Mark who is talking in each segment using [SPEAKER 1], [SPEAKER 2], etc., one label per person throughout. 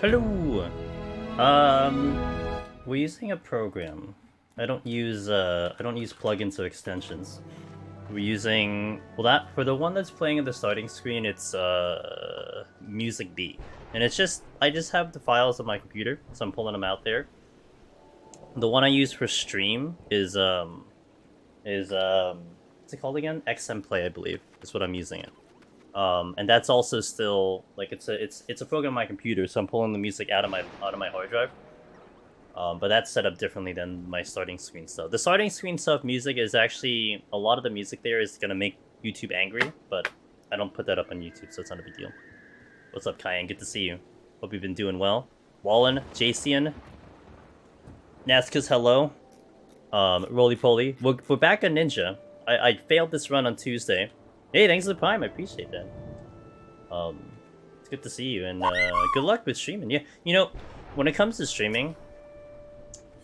[SPEAKER 1] Hello. We're using a program. I don't use plugins or extensions. We're using, well, that for the one that's playing at the starting screen, it's Music B, and it's just I just have the files on my computer, so I'm pulling them out there. The one I use for stream is what's it called again? XM Play, I believe, is what I'm using it. And that's also still like it's a program on my computer, so I'm pulling the music out of my hard drive. But that's set up differently than my starting screen stuff. The starting screen stuff music is actually a lot of the music there is gonna make YouTube angry, but I don't put that up on YouTube, so it's not a big deal. What's up, Kyan? Good to see you. Hope you've been doing well. Wallen, Jacian, Naskus, hello. Roly Poly. We're back on Ninja. I failed this run on Tuesday. Hey, thanks for the Prime. I appreciate that. It's good to see you, and good luck with streaming. Yeah, you know, when it comes to streaming,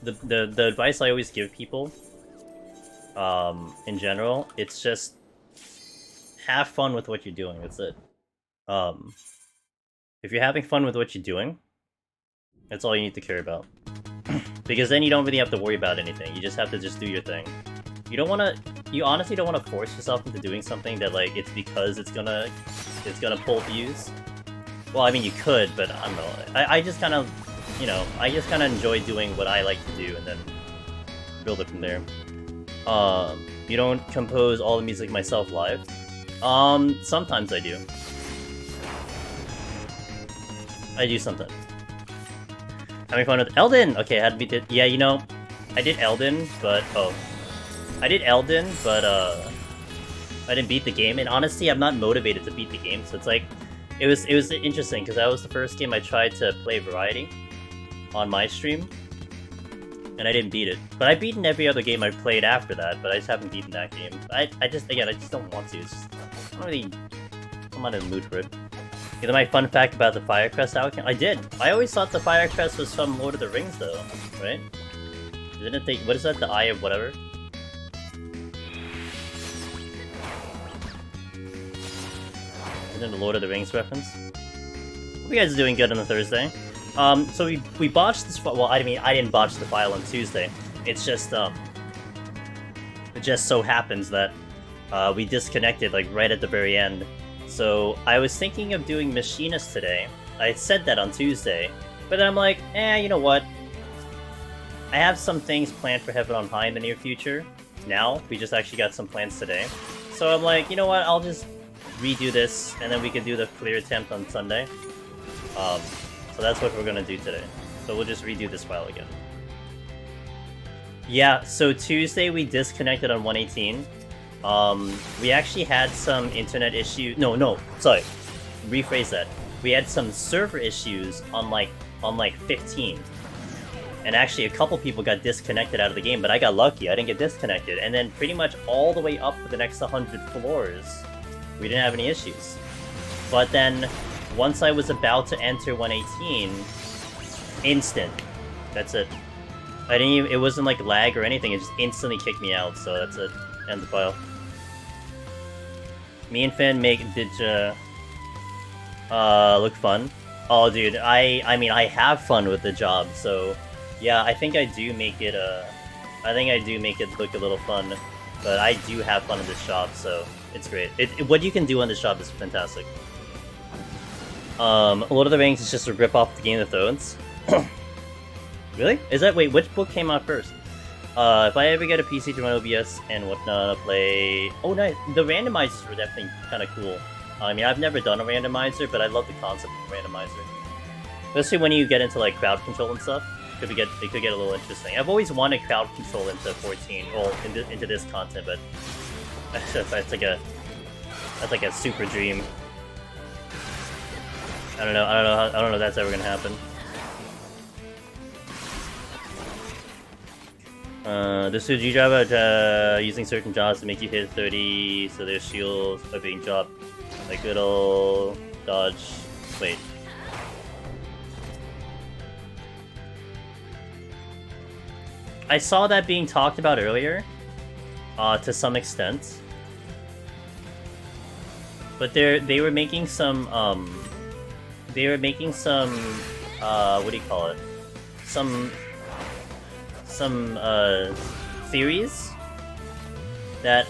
[SPEAKER 1] the advice I always give people, in general, it's just have fun with what you're doing. That's it. If you're having fun with what you're doing, that's all you need to care about. Because then you don't really have to worry about anything. You just have to just do your thing. You honestly don't want to force yourself into doing something that, like, it's because it's gonna pull views. Well, I mean, you could, but I don't know. I just kind of, you know, I just kind of enjoy doing what I like to do and then build it from there. You don't compose all the music myself live? Sometimes I do. I do sometimes. Having fun with Elden! Okay, I had to beat it. Yeah, you know, I did Elden, but I didn't beat the game, and honestly, I'm not motivated to beat the game. So it's like, it was interesting because that was the first game I tried to play variety on my stream, and I didn't beat it. But I've beaten every other game I've played after that, but I just haven't beaten that game. I just don't want to. It's just, I'm not in the mood for it. You know my fun fact about the Firecrest outcome? I did. I always thought the Firecrest was from Lord of the Rings, though, right? Didn't it think? What is that? The Eye of whatever? Isn't it the Lord of the Rings reference? Hope you guys are doing good on a Thursday. So we botched this. Well, I mean, I didn't botch the file on Tuesday. It's just it just so happens that we disconnected like right at the very end. So I was thinking of doing Machinist today. I said that on Tuesday, but then I'm like, you know what? I have some things planned for Heaven on High in the near future. Now, we just actually got some plans today. So I'm like, you know what? I'll just redo this, and then we can do the clear attempt on Sunday. So that's what we're gonna do today. So we'll just redo this file again. Yeah, so Tuesday we disconnected on 118. We actually had some internet issue. No, sorry. Rephrase that. We had some server issues on like 15. And actually a couple people got disconnected out of the game, but I got lucky. I didn't get disconnected. And then pretty much all the way up for the next 100 floors, we didn't have any issues. But then once I was about to enter 118, instant. That's it. I didn't even, it wasn't like lag or anything. It just instantly kicked me out. So that's it. End the file. Me and Finn look fun. Oh, dude, I mean, I have fun with the job, so yeah, I think I do make it look a little fun, but I do have fun in this job, so it's great. What you can do on this job is fantastic. Lord of the Rings is just a rip off the Game of Thrones. Really? Is that, wait, which book came out first? If I ever get a PC to run OBS and whatnot, I'll play... Oh, nice. The randomizers were definitely kind of cool. I mean, I've never done a randomizer, but I love the concept of a randomizer. Especially when you get into, like, crowd control and stuff. It could get a little interesting. I've always wanted crowd control into 14, or into this content, but that's like a super dream. I don't know if that's ever gonna happen. This is G-Driver using certain jobs to make you hit 30, so their shields are being dropped. Like good old dodge. Wait. I saw that being talked about earlier, to some extent. But they were making some what do you call it? Some theories that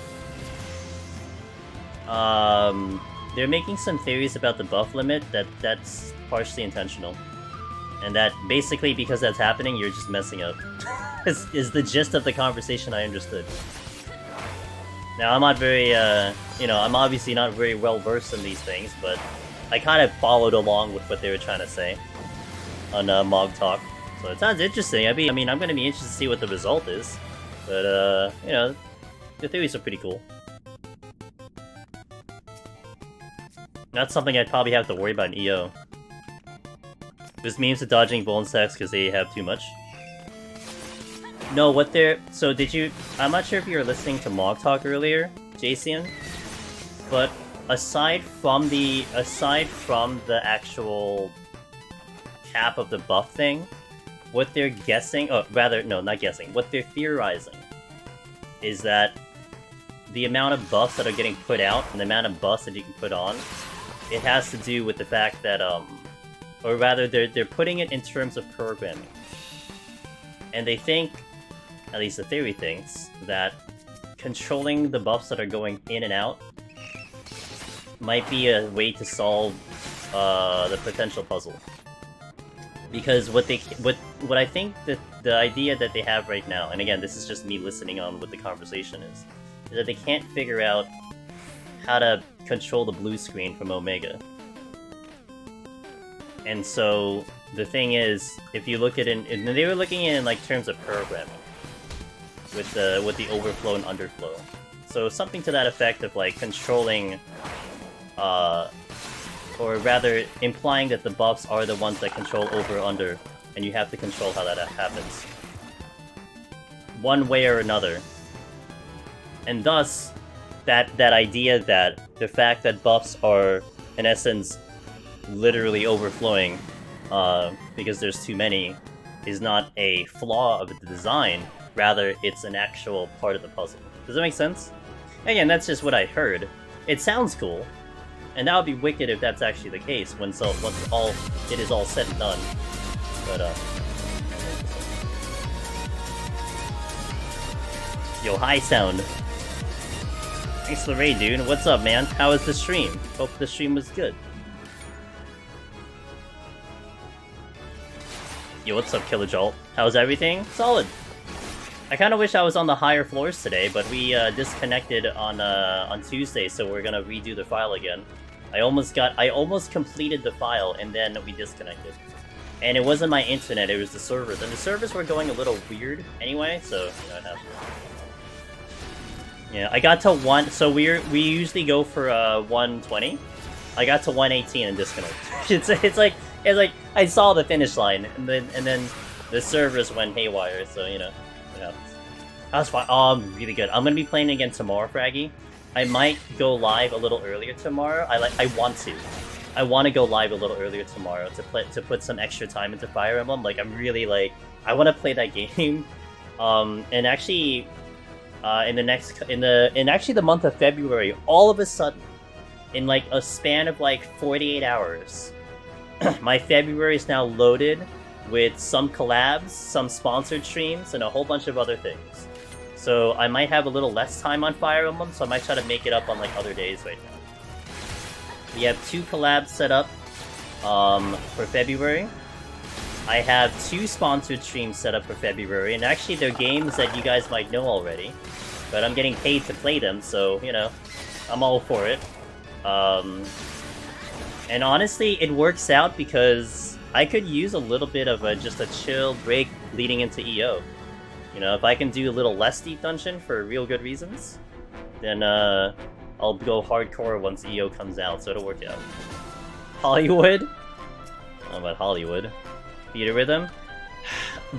[SPEAKER 1] they're making some theories about the buff limit that's partially intentional, and that basically because that's happening, you're just messing up. is the gist of the conversation I understood. Now I'm not very, you know, I'm obviously not very well versed in these things, but I kind of followed along with what they were trying to say on Mog Talk. So it sounds interesting. I mean, I'm gonna be interested to see what the result is, but you know, the theories are pretty cool. That's something I'd probably have to worry about in EO. There's memes of dodging bone sacks because they have too much. No, what they're... So did you... I'm not sure if you were listening to Mog Talk earlier, Jason, but aside from the actual cap of the buff thing, what they're guessing... Oh, rather, no, not guessing. What they're theorizing is that the amount of buffs that are getting put out and the amount of buffs that you can put on, it has to do with the fact that, or rather, they're putting it in terms of programming. And they think, at least the theory thinks, that controlling the buffs that are going in and out might be a way to solve the potential puzzle. Because what I think that the idea that they have right now, and again, this is just me listening on what the conversation is that they can't figure out how to control the blue screen from Omega. And so the thing is, if you look at it, and they were looking in like terms of programming with the overflow and underflow. So something to that effect of like controlling, or rather implying that the buffs are the ones that control over or under, and you have to control how that happens, one way or another. And thus, that idea that the fact that buffs are, in essence, literally overflowing because there's too many is not a flaw of the design, rather it's an actual part of the puzzle. Does that make sense? Again, that's just what I heard. It sounds cool, and that would be wicked if that's actually the case once it is all said and done. But yo, high sound. Thanks for the raid, dude. What's up, man? How was the stream? Hope the stream was good. Yo, what's up, Killer Jolt? How's everything? Solid. I kind of wish I was on the higher floors today, but we disconnected on Tuesday, so we're gonna redo the file again. I almost completed the file, and then we disconnected. And it wasn't my internet; it was the servers, and the servers were going a little weird anyway. So you know, it happened. Yeah, I got to 1, so we usually go for 120. I got to 118 and disconnected. it's like I saw the finish line, and then the servers went haywire. So you know, it happens. That was fine. Oh, I'm really good. I'm gonna be playing again tomorrow, Fraggy. I might go live a little earlier tomorrow. I want to go live a little earlier tomorrow to put some extra time into Fire Emblem. Like I'm really like I want to play that game. And actually. In actually the month of February, all of a sudden, in like a span of like 48 hours, my February is now loaded with some collabs, some sponsored streams, and a whole bunch of other things. So I might have a little less time on Fire Emblem, so I might try to make it up on like other days right now. We have 2 collabs set up for February. I have 2 sponsored streams set up for February, and actually they're games that you guys might know already, but I'm getting paid to play them, so, you know, I'm all for it. And honestly, it works out because I could use a little bit of just a chill break leading into EO. You know, if I can do a little less deep dungeon for real good reasons, then I'll go hardcore once EO comes out, so it'll work out. Hollywood? How about Hollywood? Theater Rhythm.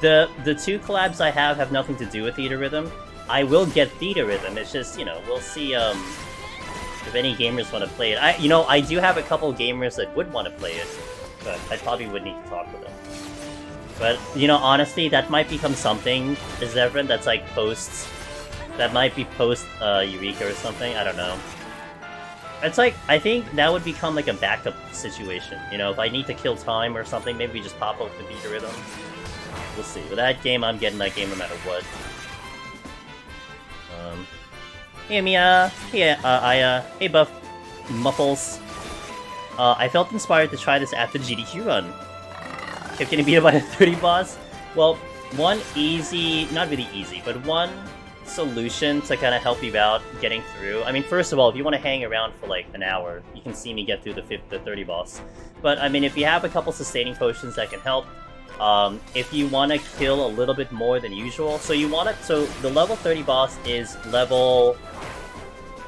[SPEAKER 1] The 2 collabs I have nothing to do with Theater Rhythm. I will get Theater Rhythm. It's just, you know, we'll see if any gamers want to play it. I do have a couple gamers that would want to play it, but I probably would need to talk with them. But you know, honestly, that might become something, Zevran, that's like post Eureka or something. I don't know. It's like, I think that would become like a backup situation. You know, if I need to kill time or something, maybe we just pop up the beat rhythm. We'll see. With that game, I'm getting that game no matter what. Hey Mia, hey Aya, hey Buff, Muffles. I felt inspired to try this after the GDQ run. Kept getting beat up by a 30 boss. Well, one easy, not really easy, but one solution to kind of help you out getting through. I mean, first of all, if you want to hang around for like an hour, you can see me get through the 30 boss. But I mean, if you have a couple sustaining potions that can help, if you want to kill a little bit more than usual, so the level 30 boss is level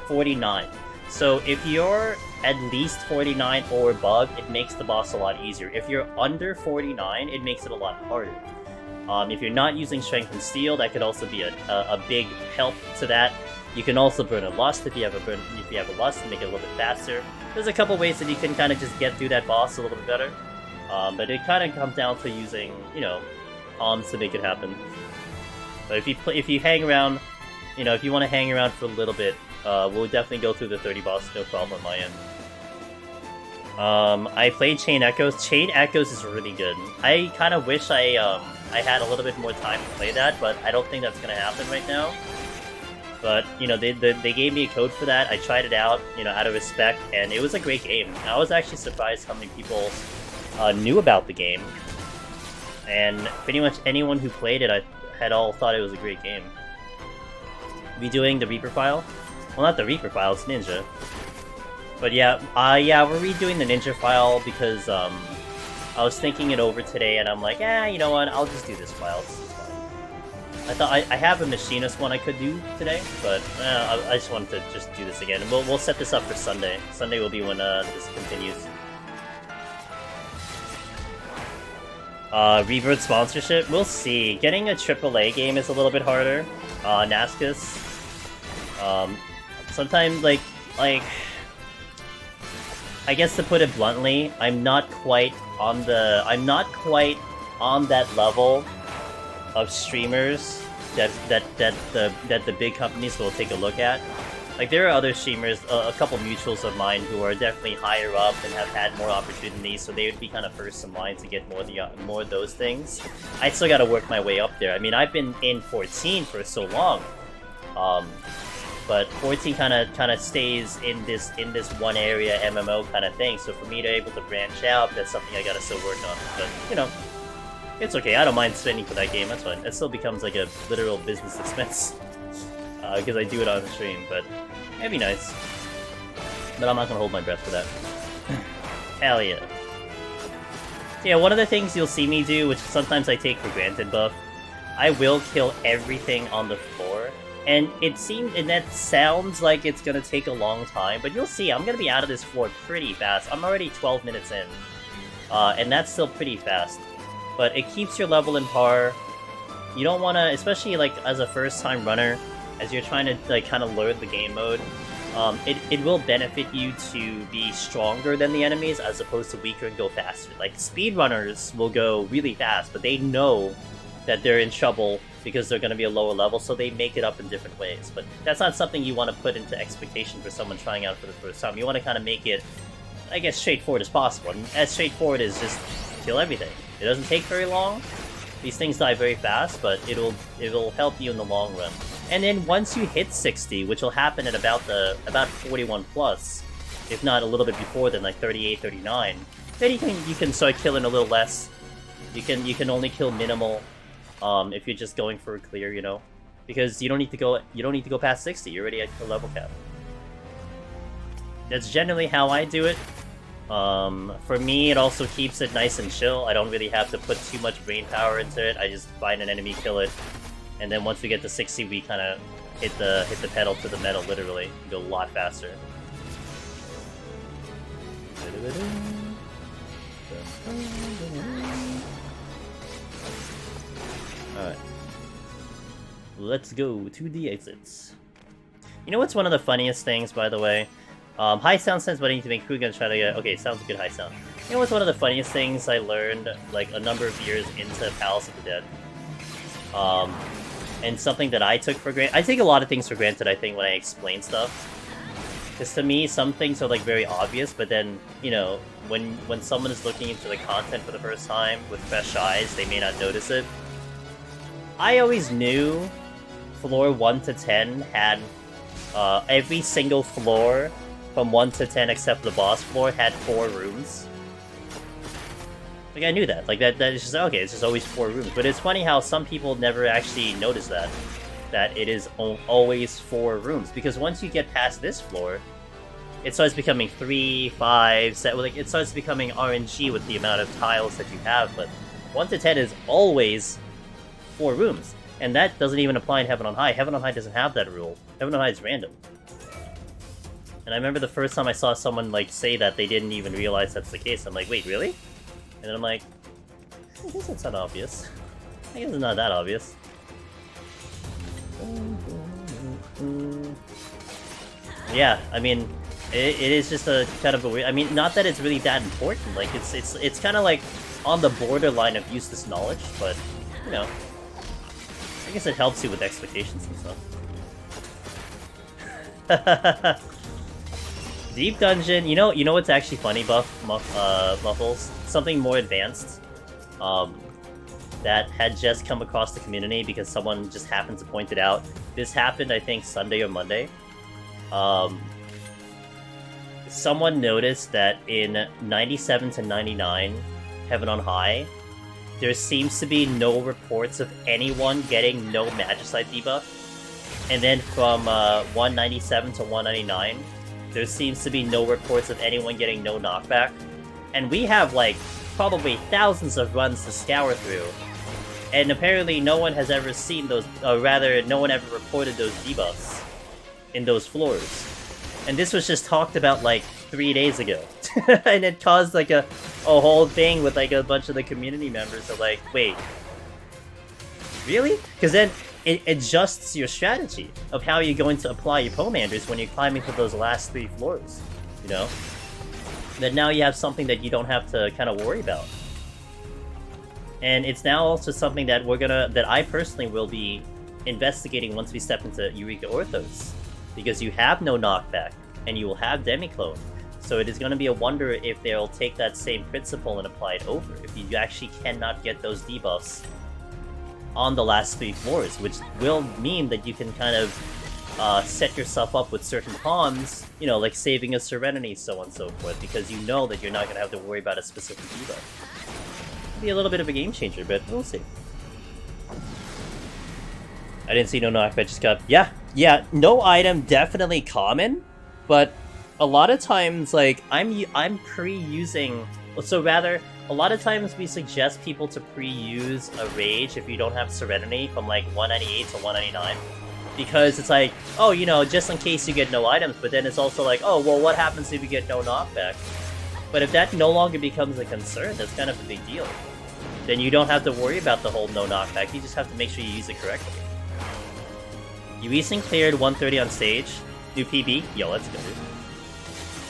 [SPEAKER 1] 49. So if you're at least 49 or above, it makes the boss a lot easier. If you're under 49, it makes it a lot harder. If you're not using Strength and Steel, that could also be a big help to that. You can also burn a Lust if you have a Lust to make it a little bit faster. There's a couple ways that you can kind of just get through that boss a little bit better. But it kind of comes down to using, you know, to make it happen. But if you hang around, you know, if you want to hang around for a little bit, we'll definitely go through the 30 boss, no problem on my end. I played Chain Echoes. Chain Echoes is really good. I kind of wish I had a little bit more time to play that, but I don't think that's going to happen right now. But, you know, they gave me a code for that. I tried it out, you know, out of respect, and it was a great game. I was actually surprised how many people knew about the game. And pretty much anyone who played it, I had all thought it was a great game. Redoing the Reaper file? Well, not the Reaper file, it's Ninja. But yeah, we're redoing the Ninja file because I was thinking it over today, and I'm like, you know what? I'll just do this file. This is fine. I thought I have a Machinist one I could do today, but I just wanted to just do this again. And we'll set this up for Sunday. Sunday will be when this continues. Rebirth sponsorship? We'll see. Getting a AAA game is a little bit harder. Nascus. Sometimes, like, I guess to put it bluntly, I'm not quite on that level of streamers that the big companies will take a look at. Like, there are other streamers, a couple mutuals of mine who are definitely higher up and have had more opportunities, so they would be kind of first in line to get more of those things. I still gotta work my way up there. I mean, I've been in 14 for so long, but 14 kind of stays in this one area MMO kind of thing. So for me to be able to branch out, that's something I gotta still work on. But you know, it's okay. I don't mind spending for that game. That's fine. It still becomes like a literal business expense because I do it on the stream. But it'd be nice. But I'm not gonna hold my breath for that. Hell yeah. So yeah, one of the things you'll see me do, which sometimes I take for granted, Buff, I will kill everything on the floor. And that sounds like it's gonna take a long time, but you'll see, I'm gonna be out of this floor pretty fast. I'm already 12 minutes in, and that's still pretty fast. But it keeps your level in par. You don't wanna, especially like as a first-time runner, as you're trying to like kind of learn the game mode, it will benefit you to be stronger than the enemies as opposed to weaker and go faster. Like speedrunners will go really fast, but they know that they're in trouble because they're going to be a lower level, so they make it up in different ways. But that's not something you want to put into expectation for someone trying out for the first time. You want to kind of make it, I guess, straightforward as possible. And as straightforward as just kill everything. It doesn't take very long. These things die very fast, but it'll help you in the long run. And then once you hit 60, which will happen at about 41 plus, if not a little bit before then, like 38, 39, then you can start killing a little less. You can only kill minimal. If you're just going for a clear, you know, because you don't need to go past 60. You're already at the level cap. That's generally how I do it. For me, it also keeps it nice and chill. I don't really have to put too much brain power into it. I just find an enemy, kill it, and then once we get to 60, we kind of hit the pedal to the metal, literally. Go a lot faster. Alright. Let's go to the exits. You know what's one of the funniest things, by the way? High sound sense, but I need to make crew gun try to get... Okay, sounds good high sound. You know what's one of the funniest things I learned, like, a number of years into Palace of the Dead? And something that I took for granted... I take a lot of things for granted, I think, when I explain stuff. Because to me, some things are like very obvious, but then, you know, when someone is looking into the content for the first time with fresh eyes, they may not notice it. I always knew floor 1 to 10 had every single floor from 1 to 10 except the boss floor had 4 rooms. Like, I knew that. Like, that is just, okay, it's just always 4 rooms. But it's funny how some people never actually notice that it is always 4 rooms. Because once you get past this floor, it starts becoming 3, 5, 7, like, it starts becoming RNG with the amount of tiles that you have, but 1 to 10 is always 4 rooms. And that doesn't even apply in Heaven on High. Heaven on High doesn't have that rule. Heaven on High is random. And I remember the first time I saw someone, like, say that they didn't even realize that's the case. I'm like, wait, really? And then I'm like, I guess it's not obvious. I guess it's not that obvious. Yeah, I mean, it is just a kind of a weird... I mean, not that it's really that important. Like, it's kind of like on the borderline of useless knowledge, but, you know, I guess it helps you with expectations and stuff. Deep Dungeon, you know what's actually funny, Muffles? Something more advanced, that had just come across the community because someone just happened to point it out. This happened, I think, Sunday or Monday. Someone noticed that in 97 to 99, Heaven on High, there seems to be no reports of anyone getting no Magicite debuff. And then from 197 to 199, there seems to be no reports of anyone getting no knockback. And we have, like, probably thousands of runs to scour through. And apparently no one has ever seen those, or rather, no one ever reported those debuffs in those floors. And this was just talked about, like, 3 days ago. And it caused, like, a whole thing with, like, a bunch of the community members of, like, wait, really? Because then it adjusts your strategy of how you're going to apply your Pomanders when you're climbing to those last 3 floors, you know? Then now you have something that you don't have to kind of worry about. And it's now also something that that I personally will be investigating once we step into Eureka Orthos. Because you have no knockback, and you will have Demiclone. So it is going to be a wonder if they'll take that same principle and apply it over. If you actually cannot get those debuffs on the last 3 floors, which will mean that you can kind of set yourself up with certain pawns, you know, like saving a Serenity, so on and so forth, because you know that you're not going to have to worry about a specific debuff. It'll be a little bit of a game changer, but we'll see. I didn't see no knockback, just got... Yeah, no item, definitely common, but a lot of times, like, I'm pre-using... So rather, a lot of times we suggest people to pre-use a Rage if you don't have Serenity from, like, 198 to 199. Because it's like, oh, you know, just in case you get no items, but then it's also like, oh, well, what happens if you get no knockback? But if that no longer becomes a concern, that's kind of a big deal. Then you don't have to worry about the whole no knockback, you just have to make sure you use it correctly. Ueasing cleared 130 on stage. New PB? Yo, let's go, dude.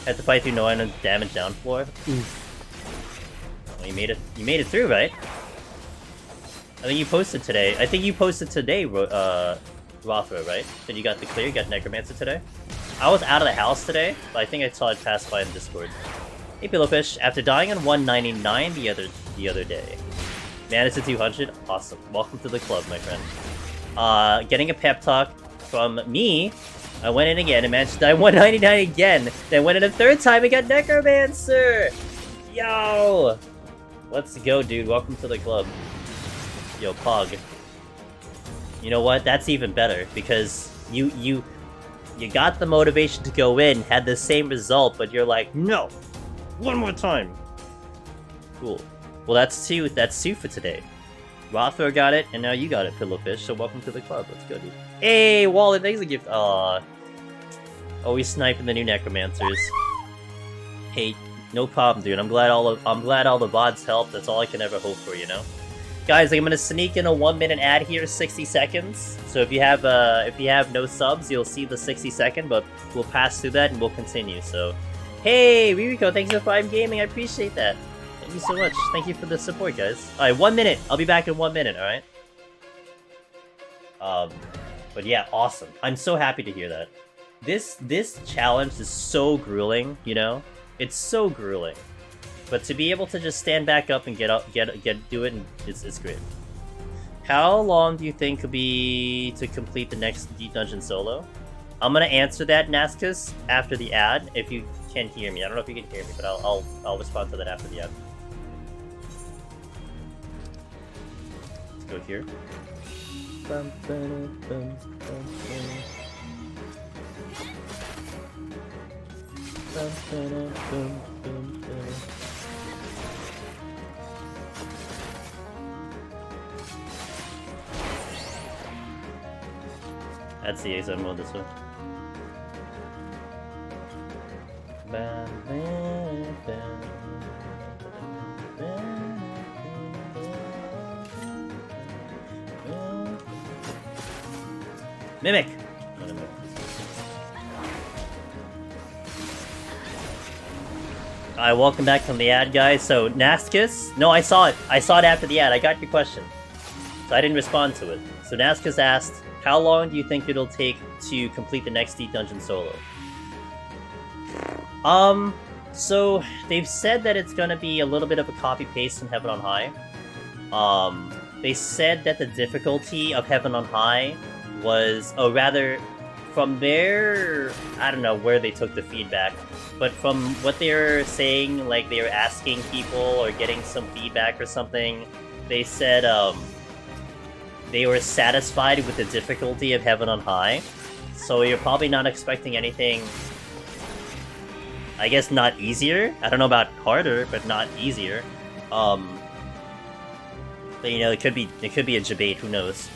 [SPEAKER 1] Had to fight through no item damage down floor. Well, you made it through, right? I think you posted today. Rothra, right? That you got the clear, you got Necromancer today? I was out of the house today, but I think I saw it pass by in Discord. Hey, Pillowfish, after dying on 199 the other day. Managed to 200? Awesome. Welcome to the club, my friend. Getting a pep talk from me. I went in again and managed to die 199 again. Then went in a 3rd time and got Necromancer! Yo! Let's go, dude. Welcome to the club. Yo, Pog. You know what? That's even better, because you got the motivation to go in, had the same result, but you're like, no! One more time! Cool. Well, that's two for today. Rothro got it, and now you got it, Pillowfish, so welcome to the club. Let's go, dude. Hey, Wallet, thanks for the gift. Aww. Always sniping the new Necromancers. Hey, no problem, dude. I'm glad all the VODs helped. That's all I can ever hope for, you know? Guys, I'm gonna sneak in a 1-minute ad here, 60 seconds. So if you have no subs, you'll see the 60-second, but we'll pass through that and we'll continue. So, hey, Ririko, thanks for Prime Gaming. I appreciate that. Thank you so much. Thank you for the support, guys. All right, 1 minute. I'll be back in 1 minute. All right. But yeah, awesome. I'm so happy to hear that. This challenge is so grueling, you know? It's so grueling. But to be able to just stand back up and do it, and it's great. How long do you think could be to complete the next Deep Dungeon solo? I'm gonna answer that, Nascus, after the ad, if you can hear me. I don't know if you can hear me, but I'll respond to that after the ad. Let's go here. That's the ASM mode this way. Mimic! Alright, welcome back from the ad, guys. So, Nascus? No, I saw it. I saw it after the ad. I got your question. So I didn't respond to it. So Nascus asked, how long do you think it'll take to complete the next Deep Dungeon solo? So they've said that it's gonna be a little bit of a copy-paste from Heaven on High. They said that the difficulty of Heaven on High was, oh, rather, from their, I don't know where they took the feedback, but from what they were saying, like they were asking people or getting some feedback or something, they said, they were satisfied with the difficulty of Heaven on High, so you're probably not expecting anything, I guess, not easier. I don't know about harder, but not easier. But, you know, it could be a debate, who knows.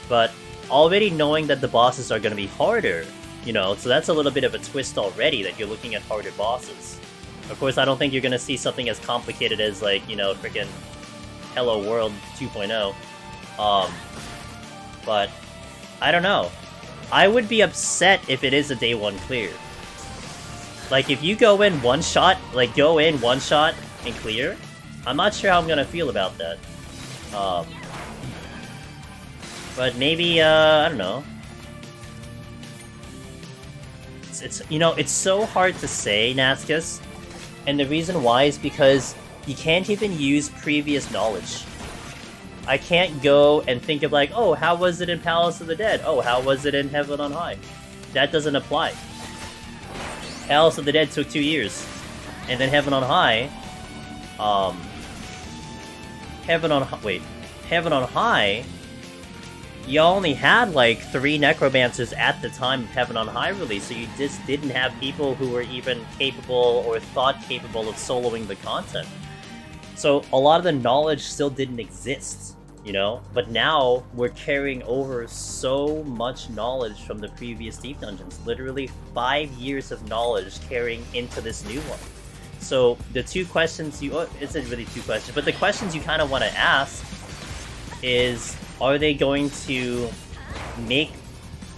[SPEAKER 1] But already knowing that the bosses are going to be harder, you know, so that's a little bit of a twist already, that you're looking at harder bosses. Of course, I don't think you're going to see something as complicated as, like, you know, freaking Hello World 2.0. But I don't know. I would be upset if it is a day one clear. Like, if you go in one shot and clear, I'm not sure how I'm gonna feel about that. But maybe, I don't know. It's you know, it's so hard to say, Nascus, and the reason why is because you can't even use previous knowledge. I can't go and think of like, oh, how was it in Palace of the Dead? Oh, how was it in Heaven on High? That doesn't apply. Palace of the Dead took 2 years. And then Heaven on High, Heaven on High, you only had like 3 necromancers at the time of Heaven on High release, so you just didn't have people who were even capable or thought capable of soloing the content. So a lot of the knowledge still didn't exist, you know? But now we're carrying over so much knowledge from the previous Deep Dungeons. Literally 5 years of knowledge carrying into this new one. So the two questions it isn't really 2 questions, but the questions you kind of want to ask is, are they going to make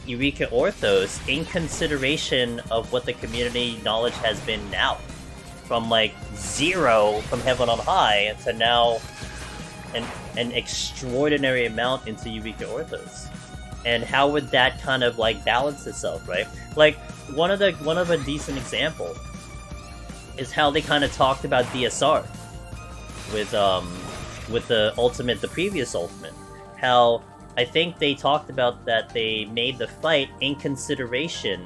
[SPEAKER 1] Eureka Orthos in consideration of what the community knowledge has been now? From like 0 from Heaven on High to now an extraordinary amount into Eureka Orthos. And how would that kind of like balance itself, right? Like one of a decent example is how they kind of talked about DSR with the previous Ultimate. How I think they talked about that they made the fight in consideration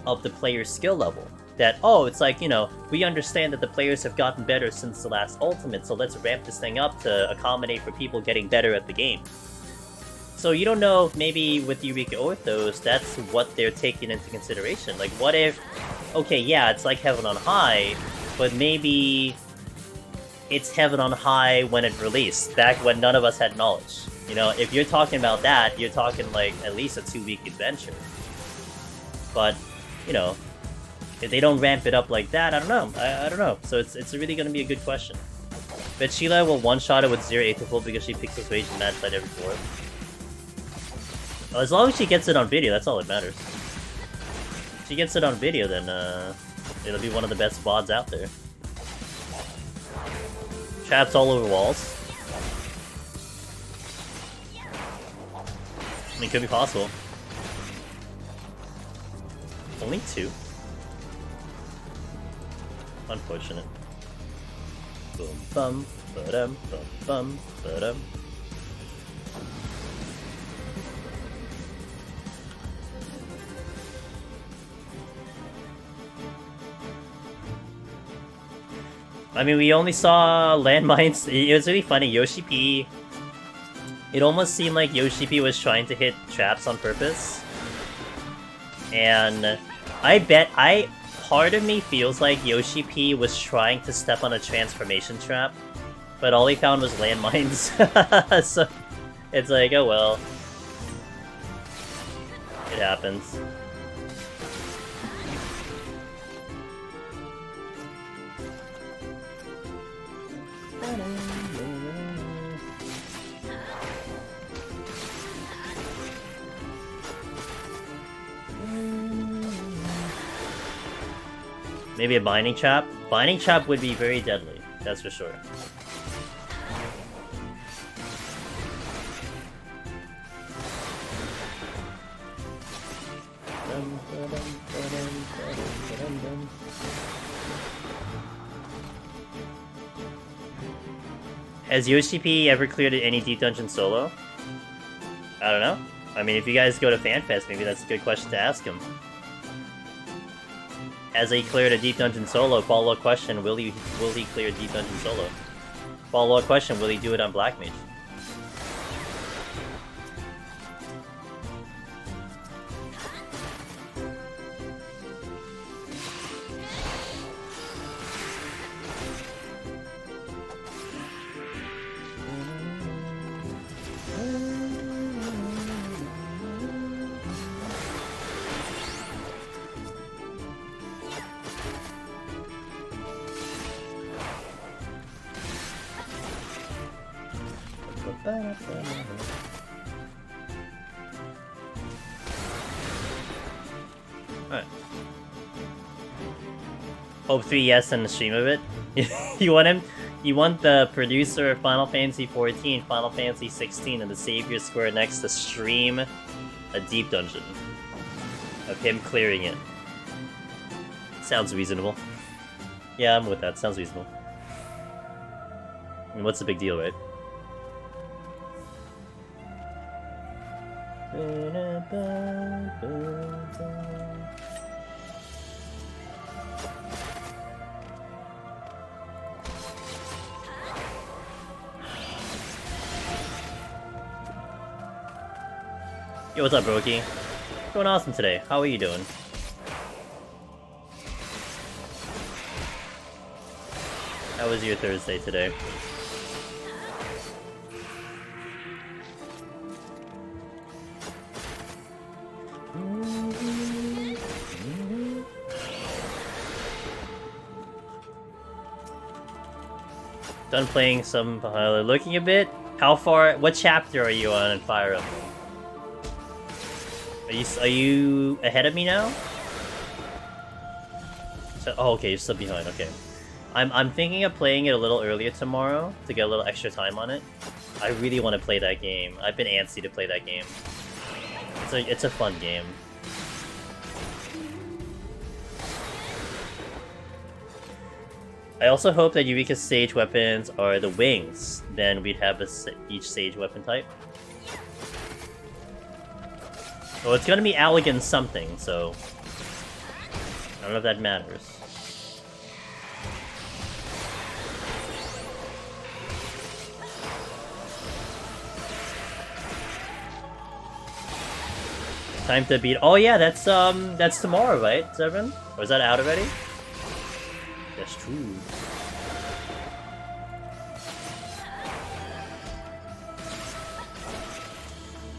[SPEAKER 1] of the player's skill level. That, oh, it's like, you know, we understand that the players have gotten better since the last Ultimate, so let's ramp this thing up to accommodate for people getting better at the game. So you don't know if maybe with Eureka Orthos, that's what they're taking into consideration. Like, what if, okay, yeah, it's like Heaven on High, but maybe it's Heaven on High when it released, back when none of us had knowledge. You know, if you're talking about that, you're talking like at least a 2-week adventure. But, you know, if they don't ramp it up like that, I don't know. I don't know. So it's really going to be a good question. But Sheila will one-shot it with 0 atypical because she picks Persuasion match fight every 4. Well, as long as she gets it on video, that's all that matters. If she gets it on video, then it'll be one of the best VODs out there. Traps all over walls. I mean, it could be possible. Only 2? Unfortunate. Boom bum, ba-dum, bum bum, ba-dum. I mean, we only saw landmines. It was really funny. Yoshi P. It almost seemed like Yoshi P was trying to hit traps on purpose. And part of me feels like Yoshi P was trying to step on a transformation trap, but all he found was landmines. So it's like, oh well. It happens. Maybe a binding trap? Binding trap would be very deadly, that's for sure. Has Yoshi P ever cleared any deep dungeon solo? I don't know. I mean, if you guys go to FanFest, maybe that's a good question to ask him. Has he cleared a deep dungeon solo? Follow-up question, will he clear a deep dungeon solo? Follow-up question, will he do it on Black Mage? Alright. Hope 3 yes and the stream of it. You want the producer of Final Fantasy XIV, Final Fantasy XVI, and the Savior Square next to stream a deep dungeon of him clearing it. Sounds reasonable. Yeah, I'm with that. Sounds reasonable. I mean, what's the big deal, right? Yo, what's up, Brokey? Going awesome today. How are you doing? How was your Thursday today? Done playing some looking a bit. How far? What chapter are you on in Fire Emblem? Are you ahead of me now? So, oh, okay, you're still behind. Okay, I'm thinking of playing it a little earlier tomorrow to get a little extra time on it. I really want to play that game. I've been antsy to play that game. It's a fun game. I also hope that Eureka's sage weapons are the wings. Then we'd have each sage weapon type. Well, it's gonna be Allegan something, so I don't know if that matters. Time to beat. Oh yeah, that's tomorrow, right, Seven? Or is that out already? That's true.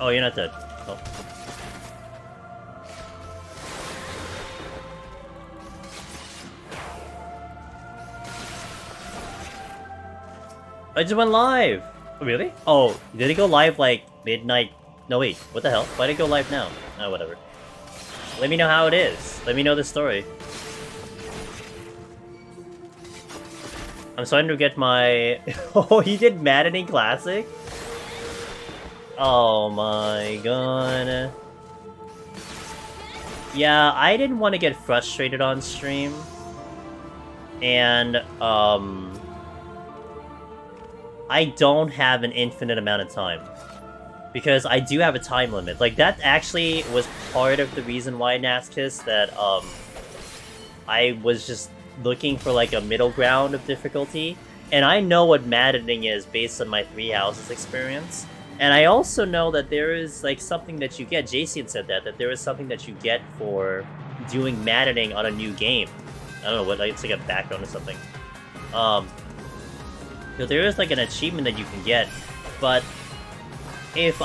[SPEAKER 1] Oh, you're not dead. Oh. I just went live! Oh, really? Oh, did it go live like midnight? No, wait, what the hell? Why did it go live now? Oh, whatever. Let me know how it is. Let me know the story. I'm starting to get my... Oh, he did Maddening Classic? Oh my god. Yeah, I didn't want to get frustrated on stream. And, I don't have an infinite amount of time. Because I do have a time limit. Like, that actually was part of the reason why Naskis that, I was just looking for, like, a middle ground of difficulty. And I know what maddening is based on my Three Houses experience. And I also know that there is, like, something that you get. Jason said that there is something that you get for doing maddening on a new game. I don't know what, like, it's like a background or something. There is, like, an achievement that you can get. But if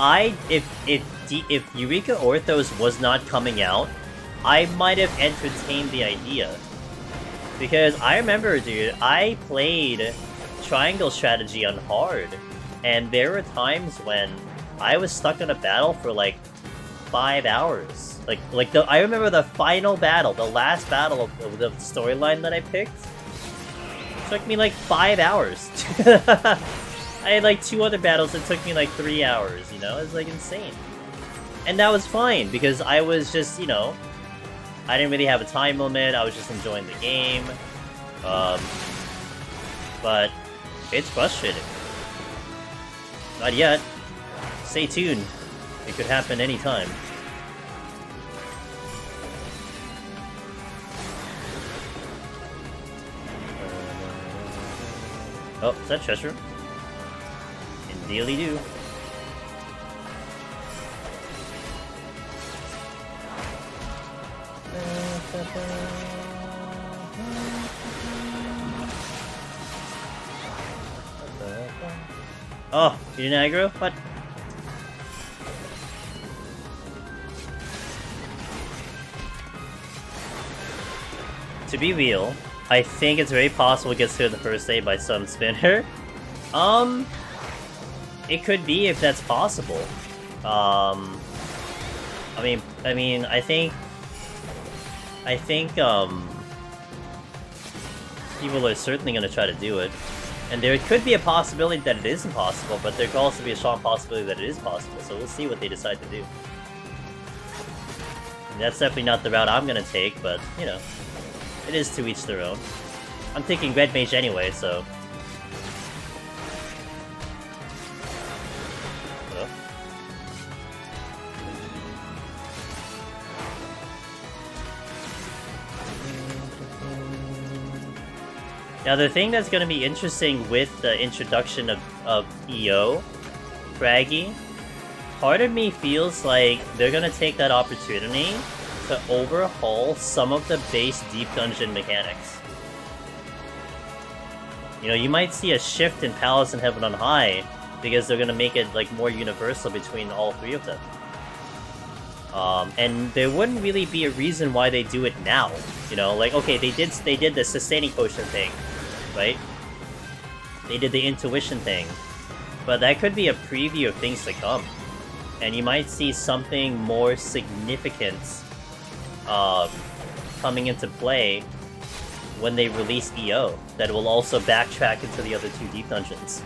[SPEAKER 1] Eureka Orthos was not coming out, I might have entertained the idea. Because I remember, dude, I played Triangle Strategy on hard, and there were times when I was stuck in a battle for like 5 hours. I remember the final battle, the last battle of the storyline that I picked, took me like 5 hours. I had like 2 other battles that took me like 3 hours, you know? It was like insane. And that was fine, because I was just, you know, I didn't really have a time limit, I was just enjoying the game. But it's frustrating. Not yet. Stay tuned. It could happen anytime. Oh, is that Cheshire? Indeedly do. Oh, you didn't aggro? What? To be real, I think it's very possible it gets cleared the first day by some spinner. It could be if that's possible. I think people are certainly gonna try to do it. And there could be a possibility that it is impossible, but there could also be a strong possibility that it is possible, so we'll see what they decide to do. And that's definitely not the route I'm gonna take, but, you know, it is to each their own. I'm taking Red Mage anyway, so... Hello? Now, the thing that's going to be interesting with the introduction of EO, Fraggy, part of me feels like they're going to take that opportunity to overhaul some of the base Deep Dungeon mechanics. You know, you might see a shift in Palace and Heaven on High, because they're going to make it, like, more universal between all 3 of them. And there wouldn't really be a reason why they do it now. You know, like, okay, they did the sustaining potion thing, right? They did the intuition thing. But that could be a preview of things to come. And you might see something more significant coming into play when they release EO that will also backtrack into the other 2 deep dungeons.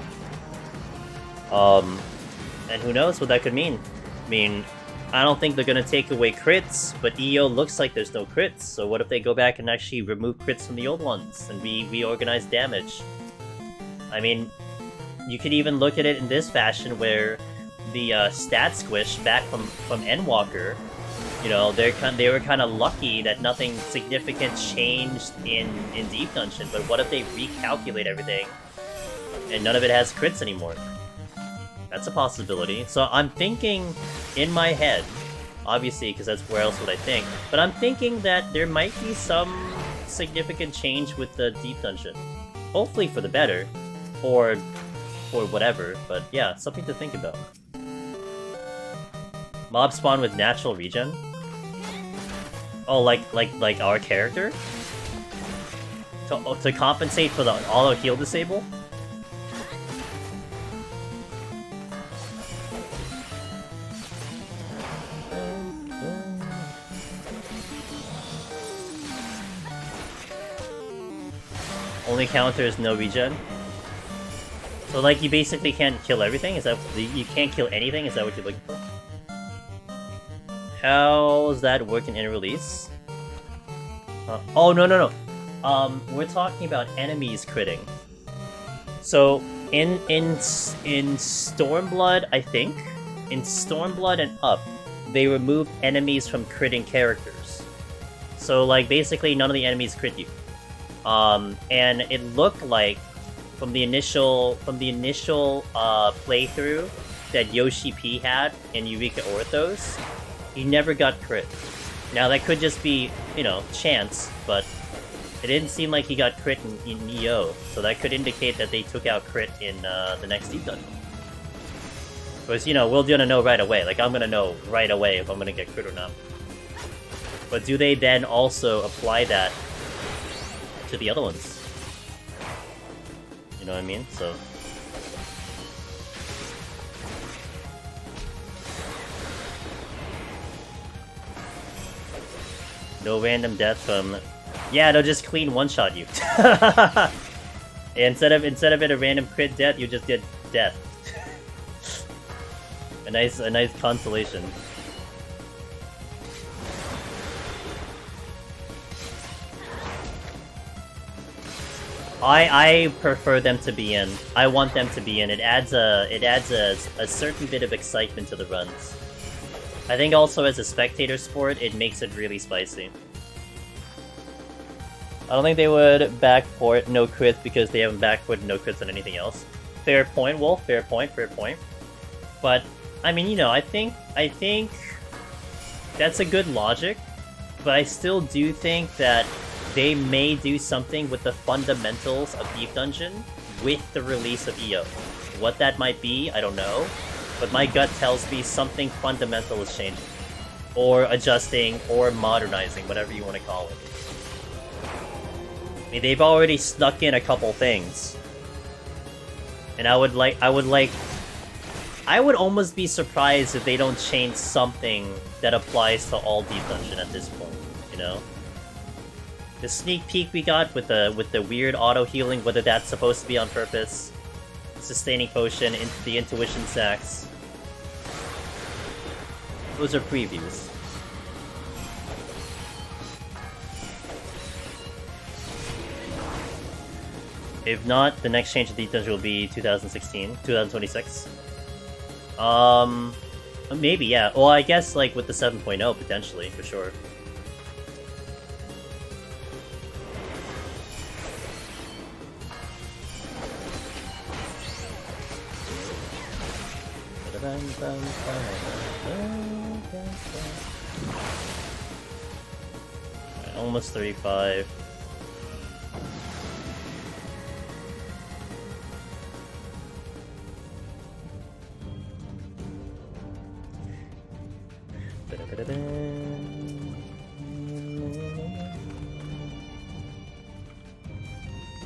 [SPEAKER 1] And who knows what that could mean. I mean, I don't think they're gonna take away crits, but EO looks like there's no crits, so what if they go back and actually remove crits from the old ones and reorganize damage? I mean, you could even look at it in this fashion where the stat squish back from Endwalker, you know, they were kind of lucky that nothing significant changed in Deep Dungeon, but what if they recalculate everything and none of it has crits anymore? That's a possibility. So I'm thinking in my head, obviously, because that's where else would I think, but I'm thinking that there might be some significant change with the Deep Dungeon. Hopefully for the better, or whatever, but yeah, something to think about. Mob spawn with natural regen? Oh, like our character? To compensate for the auto heal disable? Only counters, no regen? So, like, you basically can't kill everything? Is that... You can't kill anything? Is that what you're looking for? How's that working in release? Oh, no. We're talking about enemies critting. So, in Stormblood, I think, in Stormblood and up, they removed enemies from critting characters. So, like, basically none of the enemies crit you. And it looked like, from the initial playthrough that Yoshi P had in Eureka Orthos, he never got crit. Now, that could just be, you know, chance, but it didn't seem like he got crit in EO, so that could indicate that they took out crit in the next deep dungeon. Because, you know, we're gonna know right away. Like, I'm gonna know right away if I'm gonna get crit or not. But do they then also apply that to the other ones? You know what I mean? So... no random death from... yeah, they'll just clean one-shot you. instead of it a random crit death, you just get death. a nice consolation. I prefer them to be in. I want them to be in. It adds a certain bit of excitement to the runs. I think also as a spectator sport, it makes it really spicy. I don't think they would backport no crits because they haven't backported no crits on anything else. Fair point, Wolf. Fair point. But I mean, you know, I think that's a good logic. But I still do think that they may do something with the fundamentals of Deep Dungeon with the release of EO. What that might be, I don't know. But my gut tells me something fundamental is changing. Or adjusting, or modernizing, whatever you want to call it. I mean, they've already snuck in a couple things. And I would almost be surprised if they don't change something that applies to all Deep Dungeon at this point, you know? The sneak peek we got with the weird auto-healing, whether that's supposed to be on purpose, sustaining potion, the intuition sacks. Those are previews. If not, the next change of Deep Dungeon will be 2026. Maybe, yeah. Well, I guess, like, with the 7.0, potentially, for sure. Almost 35.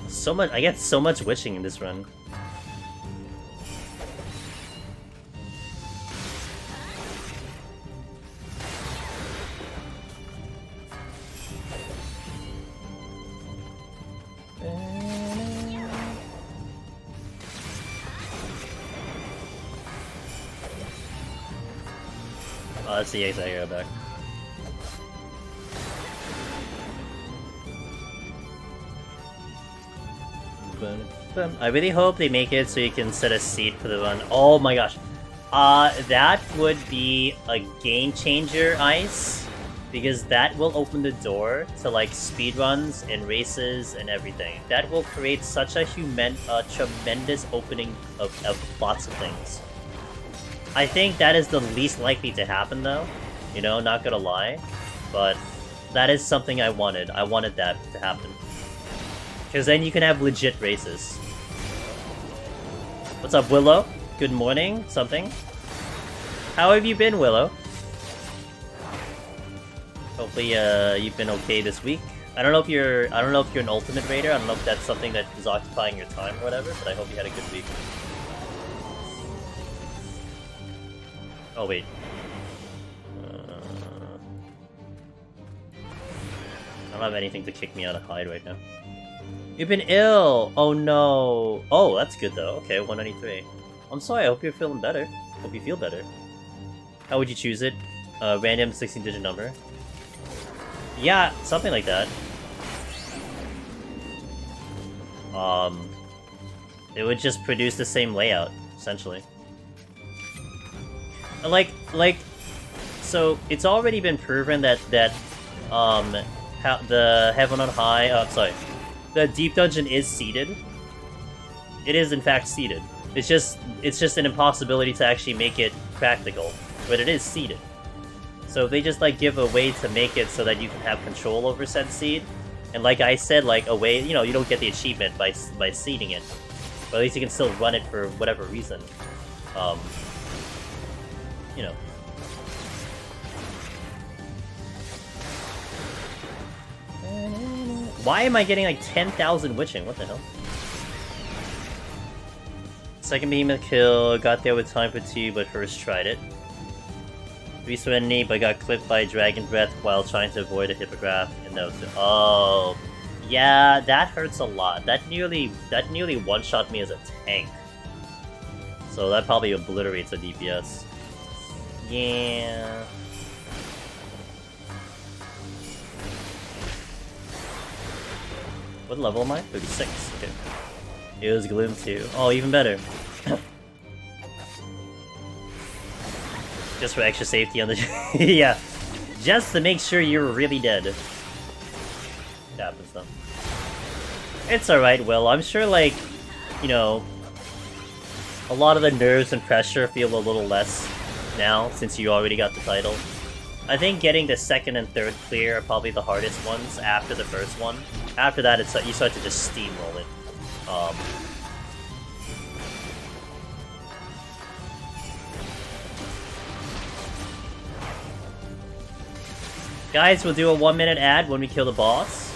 [SPEAKER 1] So much, I get so much wishing in this run. Oh, that's the exact hero back. I really hope they make it so you can set a seed for the run. Oh my gosh. That would be a game changer, Ice. Because that will open the door to, like, speedruns and races and everything. That will create such a tremendous opening of lots of things. I think that is the least likely to happen, though. You know, not gonna lie. But that is something I wanted. I wanted that to happen. Because then you can have legit races. What's up, Willow? Good morning. Something. How have you been, Willow? Hopefully, you've been okay this week. I don't know if you're an ultimate raider. I don't know if that's something that is occupying your time or whatever. But I hope you had a good week. Oh wait. I don't have anything to kick me out of hide right now. You've been ill! Oh no! Oh, that's good though. Okay, 193. I'm sorry, I hope you're feeling better. Hope you feel better. How would you choose it? random 16-digit number. Yeah, something like that. It would just produce the same layout, essentially. So it's already been proven that the Heaven on High, the Deep Dungeon is seeded. It is in fact seeded. It's just an impossibility to actually make it practical, but it is seeded. So they just like give a way to make it so that you can have control over said seed, and like I said, like a way, you know, you don't get the achievement by seeding it, but at least you can still run it for whatever reason. You know. Why am I getting like 10,000 witching? What the hell? Second behemoth kill, got there with time for 2, but first tried it. 3 serenity, but got clipped by dragon breath while trying to avoid a hippogriff. And that was oh, yeah, that hurts a lot. That nearly one-shot me as a tank. So that probably obliterates a DPS. Yeah. What level am I? 36. Okay. It was Gloom too. Oh, even better. Just for extra safety on the... yeah. Just to make sure you're really dead. It happens though. It's alright, Will. I'm sure, like, you know, a lot of the nerves and pressure feel a little less now, since you already got the title. I think getting the second and third clear are probably the hardest ones after the first one. After that, it's you start to just steamroll it. Guys, we'll do a 1-minute ad when we kill the boss.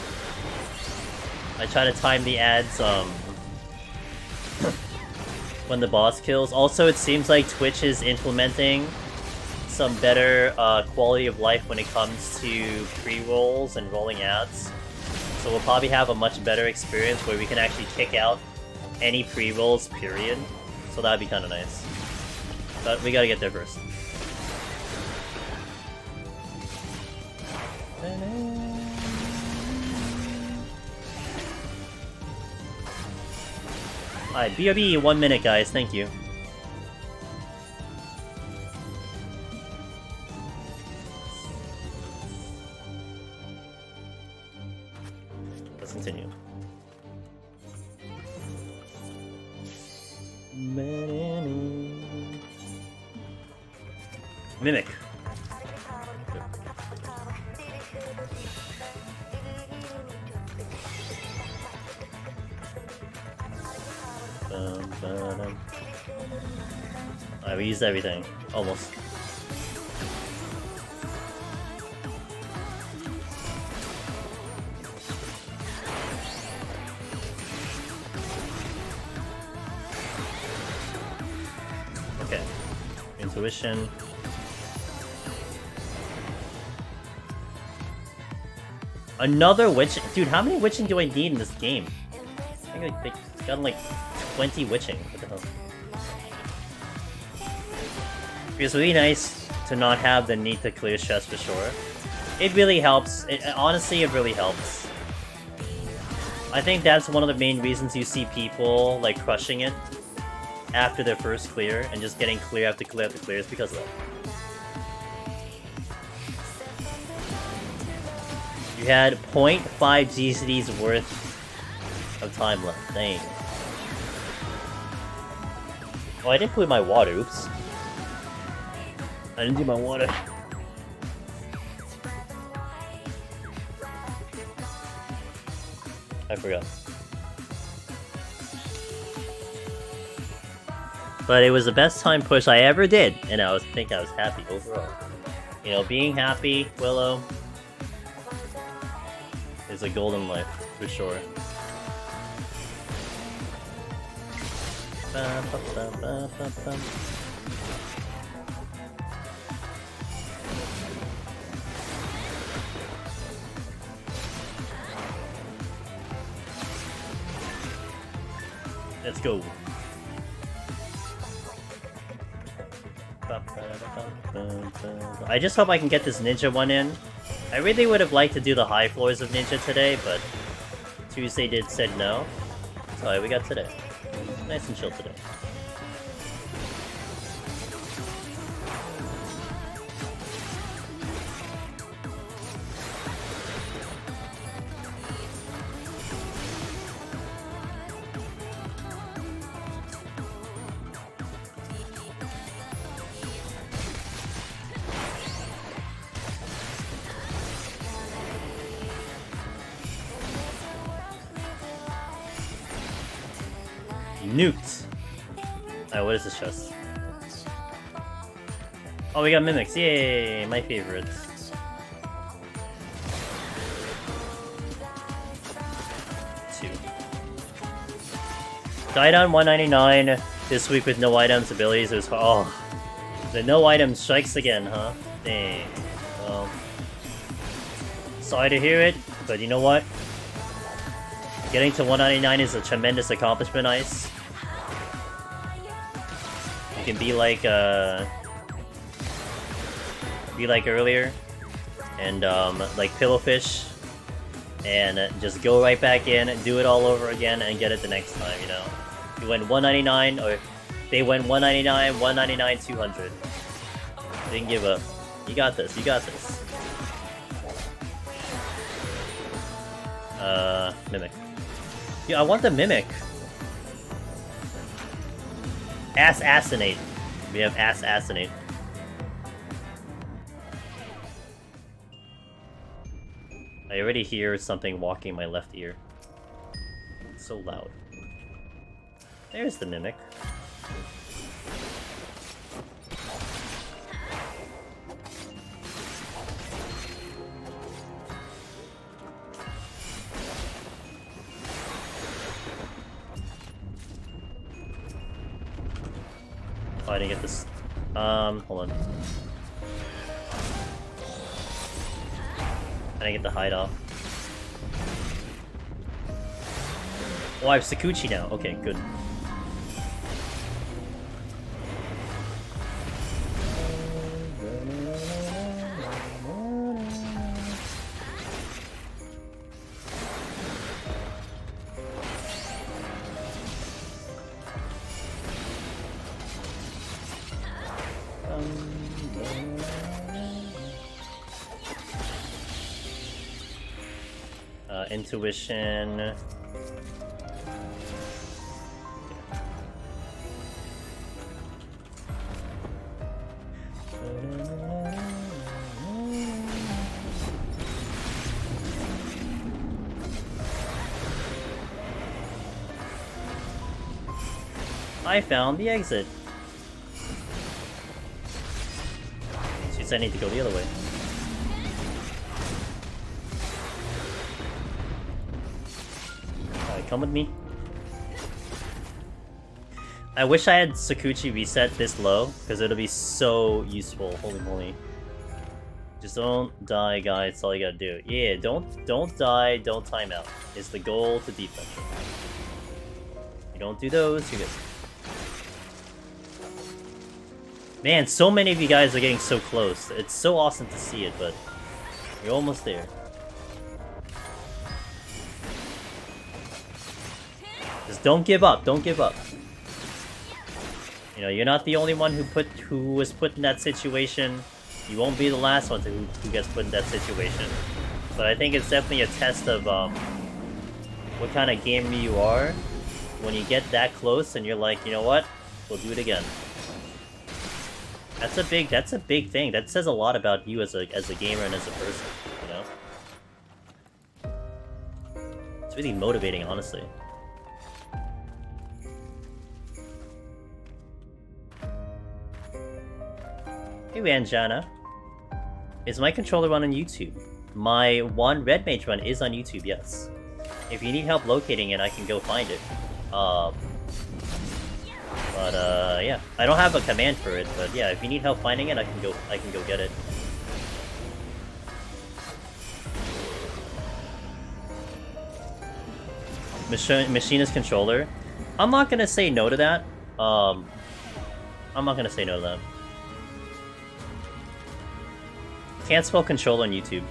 [SPEAKER 1] I try to time the ads when the boss kills. Also, it seems like Twitch is implementing some better quality of life when it comes to pre-rolls and rolling ads. So we'll probably have a much better experience where we can actually kick out any pre-rolls, period. So that'd be kind of nice. But we gotta get there first. Alright, BRB, 1 minute, guys. Thank you. Let's continue. Mimic. Alright, we used everything. Almost. Okay. Intuition. Another witching? Dude, how many witching do I need in this game? I think they got like 20 witching. What the hell? It's really nice to not have the need to clear stress for sure. It really helps. Honestly, it really helps. I think that's one of the main reasons you see people like crushing it after their first clear and just getting clear after clear after clear is because of that. You had 0.5 GCD's worth of time left. Dang. Oh, I didn't put my water. Oops. I didn't do my water. I forgot. But it was the best time push I ever did, and I think I was happy overall. You know, being happy, Willow, is a golden life, for sure. Let's go. I just hope I can get this ninja one in. I really would have liked to do the high floors of ninja today, but Tuesday said no. So we got today. Nice and chill today. Nuked. Alright, what is this chest? Oh, we got mimics. Yay! My favorites. Two. Died on 199 this week with no items, abilities. It was oh, the no item strikes again, huh? Dang. Well, sorry to hear it, but you know what? Getting to 199 is a tremendous accomplishment, Ice. You can be like earlier, and like Pillowfish, and just go right back in and do it all over again and get it the next time. You know, you went 199, or they went 199, 199, 200. Didn't give up. You got this. You got this. Mimic. Yeah, I want the Mimic. Assassinate. We have Assassinate. I already hear something walking in my left ear. It's so loud. There's the Mimic. Oh, I didn't get this. Hold on. I didn't get the hide off. Oh, I have Sakuchi now. Okay, good. Intuition. I found the exit. Since I need to go the other way. Come with me. I wish I had Sakuchi reset this low, because it'll be so useful. Holy moly. Just don't die, guys. That's all you gotta do. Yeah, don't die, don't time out. It's the goal to defense. You don't do those, you get... Man, so many of you guys are getting so close. It's so awesome to see it, but you're almost there. Just don't give up. Don't give up. You know, you're not the only one who was put in that situation. You won't be the last one who gets put in that situation. But I think it's definitely a test of what kind of gamer you are when you get that close and you're like, you know what? We'll do it again. That's a big thing. That says a lot about you as a gamer and as a person, you know? It's really motivating, honestly. Hey Ranjana. Is my controller run on YouTube? My one Red Mage run is on YouTube, yes. If you need help locating it, I can go find it. Yeah. I don't have a command for it, but yeah, if you need help finding it, I can go get it. Machinist controller. I'm not gonna say no to that. I'm not gonna say no to that. Can't spell control on YouTube.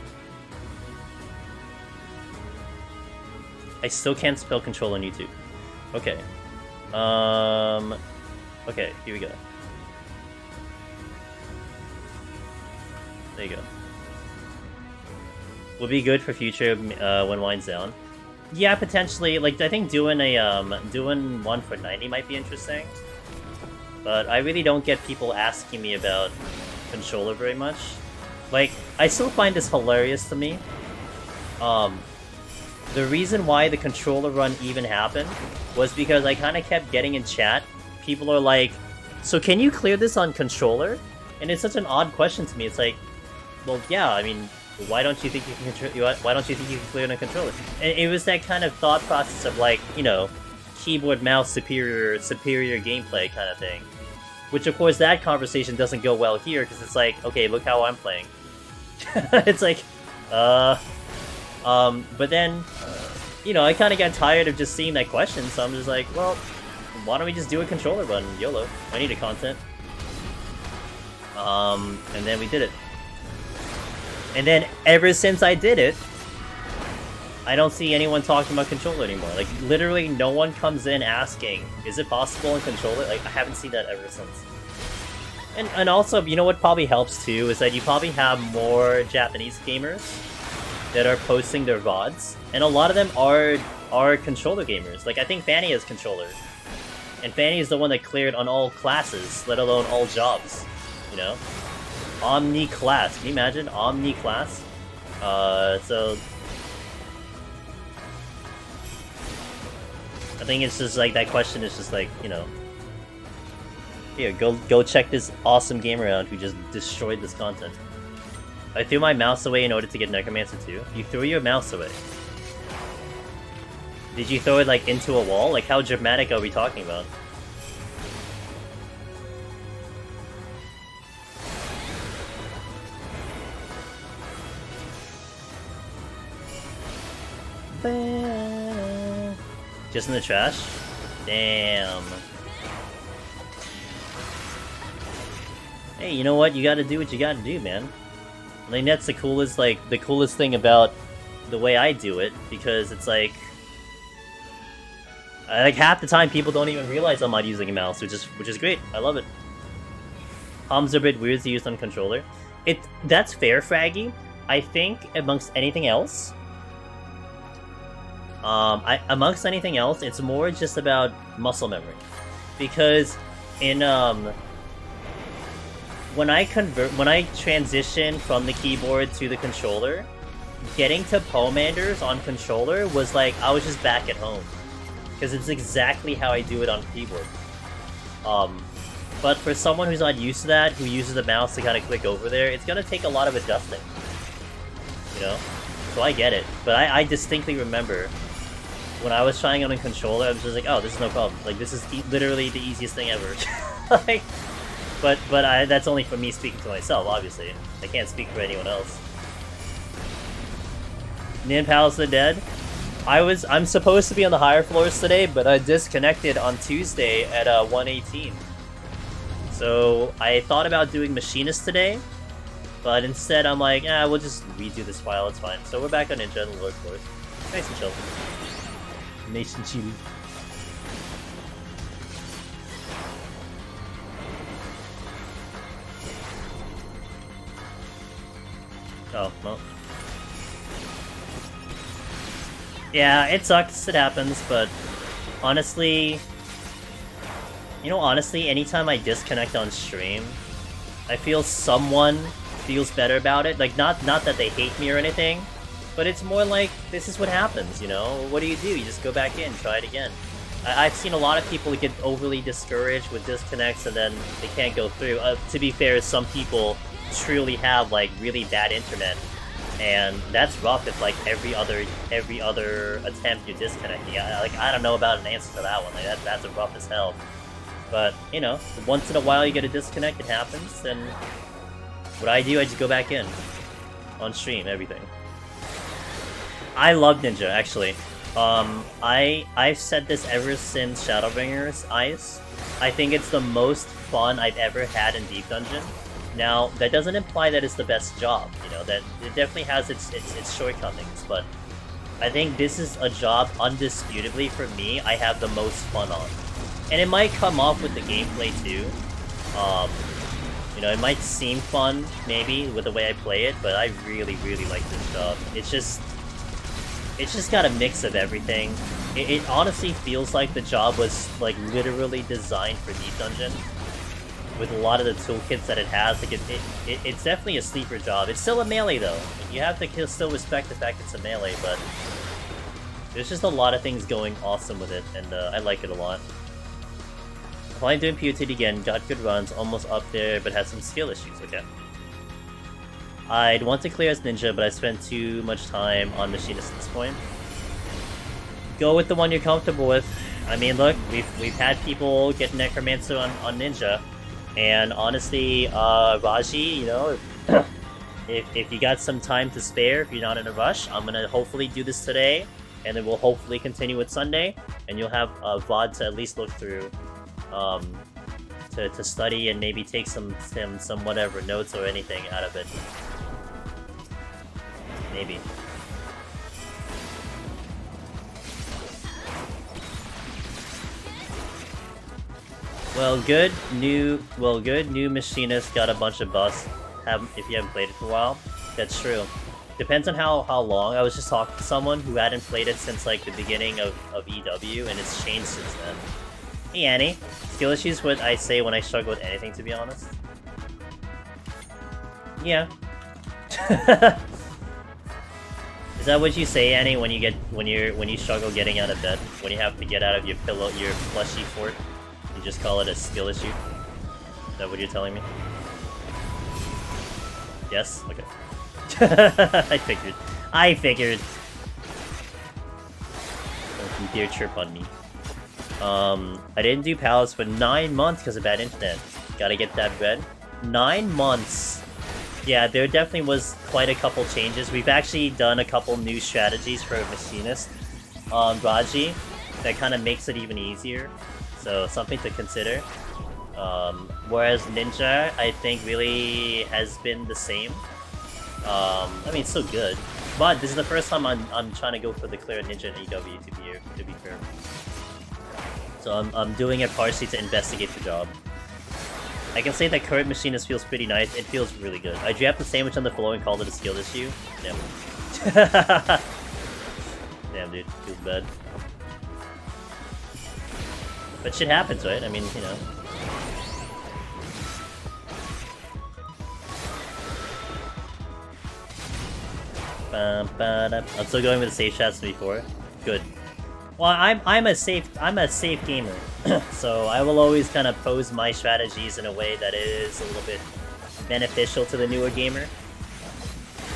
[SPEAKER 1] I still can't spell control on YouTube. Okay. Okay, here we go. There you go. Will be good for future when winds down. Yeah, potentially. Like, I think doing one for 90 might be interesting. But I really don't get people asking me about controller very much. Like, I still find this hilarious to me. The reason why the controller run even happened was because I kind of kept getting in chat. People are like, so can you clear this on controller? And it's such an odd question to me. It's like, well, yeah, I mean, why don't you think you can why don't you think you can clear it on controller? And it was that kind of thought process of like, you know, keyboard mouse superior gameplay kind of thing. Which of course that conversation doesn't go well here because it's like, okay, look how I'm playing. It's like, but then, you know, I kind of got tired of just seeing that question, so I'm just like, well, why don't we just do a controller run? YOLO. I need a content. And then we did it. And then ever since I did it, I don't see anyone talking about controller anymore. Like, literally no one comes in asking, is it possible in controller? Like, I haven't seen that ever since. And also, you know what probably helps too, is that you probably have more Japanese gamers that are posting their VODs, and a lot of them are controller gamers. Like, I think Fanny has controller. And Fanny is the one that cleared on all classes, let alone all jobs, you know? Omni class, can you imagine? Omni class? So... I think it's just like, that question is just like, you know... Here, go check this awesome gamer out who just destroyed this content. I threw my mouse away in order to get Necromancer 2. You threw your mouse away. Did you throw it, like, into a wall? Like, how dramatic are we talking about? Just in the trash? Damn. Hey, you know what? You gotta do what you gotta do, man. I think that's the coolest, like, the coolest thing about the way I do it, because it's like... like, half the time people don't even realize I'm not using a mouse, which is great. I love it. Palms are a bit weird to use on controller. That's fair, Fraggy. I think, amongst anything else... amongst anything else, it's more just about muscle memory. Because in, when I transition from the keyboard to the controller, getting to Pomanders on controller was like, I was just back at home. Because it's exactly how I do it on keyboard. But for someone who's not used to that, who uses the mouse to kind of click over there, it's gonna take a lot of adjusting. You know? So I get it. But I distinctly remember when I was trying it on a controller, I was just like, oh, this is no problem. Like, this is literally the easiest thing ever. Like, but that's only for me speaking to myself, obviously. I can't speak for anyone else. NIN Palace of the Dead? I'm supposed to be on the higher floors today, but I disconnected on Tuesday at 1:18. So I thought about doing Machinist today, but instead I'm like, we'll just redo this file, it's fine. So we're back on Ninja and the lower floors. Nice and chill. Nice and chilly. Oh, well. Yeah, it sucks, it happens, but honestly, anytime I disconnect on stream, I feel someone feels better about it. Like, not that they hate me or anything, but it's more like, this is what happens, you know? What do? You just go back in, try it again. I've seen a lot of people get overly discouraged with disconnects and then they can't go through. To be fair, some people truly have, like, really bad internet. And that's rough if, like, every other attempt you're disconnecting. I don't know about an answer to that one. Like, that's rough as hell. But, you know, once in a while you get a disconnect, it happens, then what I do, I just go back in. On stream, everything. I love Ninja, actually. I've said this ever since Shadowbringers Ice. I think it's the most fun I've ever had in Deep Dungeon. Now, that doesn't imply that it's the best job, you know, that it definitely has its shortcomings, but I think this is a job, undisputably, for me, I have the most fun on. And it might come off with the gameplay, too. You know, it might seem fun, maybe, with the way I play it, but I really, really like this job. It's just got a mix of everything. It honestly feels like the job was, like, literally designed for Deep Dungeon. With a lot of the toolkits that it has, like it's definitely a sleeper job. It's still a melee though. You have to still respect the fact it's a melee, but there's just a lot of things going awesome with it, and I like it a lot. While I'm doing PoTD again, got good runs, almost up there, but had some skill issues. Okay. I'd want to clear as ninja, but I spent too much time on machinist at this point. Go with the one you're comfortable with. I mean, look, we've had people get necromancer on ninja. And honestly, Raji, you know, if you got some time to spare, if you're not in a rush, I'm gonna hopefully do this today, and then we'll hopefully continue with Sunday, and you'll have VOD to at least look through, to study and maybe take some whatever notes or anything out of it. Maybe. Well, good new machinist got a bunch of buffs. If you haven't played it for a while, that's true. Depends on how long. I was just talking to someone who hadn't played it since like the beginning of EW, and it's changed since then. Hey Annie, skill issues what I say when I struggle with anything, to be honest. Yeah. Is that what you say, Annie, when you struggle getting out of bed? When you have to get out of your plushy fort? You just call it a skill issue? Is that what you're telling me? Yes? Okay. I figured. Some deer chirp on me. I didn't do Palace for 9 months because of bad internet. Gotta get that bread. 9 months. Yeah, there definitely was quite a couple changes. We've actually done a couple new strategies for Machinist on Raji that kind of makes it even easier. So, something to consider. Whereas Ninja, I think, really has been the same. I mean, it's still good. But this is the first time I'm trying to go for the clear Ninja in EW, to be fair. So I'm doing it partially to investigate the job. I can say that current Machinist feels pretty nice. It feels really good. I dropped the sandwich on the floor and called it a skill issue. Damn. Damn, dude. Feels bad. But shit happens, right? I mean, you know. I'm still going with the safe shots before. Good. Well, I'm a safe gamer, so I will always kind of pose my strategies in a way that is a little bit beneficial to the newer gamer.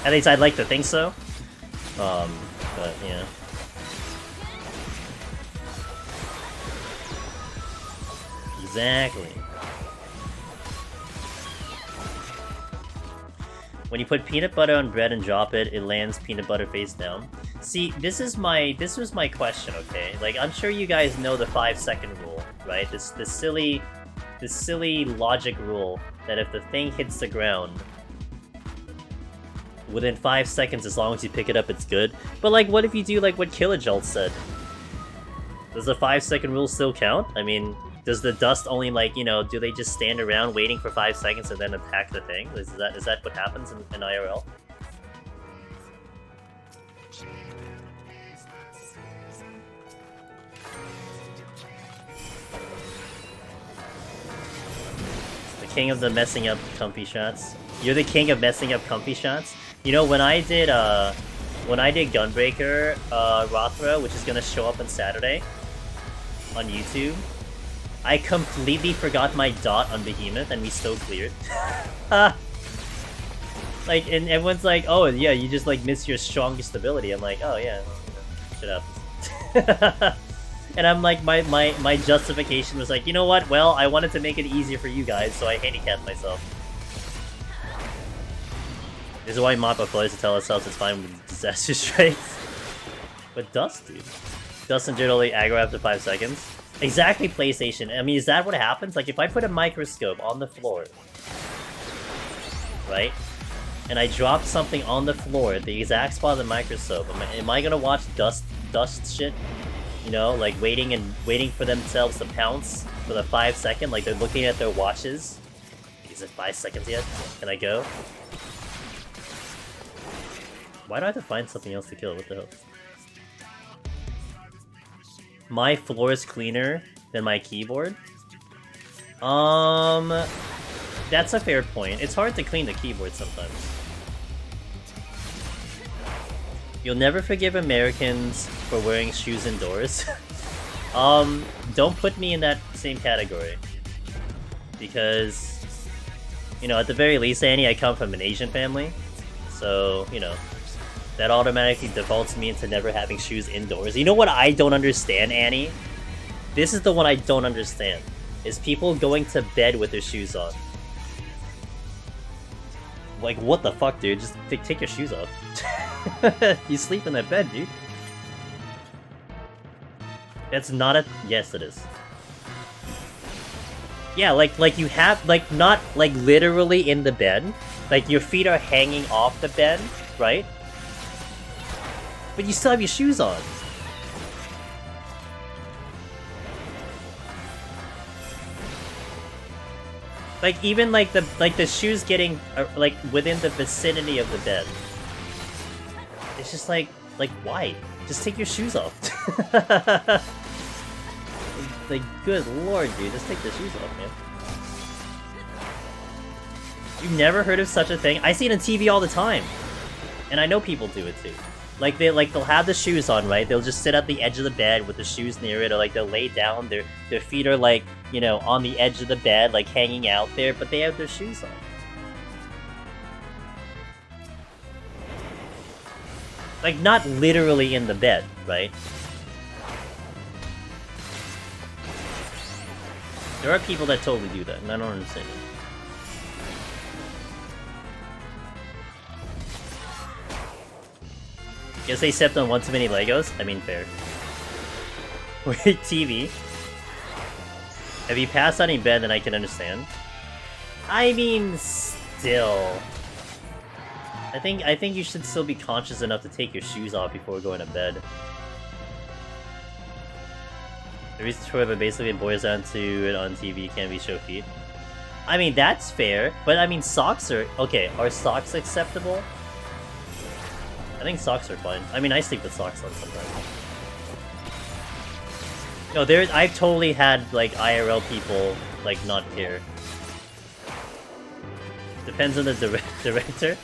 [SPEAKER 1] At least I'd like to think so. But yeah. Exactly. When you put peanut butter on bread and drop it, it lands peanut butter face down. See, this was my question, okay? Like, I'm sure you guys know the 5-second rule, right? This silly logic rule that if the thing hits the ground within 5 seconds, as long as you pick it up, it's good. But like, what if you do like what Killajolt said? Does the 5-second rule still count? I mean, does the dust only, like, you know, do they just stand around waiting for 5 seconds and then attack the thing? Is that what happens in IRL? The king of the messing up comfy shots. You're the king of messing up comfy shots? You know, when I did Gunbreaker Rothra, which is gonna show up on Saturday on YouTube, I completely forgot my dot on Behemoth, and we still cleared. Like, and everyone's like, oh yeah, you just like miss your strongest ability. I'm like, oh yeah, shit happens. And I'm like, my justification was like, you know what? Well, I wanted to make it easier for you guys, so I handicapped myself. This is why Mappa players to tell ourselves it's fine with disaster strikes. But Dust, dude. Dust and generally aggro after 5 seconds. Exactly, PlayStation. I mean, is that what happens? Like, if I put a microscope on the floor, right? And I drop something on the floor at the exact spot of the microscope, am I gonna watch dust shit? You know, like waiting for themselves to pounce for the 5 second, like they're looking at their watches. Is it 5 seconds yet? Can I go? Why do I have to find something else to kill? What the hell? My floor is cleaner than my keyboard? That's a fair point. It's hard to clean the keyboard sometimes. You'll never forgive Americans for wearing shoes indoors. Don't put me in that same category. Because, you know, at the very least, Annie, I come from an Asian family. So, you know, that automatically defaults me into never having shoes indoors. You know what I don't understand, Annie? This is the one I don't understand. Is people going to bed with their shoes on. Like, what the fuck, dude? Just take your shoes off. You sleep in that bed, dude. That's not a... Yes, it is. Yeah, like you have... Like, not, like, literally in the bed. Like, your feet are hanging off the bed, right? But you still have your shoes on. Like, even, like, the shoes getting, like, within the vicinity of the bed. It's just like, why? Just take your shoes off. Like, good lord, dude. Just take the shoes off, man. You've never heard of such a thing? I see it on TV all the time. And I know people do it, too. Like, they'll have the shoes on, right? They'll just sit at the edge of the bed with the shoes near it, or, like, they'll lay down, their feet are, like, you know, on the edge of the bed, like, hanging out there, but they have their shoes on. Like, not literally in the bed, right? There are people that totally do that, and I don't understand it. Guess they stepped on one too many Legos? I mean, fair. Wait, TV? If you pass out in bed, then I can understand. I mean, still... I think you should still be conscious enough to take your shoes off before going to bed. The reason for it basically boils down to it on TV can be show feet. I mean, that's fair, but I mean, socks are... Okay, are socks acceptable? I think socks are fine. I mean, I sleep with socks on sometimes. No, I've totally had, like, IRL people, like, not care. Depends on the director.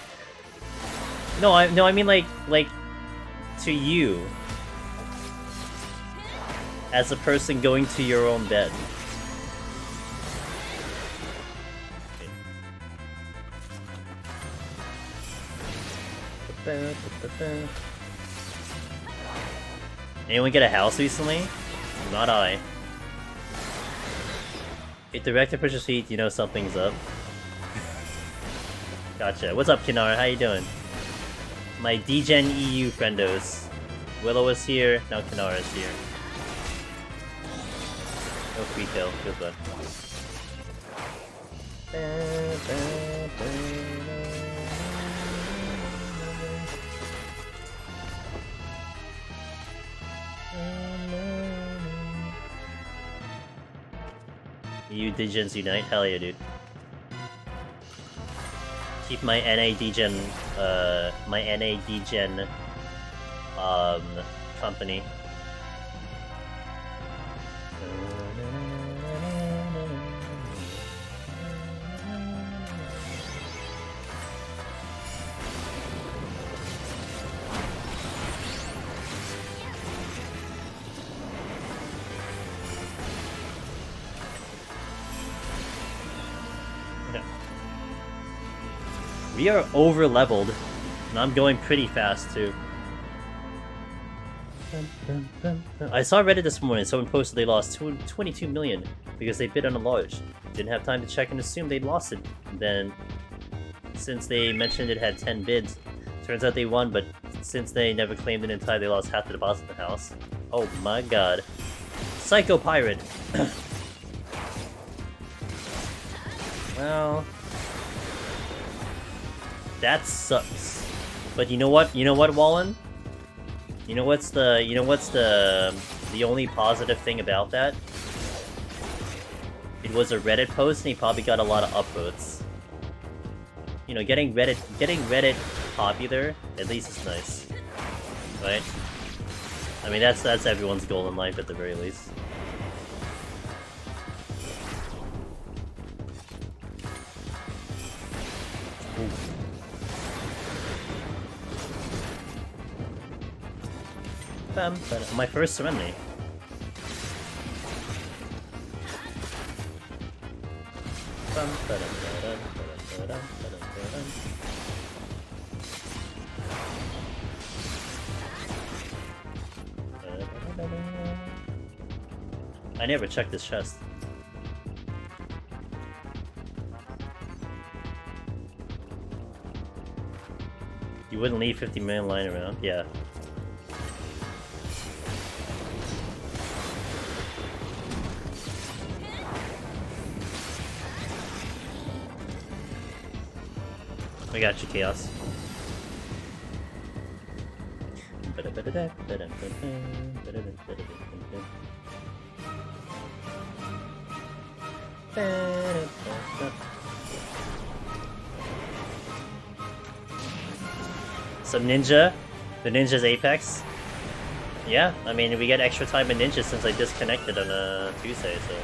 [SPEAKER 1] No, I mean, like, to you. As a person going to your own bed. Anyone get a house recently? Not I. If the director pushes feet, you know something's up. Gotcha. What's up, Kinar? How you doing? My DGen EU friendos. Willow is here, now Kinar is here. No free kill, good one. EU Degens unite? Hell yeah, dude. Keep my NA Degen, company. We are over leveled, and I'm going pretty fast too. I saw Reddit this morning, someone posted they lost 22 million because they bid on a large. Didn't have time to check and assume they'd lost it. Then, since they mentioned it had 10 bids, turns out they won, but since they never claimed it in time, they lost half the deposit of the house. Oh my god. Psycho Pirate! Well... That sucks. But you know what? You know what, Wallen? You know what's the only positive thing about that? It was a Reddit post, and he probably got a lot of upvotes. You know, getting Reddit popular, at least is nice, right? I mean, that's everyone's goal in life at the very least. Ooh. My first Serenity. I never checked this chest. You wouldn't leave 50 million lying around? Yeah. I got you, Chaos. Some Ninja. The Ninja's Apex. Yeah, I mean, we get extra time in Ninja since I disconnected on a Tuesday, so...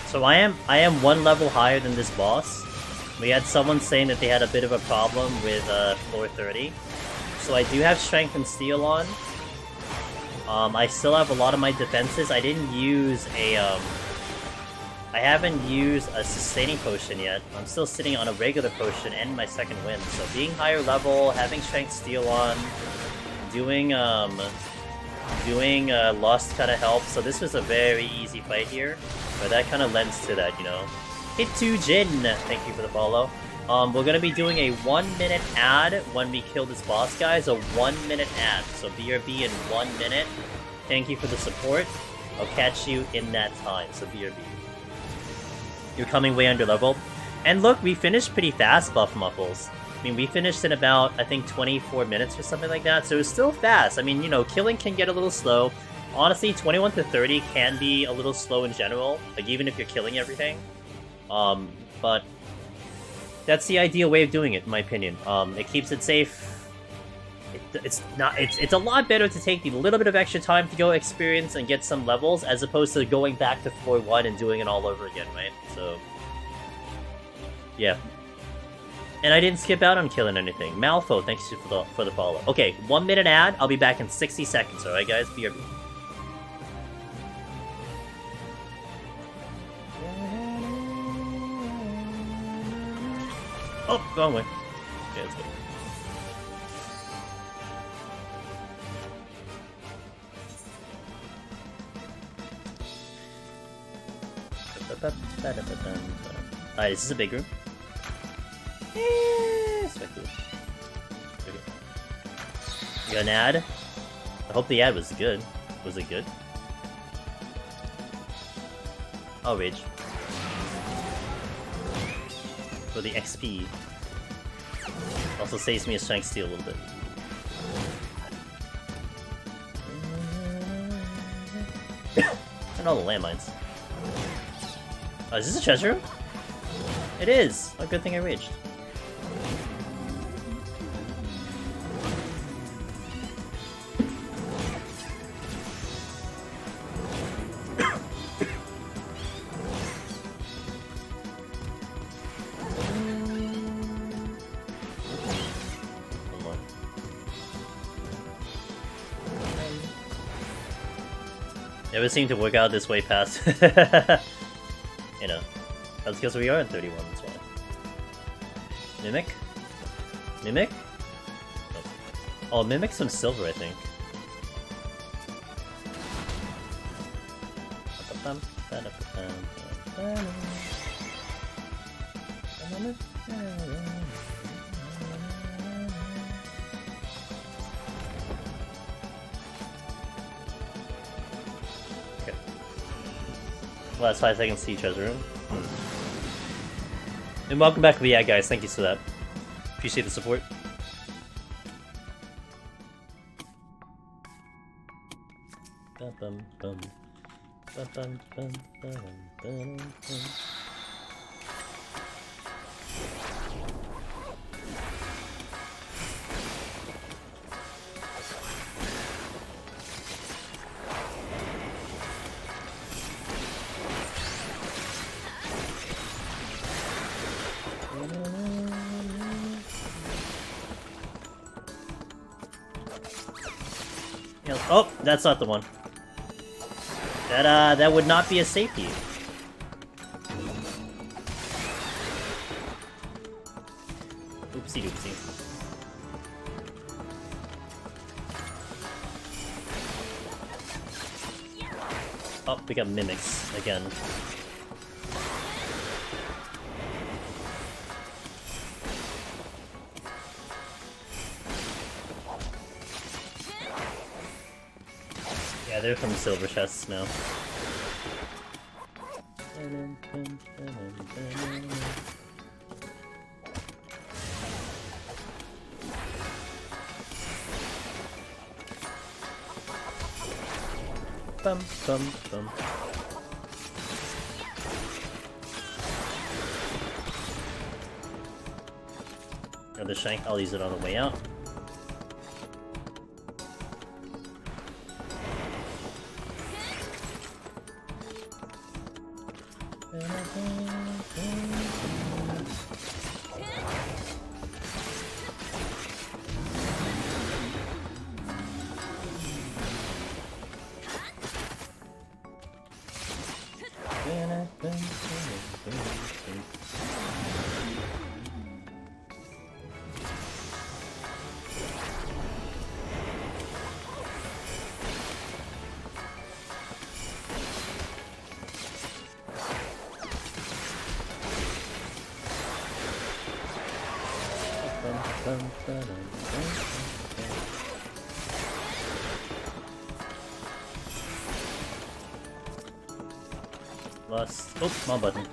[SPEAKER 1] So I am one level higher than this boss. We had someone saying that they had a bit of a problem with floor 30. So I do have strength and steel on. I still have a lot of my defenses. I didn't use a I haven't used a sustaining potion yet. I'm still sitting on a regular potion and my second wind. So being higher level, having strength steel on, doing Lost kind of helps. So this was a very easy fight here. But that kind of lends to that, you know. Hit2Jin, thank you for the follow. We're gonna be doing a 1-minute ad when we kill this boss, guys. A 1-minute ad. So BRB in 1 minute. Thank you for the support. I'll catch you in that time. So BRB. You're coming way under leveled. And look, we finished pretty fast, Buff Muffles. I mean, we finished in about, I think, 24 minutes or something like that. So it was still fast. I mean, you know, killing can get a little slow. Honestly, 21 to 30 can be a little slow in general, like even if you're killing everything. But that's the ideal way of doing it, in my opinion. It keeps it safe. It's a lot better to take the little bit of extra time to go experience and get some levels, as opposed to going back to floor 1 and doing it all over again, right? So, yeah. And I didn't skip out on killing anything. Malfo, thanks for the follow. Okay, 1 minute ad. I'll be back in 60 seconds. All right, guys. BRB. Oh, wrong way. Okay, let's go. Alright, this is a big room. Spectacle. Okay. You got an ad? I hope the ad was good. Was it good? I'll rage. For the XP. Also saves me a strength steal a little bit. And all the landmines. Oh, is this a treasure room? It is! Oh, good thing I raged. Never seemed to work out this way past. You know. That's because we are in 31, that's why. Mimic? Mimic? Oh, Mimic's some silver, I think. Last 5 seconds to treasure room. And welcome back, yeah, guys. Thank you for that. Appreciate the support. Oh, that's not the one. That would not be a safety. Oopsie doopsie. Oh, we got mimics again. Yeah, they're from silver chests now. Bum, bum, bum. Another shank, I'll use it on the way out. Lost. Oh, wrong button.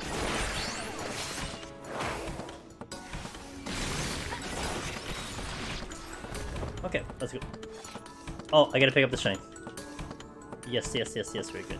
[SPEAKER 1] Okay, let's go. Oh, I gotta pick up the shank. Yes, yes, yes, yes, very good.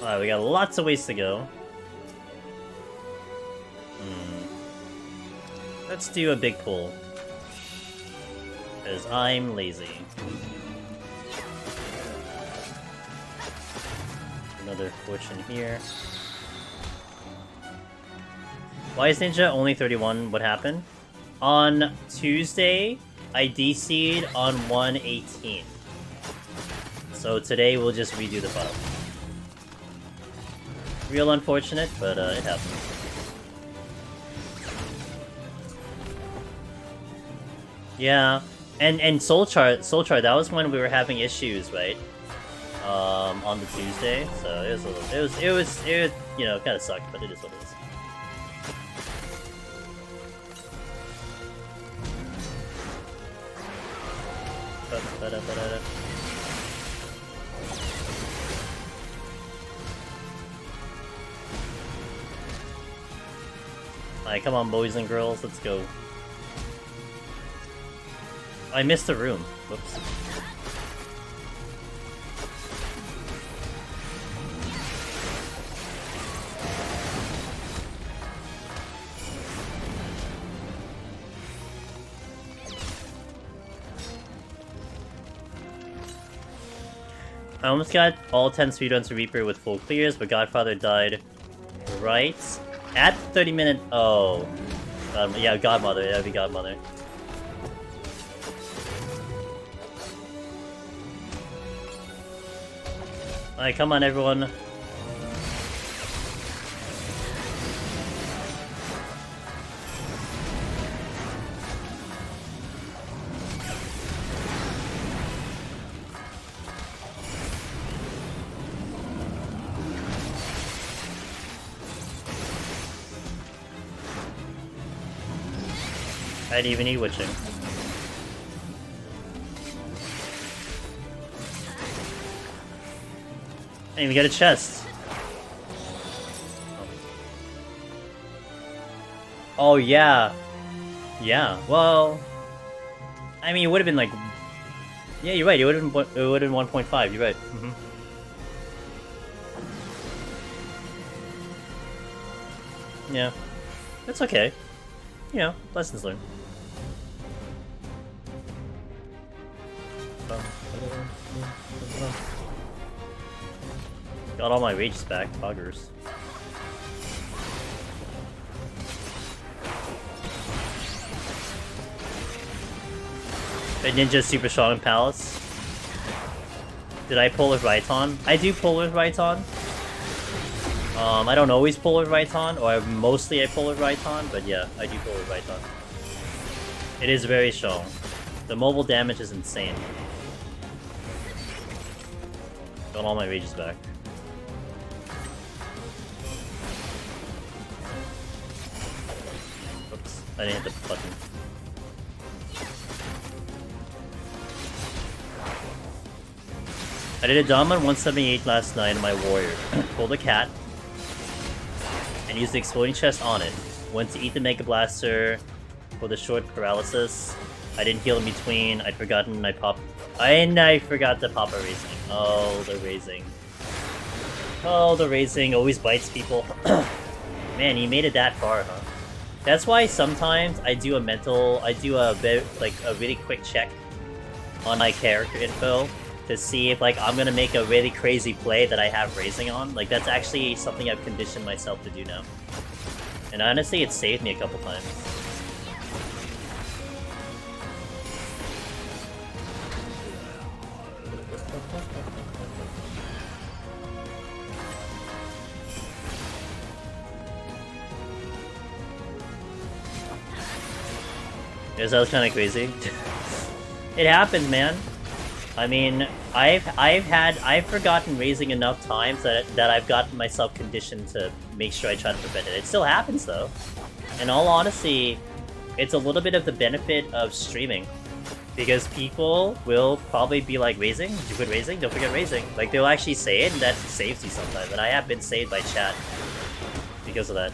[SPEAKER 1] Alright, we got lots of ways to go. Let's do a big pull. Because I'm lazy. Another fortune here. Why is Ninja only 31? What happened? On Tuesday, I DC'd on 118. So today we'll just redo the file. Real unfortunate, but it happens. Yeah, and Soul Chart, that was when we were having issues, right? On the Tuesday, so it was a little, it was you know, kind of sucked, but it is what it is. Alright, come on, boys and girls, let's go. I missed a room. Whoops. I almost got all 10 speedruns to Reaper with full clears, but Godfather died right At 30-minute... Oh. Yeah, Godmother. That'd be Godmother. Alright, come on, everyone. I didn't even need witching. I didn't even get a chest. Oh yeah. Yeah, well... I mean, it would have been like... Yeah, you're right, it would have been 1.5, you're right. Yeah. That's okay. You know, lessons learned. Got all my rages back, buggers. But Ninja's super strong in Palace. Did I pull with Raiton? I do pull with Raiton. I don't always pull with Raiton, or mostly I pull with Raiton, but yeah, I do pull with Raiton. It is very strong. The mobile damage is insane. Got all my rages back. Oops, I didn't hit the button. I did a Dom on 178 last night on my warrior. Pulled a cat. And used the exploding chest on it. Went to eat the Mega Blaster for the short paralysis. I didn't heal in between. I'd forgotten I popped. And I forgot to pop a raising. Oh, the raising. Oh, the raising always bites people. Man, he made it that far, huh? That's why sometimes I do a really quick check on my character info to see if like I'm gonna make a really crazy play that I have raising on. Like that's actually something I've conditioned myself to do now. And honestly, it saved me a couple times. Yes, that was kind of crazy. It happens, man. I mean, I've forgotten raising enough times that I've gotten myself conditioned to make sure I try to prevent it. It still happens though. In all honesty, it's a little bit of the benefit of streaming. Because people will probably be like, raising? Did you quit raising? Don't forget raising. Like, they'll actually say it, and that saves you sometimes. And I have been saved by chat because of that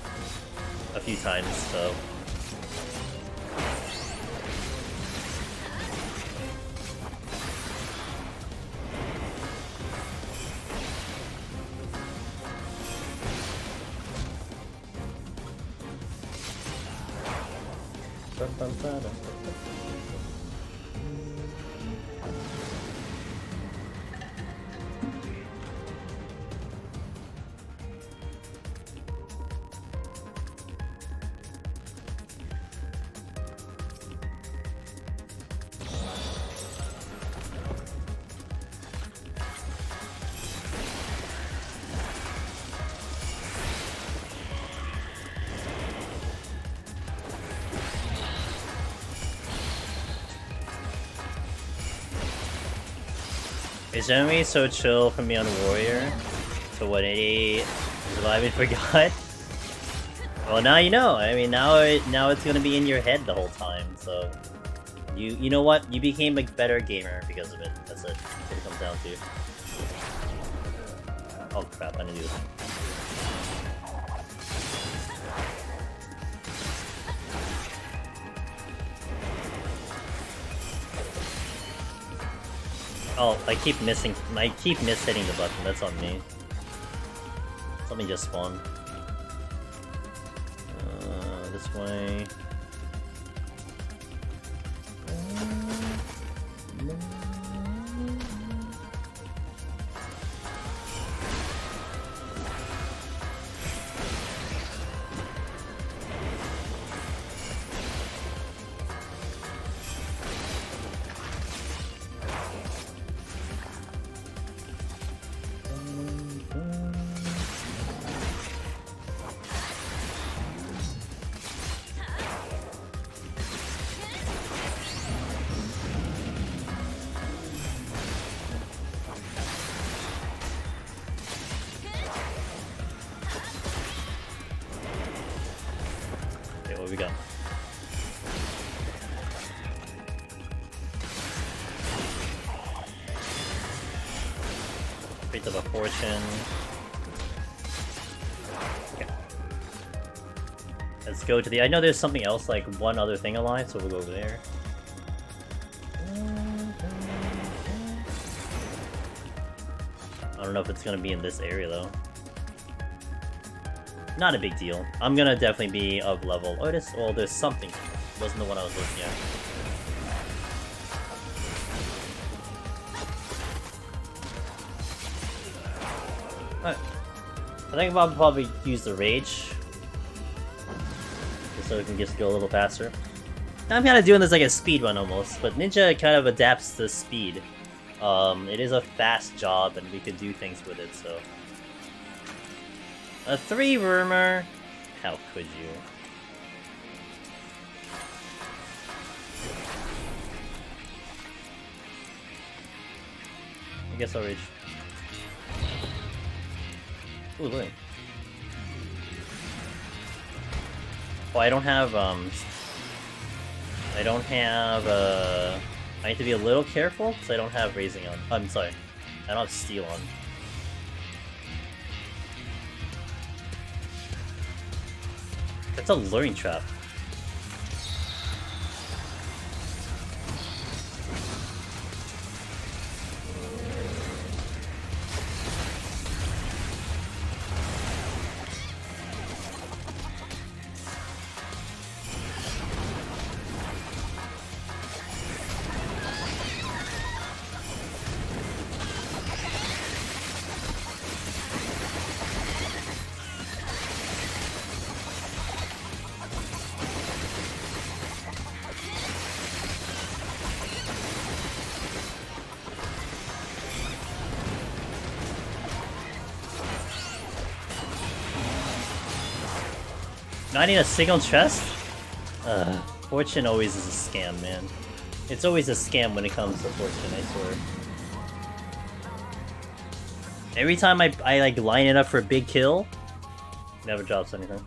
[SPEAKER 1] a few times, so... Is enemy so chill from me on Warrior to 180 survive and forgot? Well, now you know. I mean, now it's gonna be in your head the whole time. So you know what? You became a better gamer because of it. That's it. That's what it comes down to. Oh crap! I didn't do this. Oh, I keep missing. I keep mishitting the button. That's on me. Something just spawned. This way. What we got? Faith of a Fortune. Okay. Let's go to the... I know there's something else, like one other thing alive, so we'll go over there. I don't know if it's gonna be in this area, though. Not a big deal. I'm gonna definitely be of level. Oh, well, there's something. It wasn't the one I was looking at. Alright. I think I'll probably use the Rage. Just so we can just go a little faster. I'm kind of doing this like a speed run almost, but Ninja kind of adapts to speed. It is a fast job, and we could do things with it, so... A 3-wormer? How could you? I guess I'll reach. Ooh, look. Oh, I don't have, I need to be a little careful, because I don't have Raising on. I'm sorry. I don't have Steel on. That's a luring trap. Not even a single chest? Fortune always is a scam, man. It's always a scam when it comes to Fortune, I swear. Every time I like line it up for a big kill, never drops anything.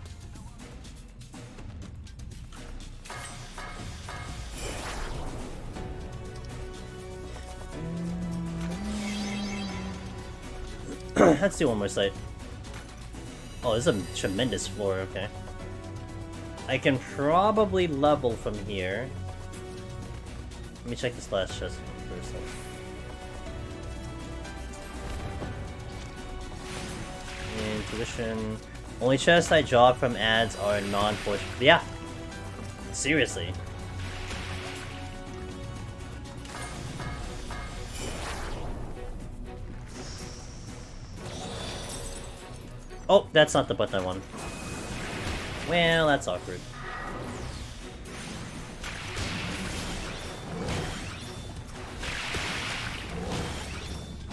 [SPEAKER 1] Let's do one more site. Oh, this is a tremendous floor, okay. I can probably level from here. Let me check this last chest first. Intuition. Only chests I draw from ads are non-fortune. Yeah! Seriously. Oh, that's not the button I want. Well, that's awkward.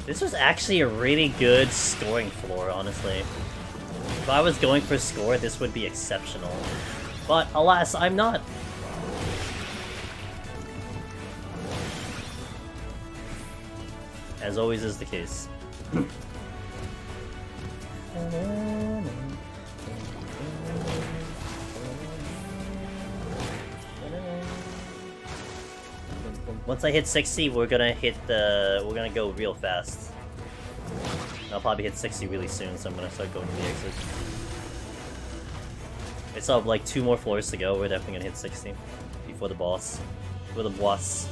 [SPEAKER 1] This was actually a really good scoring floor, honestly. If I was going for score, this would be exceptional. But, alas, I'm not! As always is the case. Once I hit 60, we're gonna go real fast. I'll probably hit 60 really soon, so I'm gonna start going to the exit. I still have like 2 more floors to go. We're definitely gonna hit 60 before the boss. Before the boss.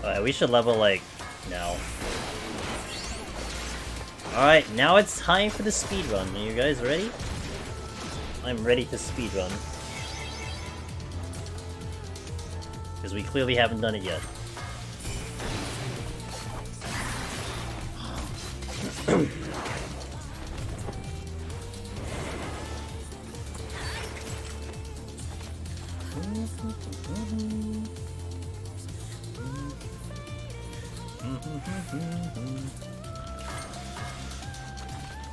[SPEAKER 1] Alright, we should level, like, now. Alright, now it's time for the speedrun. Are you guys ready? I'm ready to speedrun. Because we clearly haven't done it yet.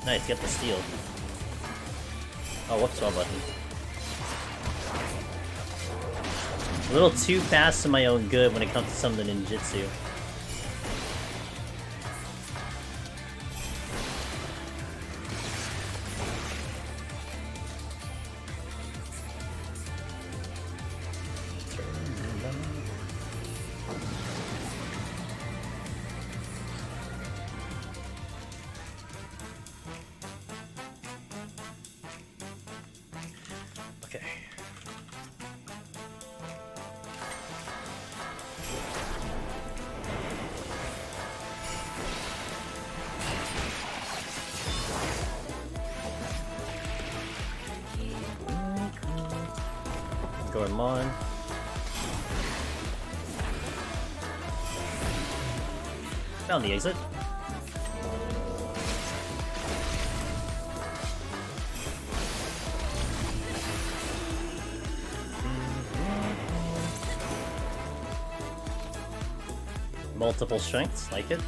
[SPEAKER 1] Nice, get the steal. Oh, whoops, wrong button. A little too fast to my own good when it comes to some of the ninjutsu. Okay. Gormon. Found the exit. Multiple strengths, like it.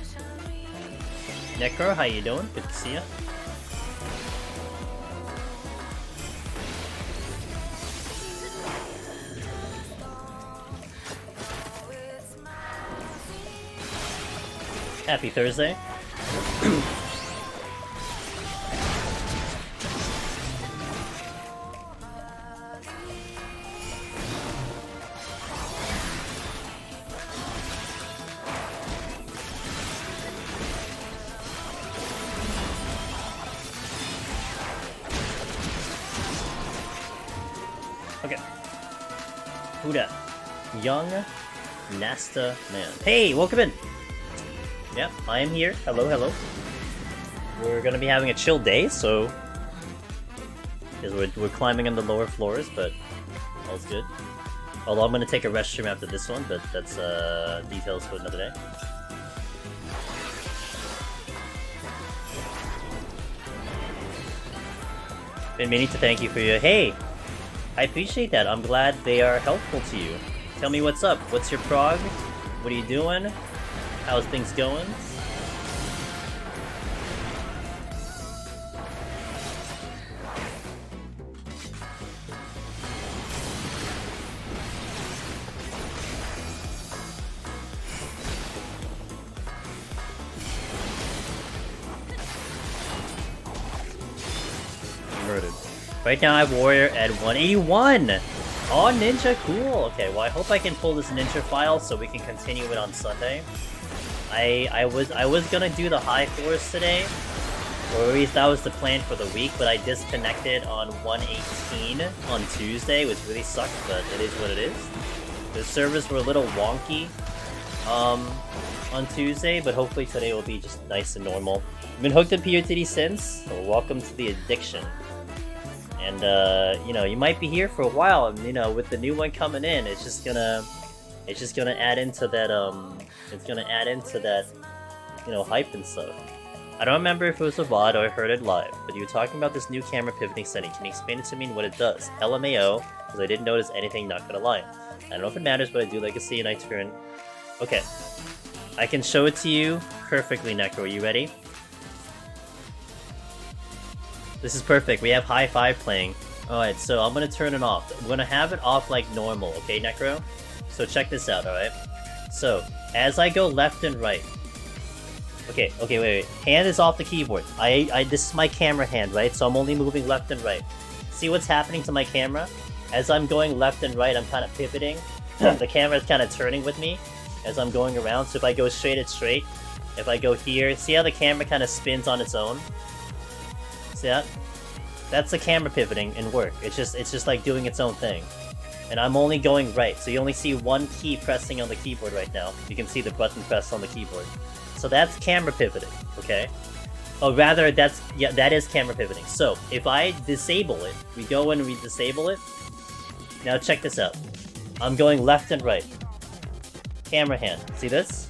[SPEAKER 1] Necro, how you doing? Good to see ya. Happy Thursday. Okay. Who dat? Young Nasta Man. Hey, welcome in! Yep, I am here. Hello, hello. We're gonna be having a chill day, so... Because we're climbing on the lower floors, but all's good. Although I'm gonna take a restroom after this one, but that's details for another day. Been meaning to thank you for your... Hey! I appreciate that. I'm glad they are helpful to you. Tell me what's up. What's your prog? What are you doing? How's things going? Murdered. Right now I have Warrior at 181! Oh, Ninja, cool! Okay, well I hope I can pull this Ninja file so we can continue it on Sunday. I was gonna do the high fours today, or at least that was the plan for the week, but I disconnected on 118 on Tuesday, which really sucked, but it is what it is. The servers were a little wonky on Tuesday, but hopefully today will be just nice and normal. I've been hooked to PoTD since, so welcome to the addiction. And you know, you might be here for a while, and you know, with the new one coming in, it's just gonna add into that you know, hype and stuff. I don't remember if it was a VOD or I heard it live, but you were talking about this new camera pivoting setting. Can you explain it to me and what it does? LMAO, because I didn't notice anything, not gonna lie. I don't know if it matters, but I do like to see a night turn. Okay. I can show it to you perfectly, Necro. Are you ready? This is perfect. We have High Five playing. Alright, so I'm gonna turn it off. I'm gonna have it off like normal, okay, Necro? So check this out, alright? So, as I go left and right... Okay, wait. Hand is off the keyboard. This is my camera hand, right? So I'm only moving left and right. See what's happening to my camera? As I'm going left and right, I'm kind of pivoting. The camera is kind of turning with me as I'm going around. So if I go straight, it's straight. If I go here, see how the camera kind of spins on its own? See that? That's the camera pivoting in work. It's just like doing its own thing. and I'm only going right. So you only see one key pressing on the keyboard right now. You can see the button press on the keyboard. So that's camera pivoting, okay? Oh, rather, that is camera pivoting. So if I disable it, we go in and we disable it. Now check this out. I'm going left and right. Camera hand. See this?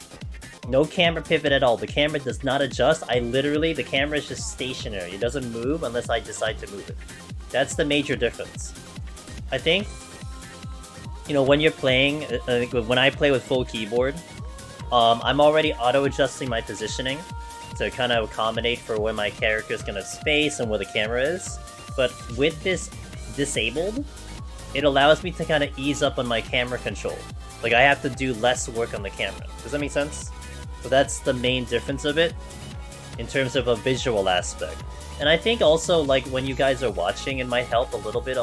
[SPEAKER 1] No camera pivot at all. The camera does not adjust. The camera is just stationary. It doesn't move unless I decide to move it. That's the major difference. I think, when you're playing, when I play with full keyboard, I'm already auto-adjusting my positioning to kind of accommodate for where my character is going to space and where the camera is. But with this disabled, it allows me to kind of ease up on my camera control. Like, I have to do less work on the camera. Does that make sense? So that's the main difference of it in terms of a visual aspect. And I think also, like, when you guys are watching, it might help a little bit,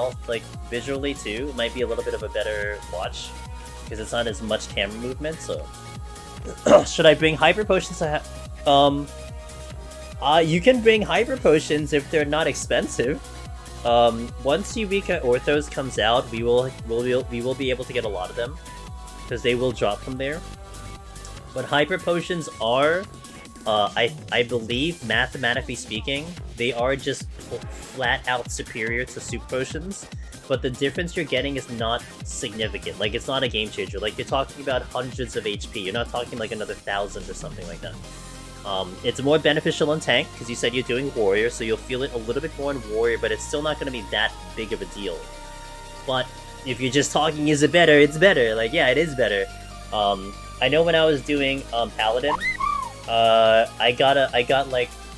[SPEAKER 1] visually too. It might be a little bit of a better watch because it's not as much camera movement, so... Should I bring Hyper Potions? You can bring Hyper Potions if they're not expensive. Once Eureka Orthos comes out, we will be able to get a lot of them because they will drop from there. But Hyper Potions are, I believe, mathematically speaking, they are just flat out superior to Super Potions. But the difference you're getting is not significant. Like, it's not a game changer. Like, you're talking about hundreds of HP. You're not talking like another 1,000 or something like that. It's more beneficial in tank, because you said you're doing warrior, so you'll feel it a little bit more in warrior, but it's still not going to be that big of a deal. But if you're just talking, is it better? It's better. Like, yeah, it is better. I know when I was doing Paladin, I got a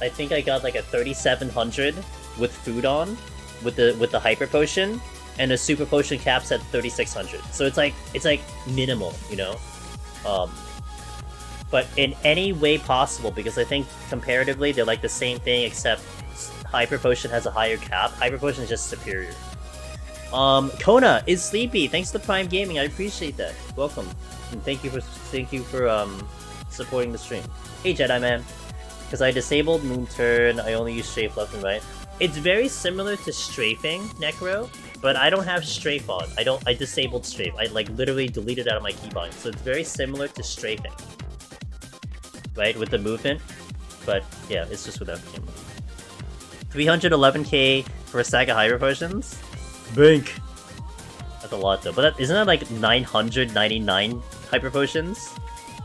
[SPEAKER 1] 3700 with food on, with the Hyper Potion, and a Super Potion caps at 3600. So it's like minimal, but in any way possible, because I think comparatively they're like the same thing, except Hyper Potion has a higher cap. Hyper Potion is just superior. Kona is sleepy. Thanks to Prime Gaming. I appreciate that. Welcome, and thank you for supporting the stream. Hey Jedi Man, because I disabled Moon Turn, I only use strafe left and right. It's very similar to strafing, Necro, but I don't have strafe on. I disabled strafe. I literally deleted it out of my keybind. So it's very similar to strafing, right, with the movement. But yeah, it's just without the camera. 311k for a stack of Hyper Potions? Bink! That's a lot though. But isn't that like 999 Hyper Potions?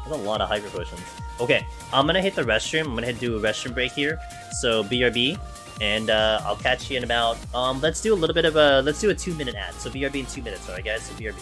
[SPEAKER 1] That's a lot of Hyper Potions. Okay, I'm gonna hit the restroom. I'm gonna do a restroom break here. So BRB. And I'll catch you in about, let's do a 2-minute ad. So BRB in 2 minutes, alright guys? So BRB.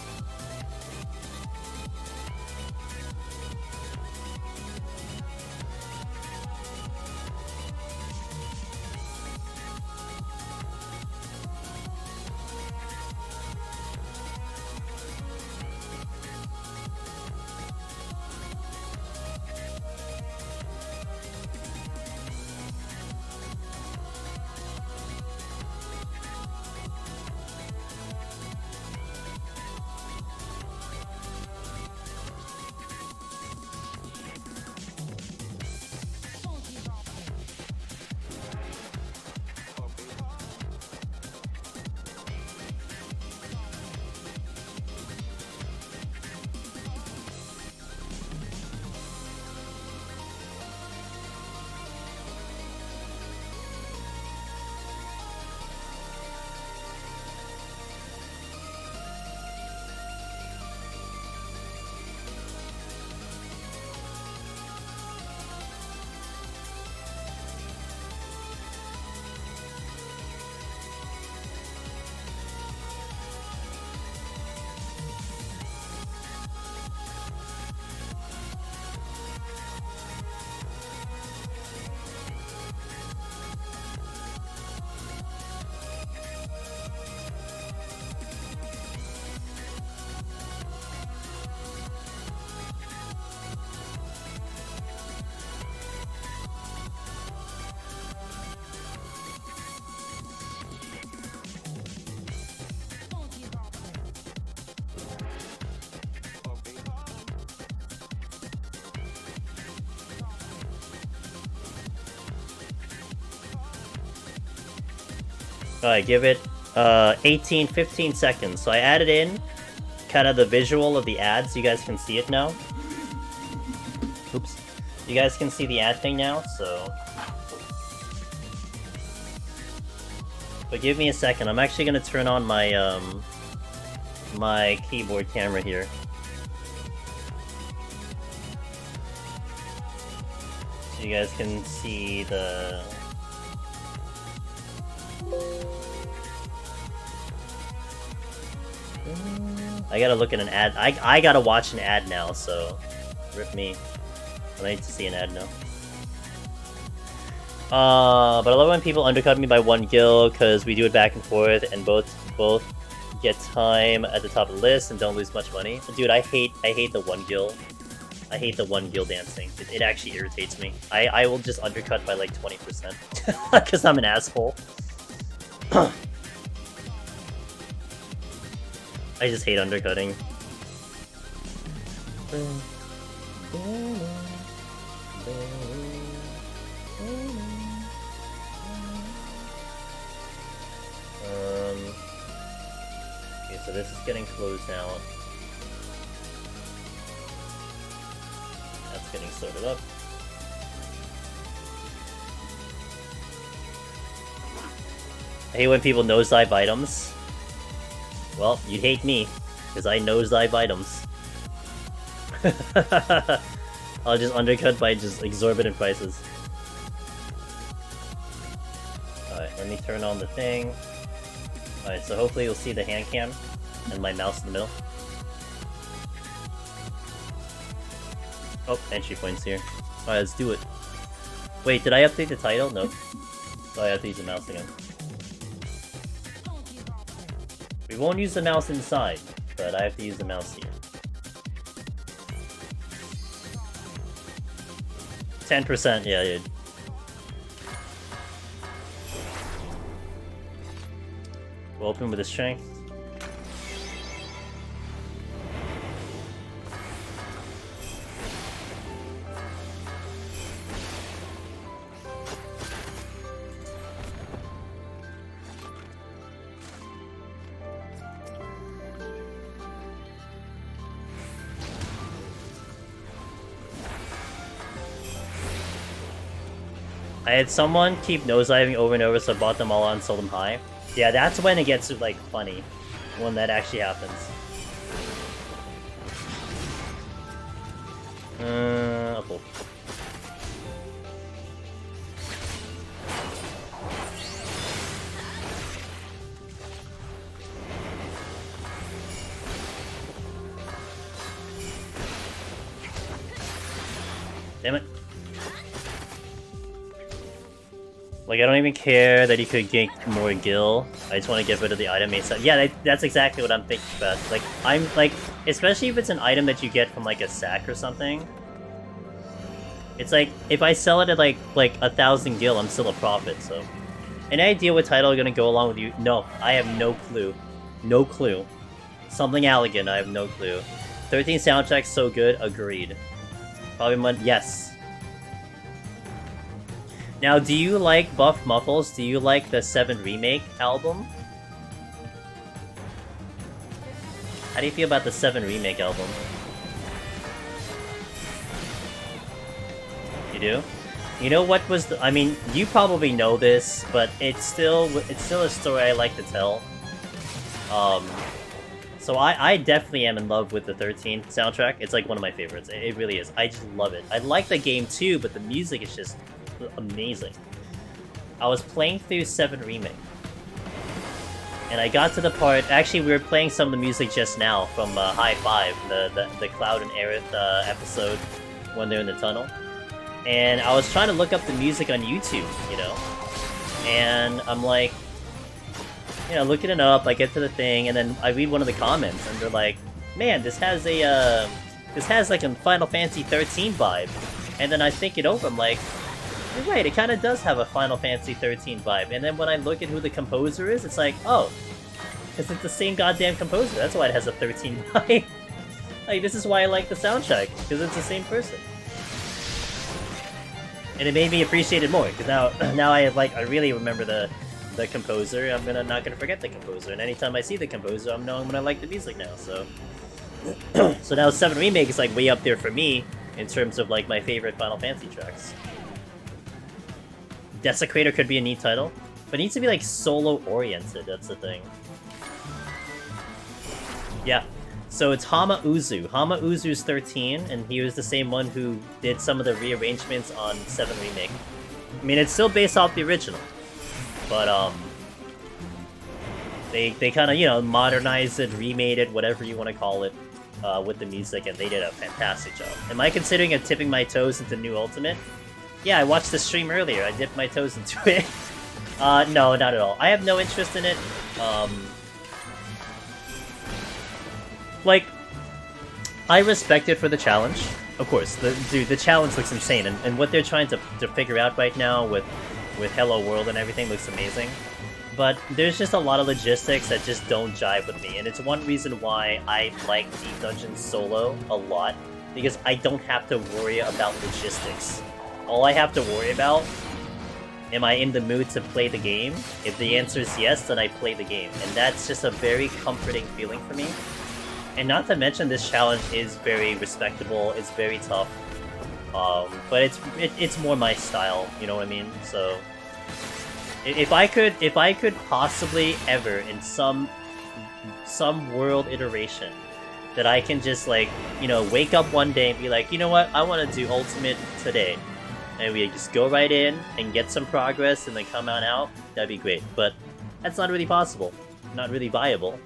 [SPEAKER 1] Alright, give it 18, 15 seconds. So I added in kind of the visual of the ad, so you guys can see it now. Oops. You guys can see the ad thing now, so... But give me a second. I'm actually gonna turn on my, my keyboard camera here. So you guys can see the... I gotta look at an ad. I gotta watch an ad now, so rip me. I need to see an ad now. But I love when people undercut me by 1 gil, because we do it back and forth, and both get time at the top of the list and don't lose much money. But dude, I hate the 1 gil. I hate the 1 gil dancing. It actually irritates me. I will just undercut by like 20%, because I'm an asshole. I just hate undercutting. Okay, so this is getting closed out. That's getting sorted up. I hate when people nosedive items. Well, you'd hate me, because I nosedive items. I'll just undercut by just exorbitant prices. Alright, let me turn on the thing. Alright, so hopefully you'll see the hand cam and my mouse in the middle. Oh, entry points here. Alright, let's do it. Wait, did I update the title? Nope. So I have to use the mouse again. We won't use the mouse inside, but I have to use the mouse here. 10%, yeah, dude. We'll open with a strength. I had someone keep nosediving over and over, so I bought them all on, sold them high. Yeah, that's when it gets, like, funny. When that actually happens. Apple. Damn it. Like, I don't even care that he could get more gil. I just want to get rid of the item made. Yeah, that's exactly what I'm thinking about. Like, I'm like, especially if it's an item that you get from like a sack or something. It's like, if I sell it at like 1,000 gil, I'm still a profit, so. Any idea what title are gonna go along with you? No, I have no clue. No clue. Something elegant, I have no clue. 13 soundtracks so good, agreed. Probably yes. Now, do you like Buff Muffles? Do you like the 7 Remake album? How do you feel about the 7 Remake album? You do? You know what was the... I mean, you probably know this, but it's still a story I like to tell. So I definitely am in love with the 13 soundtrack. It's like one of my favorites. It really is. I just love it. I like the game too, but the music is just amazing. I was playing through 7 Remake, and I got to the part... Actually, we were playing some of the music just now from High Five, the Cloud and Aerith episode when they're in the tunnel. And I was trying to look up the music on YouTube, you know? And I'm like, you know, looking it up, I get to the thing, and then I read one of the comments, and they're like, man, this has like a Final Fantasy 13 vibe. And then I think it over, I'm like, you're right, it kind of does have a Final Fantasy 13 vibe. And then when I look at who the composer is, it's like, oh, because it's the same goddamn composer. That's why it has a 13 vibe. Like, this is why I like the soundtrack, because it's the same person. And it made me appreciate it more, because now I really remember the the composer, I'm not gonna forget the composer. And anytime I see the composer, I'm gonna like the music now. So, so now 7 Remake is like way up there for me in terms of like my favorite Final Fantasy tracks. Desecrator could be a neat title, but it needs to be like solo oriented. That's the thing. Yeah. So it's Hama Uzu. Hama Uzu's 13, and he was the same one who did some of the rearrangements on 7 Remake. I mean, it's still based off the original, but they kind of, you know, modernized it, remade it, whatever you want to call it, with the music, and they did a fantastic job. Am I considering tipping my toes into New Ultimate? Yeah, I watched the stream earlier. I dipped my toes into it. No, not at all. I have no interest in it. Like, I respect it for the challenge. Of course, the challenge looks insane, and what they're trying to figure out right now with Hello World and everything looks amazing. But there's just a lot of logistics that just don't jive with me, and it's one reason why I like Deep Dungeon solo a lot, because I don't have to worry about logistics. All I have to worry about, am I in the mood to play the game? If the answer is yes, then I play the game, and that's just a very comforting feeling for me. And not to mention, this challenge is very respectable, it's very tough, but it's more my style, you know what I mean? So, if I could possibly ever, in some world iteration, that I can just, like, you know, wake up one day and be like, you know what, I want to do Ultimate today, and we just go right in and get some progress and then come on out, that'd be great. But that's not really possible, not really viable.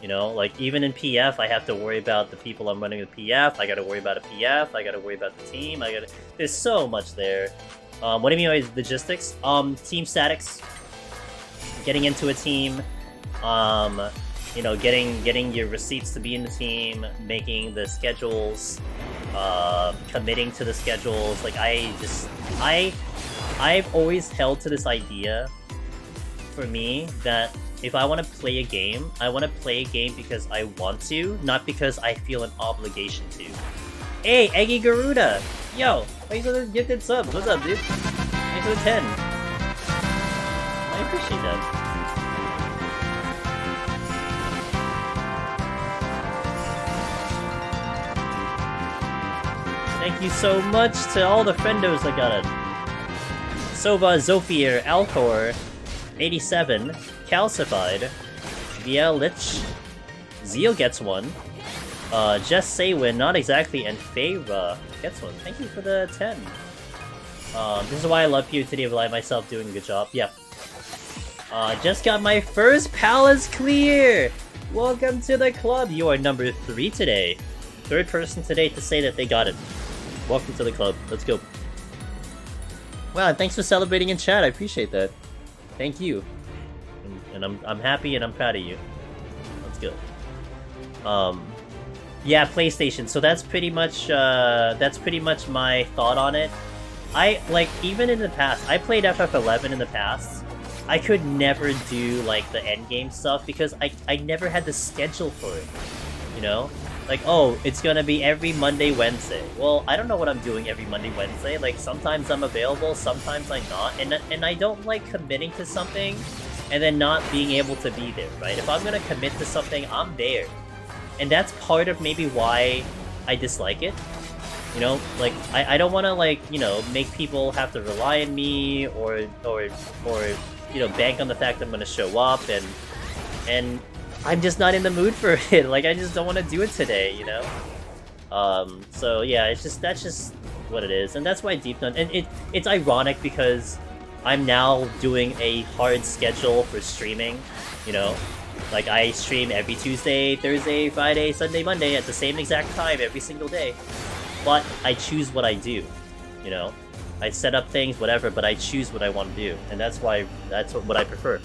[SPEAKER 1] You know, like, even in PF, I have to worry about the people I'm running with PF, I gotta worry about a PF, I gotta worry about the team, there's so much there. What do you mean by logistics? Team statics, getting into a team, you know, getting your receipts to be in the team, making the schedules, committing to the schedules. Like, I've always held to this idea, for me, that if I want to play a game, I want to play a game because I want to, not because I feel an obligation to. Hey, Eggy Garuda! Yo, thanks for the gifted sub. What's up, dude? Thanks for the 10. I appreciate that. Thank you so much to all the friendos that got it. Sova, Zofir, Alcor, 87, Calcified, Vielich, Zeal gets one, Jess Saywin, not exactly, and Feyra gets one. Thank you for the 10. This is why I love PoTD of myself doing a good job. Yeah. Just got my first palace clear! Welcome to the club! You are number 3 today. 3rd person today to say that they got it. Welcome to the club. Let's go. Wow, thanks for celebrating in chat. I appreciate that. Thank you. And I'm happy and I'm proud of you. Let's go. Yeah, PlayStation. So that's pretty much my thought on it. Even in the past, I played FF11 in the past. I could never do like the endgame stuff because I never had the schedule for it. You know? Like, oh, it's gonna be every Monday, Wednesday. Well, I don't know what I'm doing every Monday, Wednesday. Like, sometimes I'm available, sometimes I'm not. And I don't like committing to something and then not being able to be there, right? If I'm gonna commit to something, I'm there. And that's part of maybe why I dislike it. You know, like, I don't want to, like, you know, make people have to rely on me or you know, bank on the fact that I'm gonna show up and I'm just not in the mood for it. Like, I just don't want to do it today, you know? So yeah, that's just what it is. And that's why Deep Dungeon, and it's ironic because I'm now doing a hard schedule for streaming, you know? Like, I stream every Tuesday, Thursday, Friday, Sunday, Monday at the same exact time every single day. But I choose what I do, you know? I set up things, whatever, but I choose what I want to do. And that's what I prefer.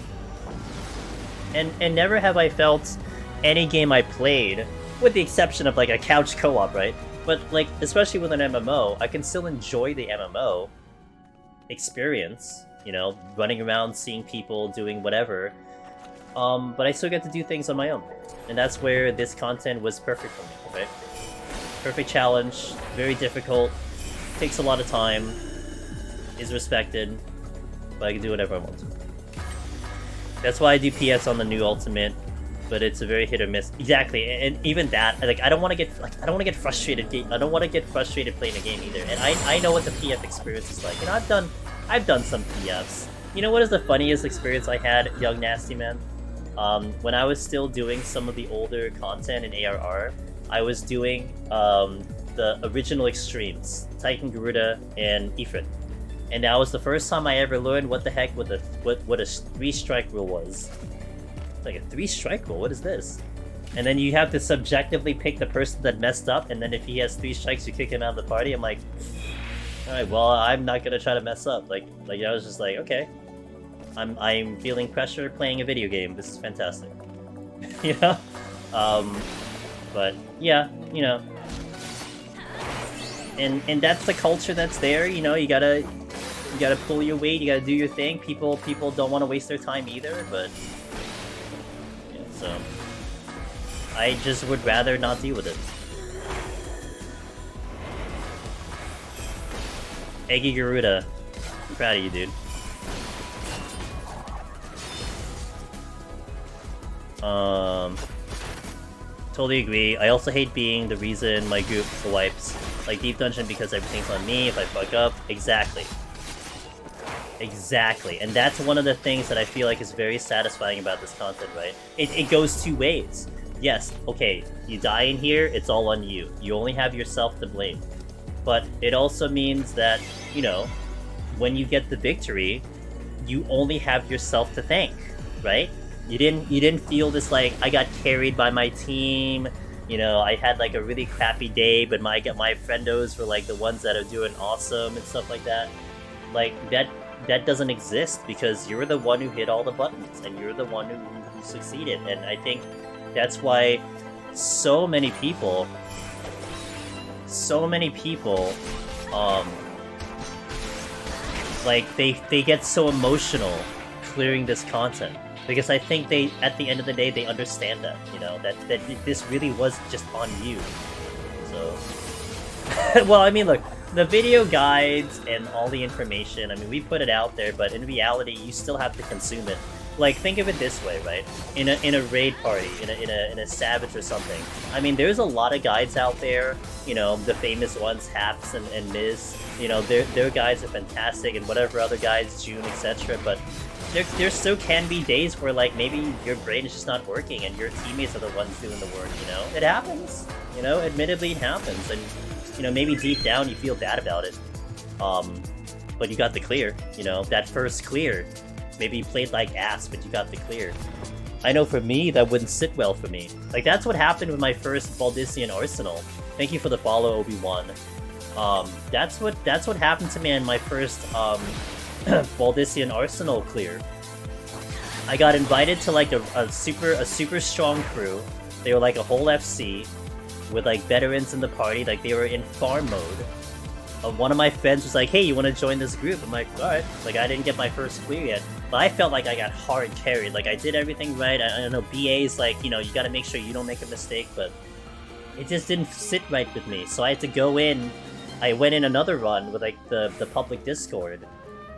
[SPEAKER 1] And never have I felt any game I played, with the exception of like a couch co-op, right? But like, especially with an MMO, I can still enjoy the MMO experience, you know, running around, seeing people, doing whatever. But I still get to do things on my own. And that's where this content was perfect for me, right? Perfect challenge, very difficult, takes a lot of time, is respected, but I can do whatever I want to. That's why I do PS on the new Ultimate, but it's a very hit or miss. Exactly, and even that, like, I don't want to get frustrated. I don't want to get frustrated playing a game either. And I know what the PF experience is like. You know, I've done some PFs. You know what is the funniest experience I had, Young Nasty Man? When I was still doing some of the older content in ARR, I was doing the original extremes, Titan Garuda and Ifrit. And that was the first time I ever learned what the heck what a 3-strike rule was. It's like a 3-strike rule, what is this? And then you have to subjectively pick the person that messed up, and then if he has 3 strikes, you kick him out of the party. I'm like, alright, well, I'm not gonna try to mess up. Like I was just like, okay. I'm feeling pressure playing a video game. This is fantastic. You know? But yeah, you know. And that's the culture that's there, you know, you gotta pull your weight, you gotta do your thing. People don't want to waste their time either, but yeah, so I just would rather not deal with it. Eggy Garuda, I'm proud of you, dude. Totally agree. I also hate being the reason my group wipes. Like Deep Dungeon because everything's on me if I fuck up. Exactly. Exactly. And that's one of the things that I feel like is very satisfying about this content, right? It goes two ways. Yes, okay, you die in here, it's all on you. You only have yourself to blame. But it also means that, you know, when you get the victory, you only have yourself to thank, right? You didn't feel this like I got carried by my team. You know, I had like a really crappy day, but my friendos were like the ones that are doing awesome and stuff like that. Like that doesn't exist because you're the one who hit all the buttons and you're the one who succeeded. And I think that's why so many people, like they get so emotional clearing this content. Because I think they, at the end of the day, they understand that, you know, that this really was just on you. So, well, I mean, look, the video guides and all the information, I mean, we put it out there, but in reality, you still have to consume it. Like, think of it this way, right? In a raid party, in a Savage or something. I mean, there's a lot of guides out there, you know, the famous ones, Haps and Miz, you know, their guides are fantastic, and whatever other guides, June, etc., but there still can be days where, like, maybe your brain is just not working and your teammates are the ones doing the work, you know? It happens, you know? Admittedly, it happens, and, you know, maybe deep down you feel bad about it. But you got the clear, you know? That first clear. Maybe you played like ass, but you got the clear. I know for me, that wouldn't sit well for me. Like, that's what happened with my first Baldician Arsenal. Thank you for the follow, Obi-Wan. That's what happened to me in my first, Baldician Arsenal clear. I got invited to like a super strong crew. They were like a whole FC with like veterans in the party, like they were in farm mode. One of my friends was like, hey, you want to join this group? I'm like, alright. Like, I didn't get my first clear yet, but I felt like I got hard carried. Like, I did everything right. I don't know, BA's like, you know, you gotta make sure you don't make a mistake, but it just didn't sit right with me. So I had to go in. I went in another run with like the public Discord.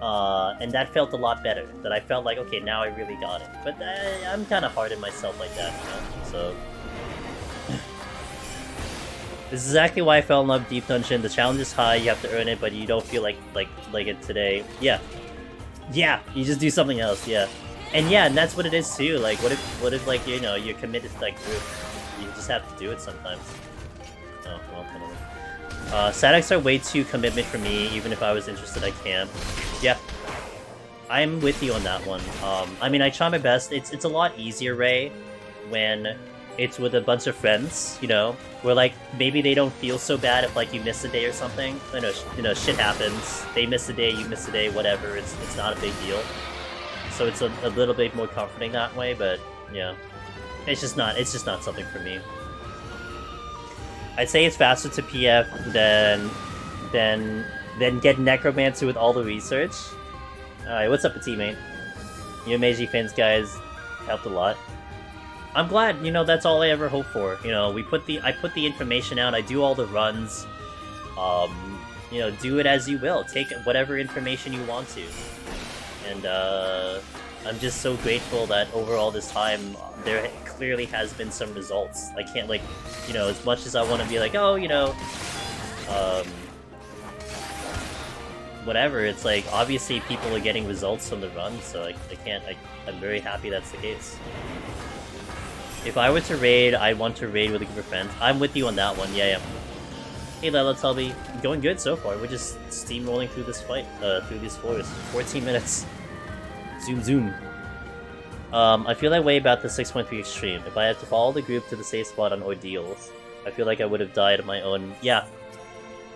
[SPEAKER 1] And that felt a lot better. That I felt like, okay, now I really got it. But I'm kind of hard on myself like that, you know? So this is exactly why I fell in love with Deep Dungeon. The challenge is high, you have to earn it, but you don't feel like it today. Yeah, you just do something else. Yeah, and that's what it is too. Like, what if like, you know, you're committed to that group? You just have to do it sometimes. Oh well, anyway. Statics are way too commitment for me. Even if I was interested, I can't. Yeah, I'm with you on that one. I mean, I try my best. It's a lot easier, Ray, when it's with a bunch of friends, you know, where like maybe they don't feel so bad if like you miss a day or something. You know, shit happens. They miss a day, you miss a day, whatever. It's not a big deal. So it's a little bit more comforting that way. But yeah, it's just not something for me. I'd say it's faster to PF than get Necromancer with all the research. Alright, what's up, teammate? You Meiji fans, guys, helped a lot. I'm glad, you know, that's all I ever hope for. You know, I put the information out, I do all the runs. You know, do it as you will. Take whatever information you want to. And I'm just so grateful that over all this time, there clearly has been some results. I can't, like, you know, as much as I want to be like, oh, you know, whatever, it's like, obviously people are getting results from the run, so I'm very happy that's the case. If I were to raid, I want to raid with a group of friends. I'm with you on that one, yeah. Hey Lila, Tubby, going good so far. We're just steamrolling through this fight, through these floors. 14 minutes. Zoom. I feel that way about the 6.3 Extreme. If I had to follow the group to the safe spot on Ordeals, I feel like I would have died of my own... Yeah.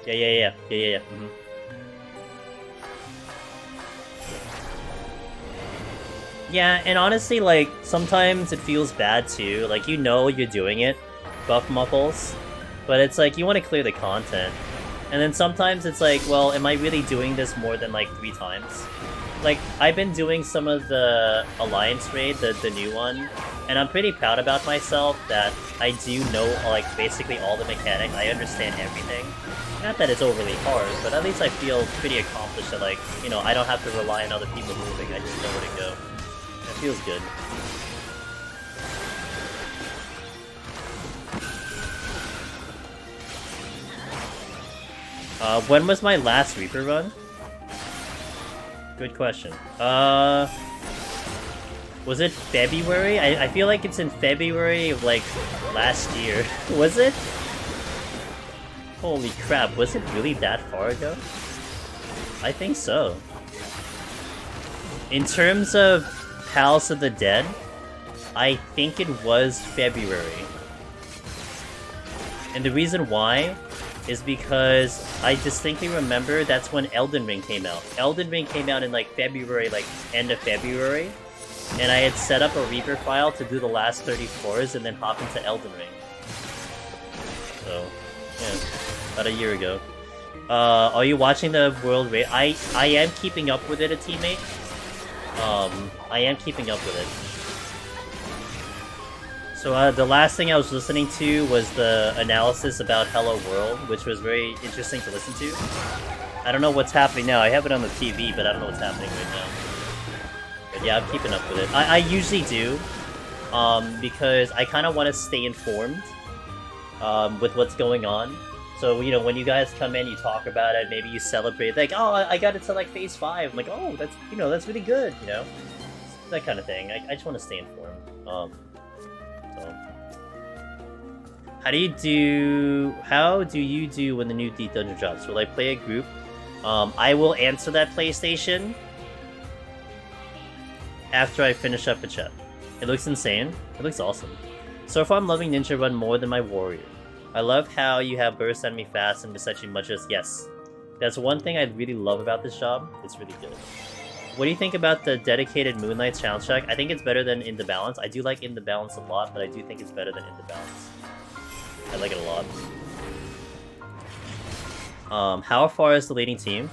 [SPEAKER 1] Mm-hmm. Yeah, and honestly, like, sometimes it feels bad too. Like, you know you're doing it, Buff Muffles, but it's like, you want to clear the content. And then sometimes it's like, well, am I really doing this more than, like, 3 times? Like, I've been doing some of the Alliance raid, the new one, and I'm pretty proud about myself that I do know, like, basically all the mechanics. I understand everything. Not that it's overly hard, but at least I feel pretty accomplished that, like, you know, I don't have to rely on other people moving, I just know where to go. It feels good. When was my last Reaper run? Good question. Was it February? I feel like it's in February of, like, last year. Was it? Holy crap, was it really that far ago? I think so. In terms of Palace of the Dead, I think it was February. And the reason why is because I distinctly remember that's when Elden Ring came out. Elden Ring came out in, like, February, like, end of February. And I had set up a Reaper file to do the last 30 floors and then hop into Elden Ring. So, yeah, about a year ago. Are you watching the World Raid? I am keeping up with it, a teammate. I am keeping up with it. So the last thing I was listening to was the analysis about Hello World, which was very interesting to listen to. I don't know what's happening now. I have it on the TV, but I don't know what's happening right now. But yeah, I'm keeping up with it. I usually do, because I kind of want to stay informed with what's going on. So, you know, when you guys come in, you talk about it, maybe you celebrate, like, oh, I got it to, like, phase 5. I'm like, oh, that's, you know, that's really good, you know? That kind of thing. I just want to stay informed. So. How do you do when the new Deep Dungeon drops? Will I play a group? I will answer that PlayStation after I finish up a chat. It looks insane. It looks awesome. So far I'm loving Ninja Run more than my Warrior. I love how you have burst enemy fast and Misechi much as yes. That's one thing I really love about this job. It's really good. What do you think about the dedicated Moonlight challenge track? I think it's better than In the Balance. I do like In the Balance a lot, but I do think it's better than In the Balance. I like it a lot. How far is the leading team?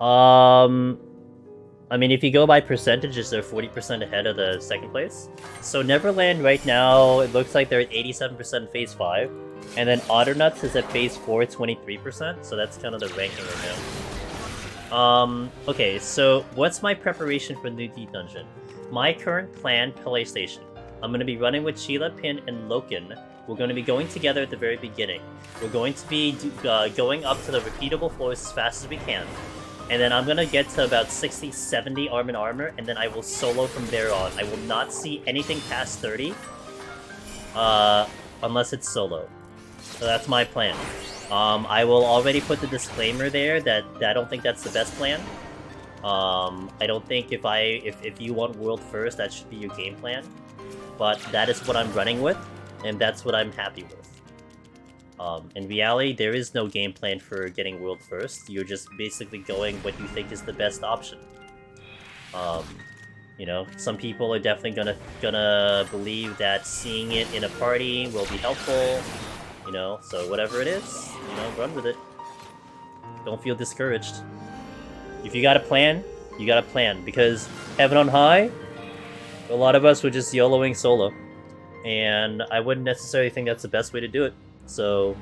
[SPEAKER 1] I mean, if you go by percentages, they're 40% ahead of the second place. So Neverland right now, it looks like they're at 87% phase 5. And then Otternuts is at phase 4, 23%. So that's kind of the ranking right now. Okay, so what's my preparation for New Deep Dungeon? My current plan, PlayStation. I'm going to be running with Sheila, Pin, and Loken. We're going to be going together at the very beginning. We're going to be going up to the repeatable floors as fast as we can. And then I'm going to get to about 60, 70 arm and armor, and then I will solo from there on. I will not see anything past 30, unless it's solo. So that's my plan. I will already put the disclaimer there that I don't think that's the best plan. I don't think if you want world first, that should be your game plan. But that is what I'm running with, and that's what I'm happy with. In reality, there is no game plan for getting world first. You're just basically going what you think is the best option. You know, some people are definitely gonna believe that seeing it in a party will be helpful. You know, so whatever it is, you know, run with it. Don't feel discouraged. If you got a plan, you got a plan. Because Heaven on High, a lot of us were just YOLOing solo. And I wouldn't necessarily think that's the best way to do it. So,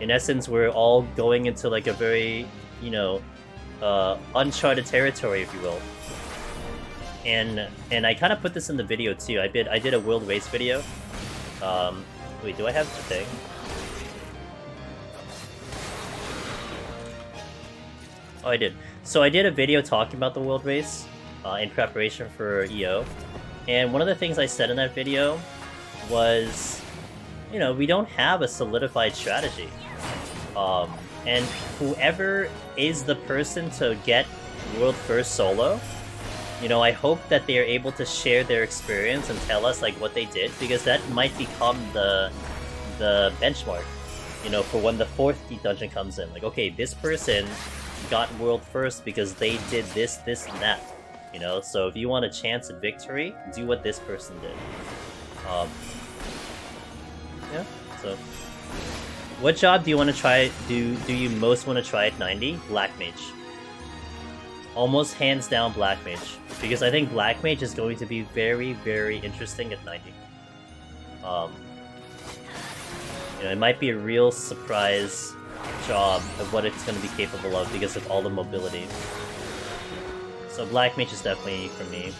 [SPEAKER 1] in essence, we're all going into like a very, you know, uncharted territory, if you will. And I kind of put this in the video too. I did a world race video. Wait, do I have the thing? Oh, I did. So I did a video talking about the world race in preparation for EO. And one of the things I said in that video was, you know, we don't have a solidified strategy. And whoever is the person to get world first solo, you know, I hope that they are able to share their experience and tell us like what they did, because that might become the benchmark, you know, for when the 4th Deep Dungeon comes in. Like, okay, this person got world first because they did this, this, and that. You know, so if you want a chance at victory, do what this person did. Yeah, so... What job do you want to try, do you most want to try at 90? Black Mage. Almost hands down Black Mage. Because I think Black Mage is going to be very, very interesting at 90. You know, it might be a real surprise job of what it's going to be capable of because of all the mobility. So Black Mage is definitely for me.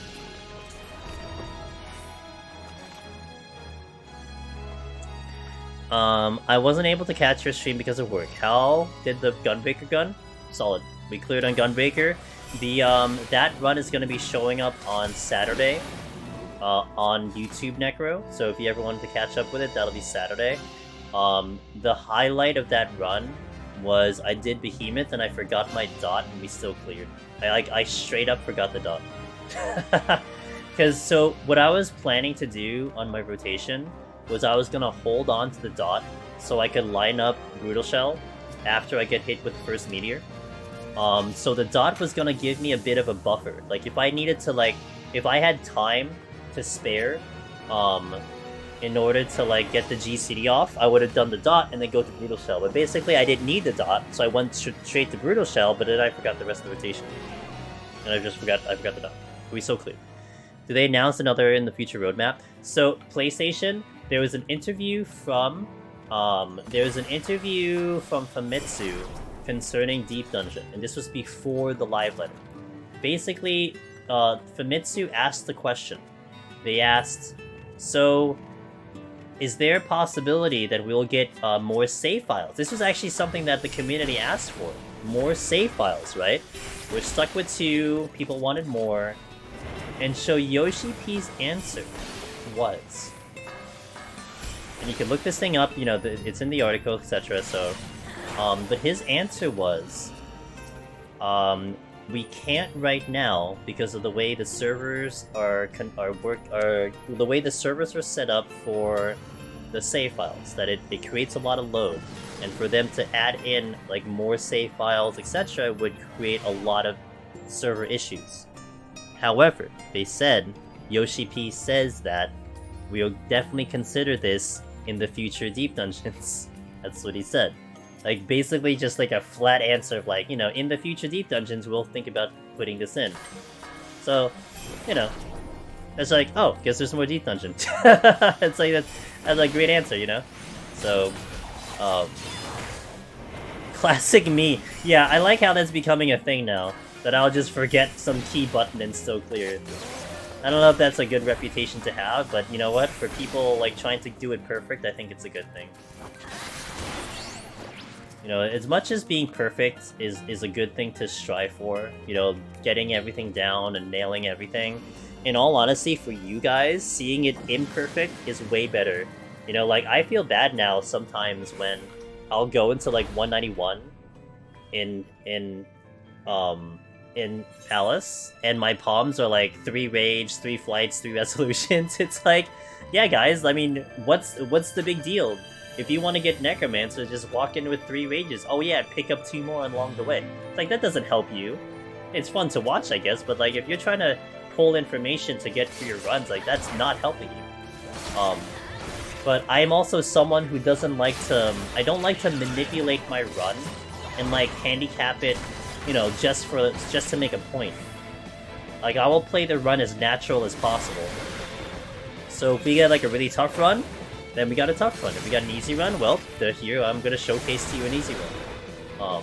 [SPEAKER 1] I wasn't able to catch your stream because of work. How did the Gunbreaker gun? Solid. We cleared on Gunbreaker. The that run is going to be showing up on Saturday on YouTube Necro. So if you ever wanted to catch up with it, that'll be Saturday. The highlight of that run was I did Behemoth and I forgot my dot and we still cleared. I straight up forgot the dot. Because so what I was planning to do on my rotation was I was gonna hold on to the dot so I could line up Brutal Shell after I get hit with the first meteor. So the dot was gonna give me a bit of a buffer. Like if I needed to if I had time to spare, in order to get the GCD off, I would have done the dot and then go to Brutal Shell. But basically I didn't need the dot, so I went straight to Brutal Shell, but then I forgot the rest of the rotation. And I forgot the dot. We so clear. Do they announce another in the future roadmap? So PlayStation, there was an interview from Famitsu concerning Deep Dungeon, and this was before the live letter. Basically, Famitsu asked the question. They asked, so is there a possibility that we'll get more save files? This was actually something that the community asked for. More save files, right? We're stuck with 2, people wanted more. And so Yoshi P's answer was... And you can look this thing up, you know, it's in the article, etc. So, but his answer was, we can't right now because of the way the servers the way the servers are set up for the save files. That it creates a lot of load, and for them to add in more save files, etc., would create a lot of server issues. However, they said Yoshi P says that we'll definitely consider this in the future Deep Dungeons. That's what he said. Basically just a flat answer of you know, in the future Deep Dungeons, we'll think about putting this in. So, you know, it's oh, guess there's more Deep Dungeon. It's that's a great answer, you know? So, classic me. Yeah, I like how that's becoming a thing now. That I'll just forget some key button and still clear it. I don't know if that's a good reputation to have, but you know what? For people trying to do it perfect, I think it's a good thing. You know, as much as being perfect is a good thing to strive for, you know, getting everything down and nailing everything, in all honesty, for you guys, seeing it imperfect is way better. You know, I feel bad now sometimes when I'll go into 191 in Palace, and my palms are 3 rage, 3 flights, 3 resolutions. It's yeah guys, I mean, what's the big deal? If you want to get Necromancer, just walk in with 3 rages. Oh yeah, pick up 2 more along the way. It's that doesn't help you. It's fun to watch, I guess, but if you're trying to pull information to get through your runs, that's not helping you. But I'm also someone who doesn't like to... I don't like to manipulate my run and handicap it, you know, just to make a point. I will play the run as natural as possible. So if we get a really tough run, then we got a tough run. If we got an easy run, well, here I'm gonna showcase to you an easy run.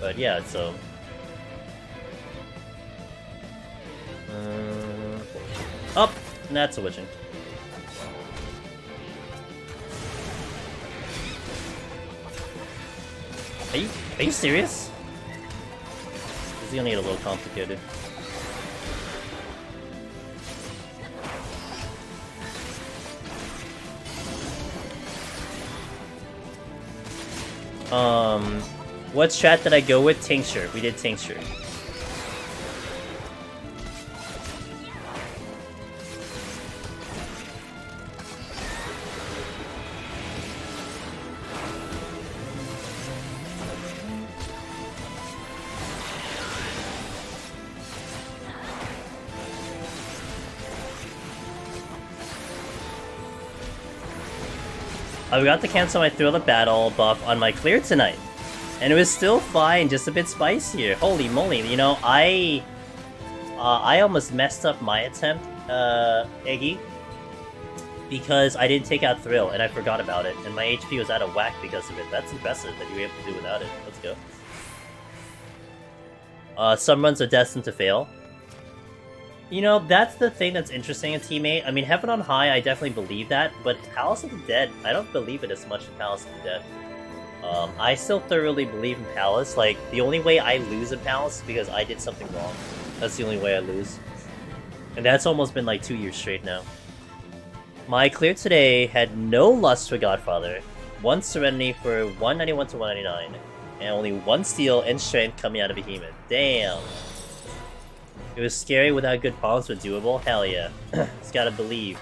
[SPEAKER 1] But yeah, so Up! That's a witching. Are you serious? This is gonna get a little complicated. What strat did I go with? Tincture. We did Tincture. I forgot to cancel my Thrill of Battle buff on my clear tonight. And it was still fine, just a bit spicier. Holy moly, you know, I almost messed up my attempt, Iggy. Because I didn't take out Thrill, and I forgot about it. And my HP was out of whack because of it. That's impressive that you were able to do without it. Let's go. Some runs are destined to fail. You know, that's the thing that's interesting in Teammate. I mean, Heaven on High, I definitely believe that, but Palace of the Dead, I don't believe it as much in Palace of the Dead. I still thoroughly believe in Palace. Like, the only way I lose in Palace is because I did something wrong. That's the only way I lose. And that's almost been like 2 years straight now. My clear today had no Lust for Godfather, 1 Serenity for 191 to 199, and only 1 Steel and Strength coming out of Behemoth. Damn. It was scary without good palms, but doable? Hell yeah. Just gotta believe.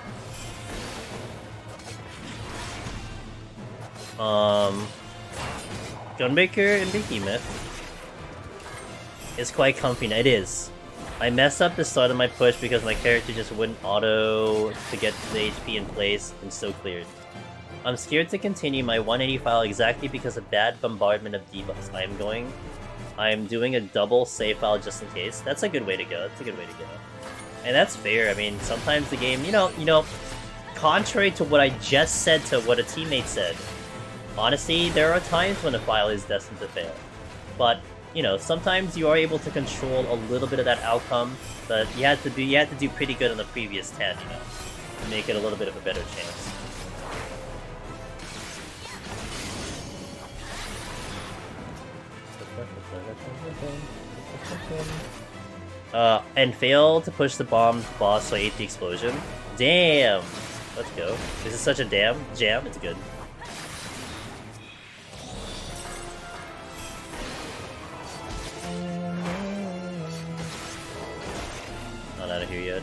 [SPEAKER 1] Gunbreaker and Behemoth is quite comfy. It is. I messed up the start of my push because my character just wouldn't auto to get the HP in place and still cleared. I'm scared to continue my 180 file exactly because of bad bombardment of debuffs. I am doing a double save file just in case. That's a good way to go. That's a good way to go. And that's fair. I mean, sometimes the game, you know, contrary to what I just said to what a teammate said, honestly, there are times when a file is destined to fail. But, you know, sometimes you are able to control a little bit of that outcome, but you had to do pretty good on the previous 10, you know, to make it a little bit of a better chance. And fail to push the bomb boss so I ate the explosion. Damn! Let's go. This is such a jam. It's good. Not out of here yet.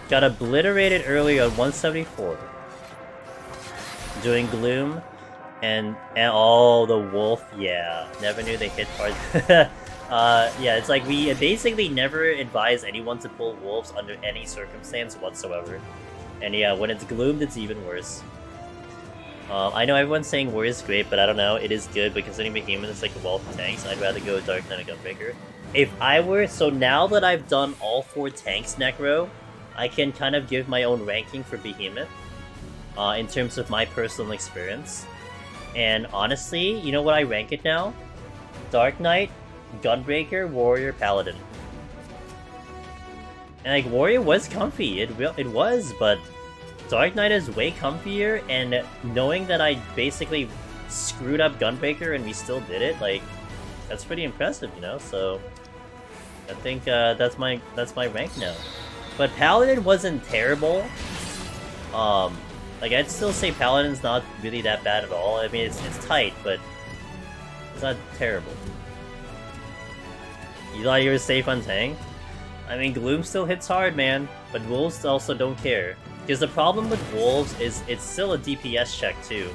[SPEAKER 1] Got obliterated earlier on 174. Doing Gloom and oh, the wolf, yeah. Never knew they hit hard. Yeah, it's like we basically never advise anyone to pull wolves under any circumstance whatsoever. And yeah, when it's gloomed, it's even worse. I know everyone's saying Warrior is great, but I don't know, it is good, but considering Behemoth is like a wealth of tanks, I'd rather go Dark Knight and Gunbreaker. If I were, so now that I've done all 4 tanks Necro, I can kind of give my own ranking for Behemoth, in terms of my personal experience. And honestly, you know what I rank it now? Dark Knight, Gunbreaker, Warrior, Paladin. And like, Warrior was comfy, it was, but Dark Knight is way comfier, and knowing that I basically screwed up Gunbreaker and we still did it, like, that's pretty impressive, you know, so I think that's my rank now. But Paladin wasn't terrible. Like, I'd still say Paladin's not really that bad at all. I mean, it's tight, but it's not terrible. You thought you were safe on tank? I mean, Gloom still hits hard, man, but Wolves also don't care. Because the problem with Wolves is it's still a DPS check, too.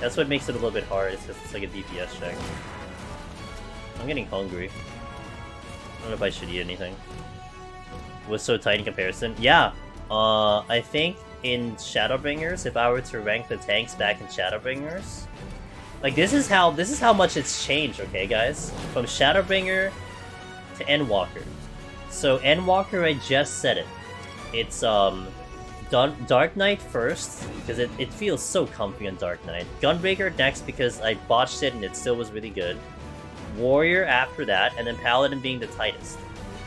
[SPEAKER 1] That's what makes it a little bit hard, it's because it's like a DPS check. I'm getting hungry. I don't know if I should eat anything. It was so tight in comparison. Yeah, I think in Shadowbringers, if I were to rank the tanks back in Shadowbringers, like this is how much it's changed, okay guys? From Shadowbringer to Endwalker. So Endwalker, I just said it. It's Dark Knight first, because it feels so comfy on Dark Knight. Gunbreaker next because I botched it and it still was really good. Warrior after that, and then Paladin being the tightest.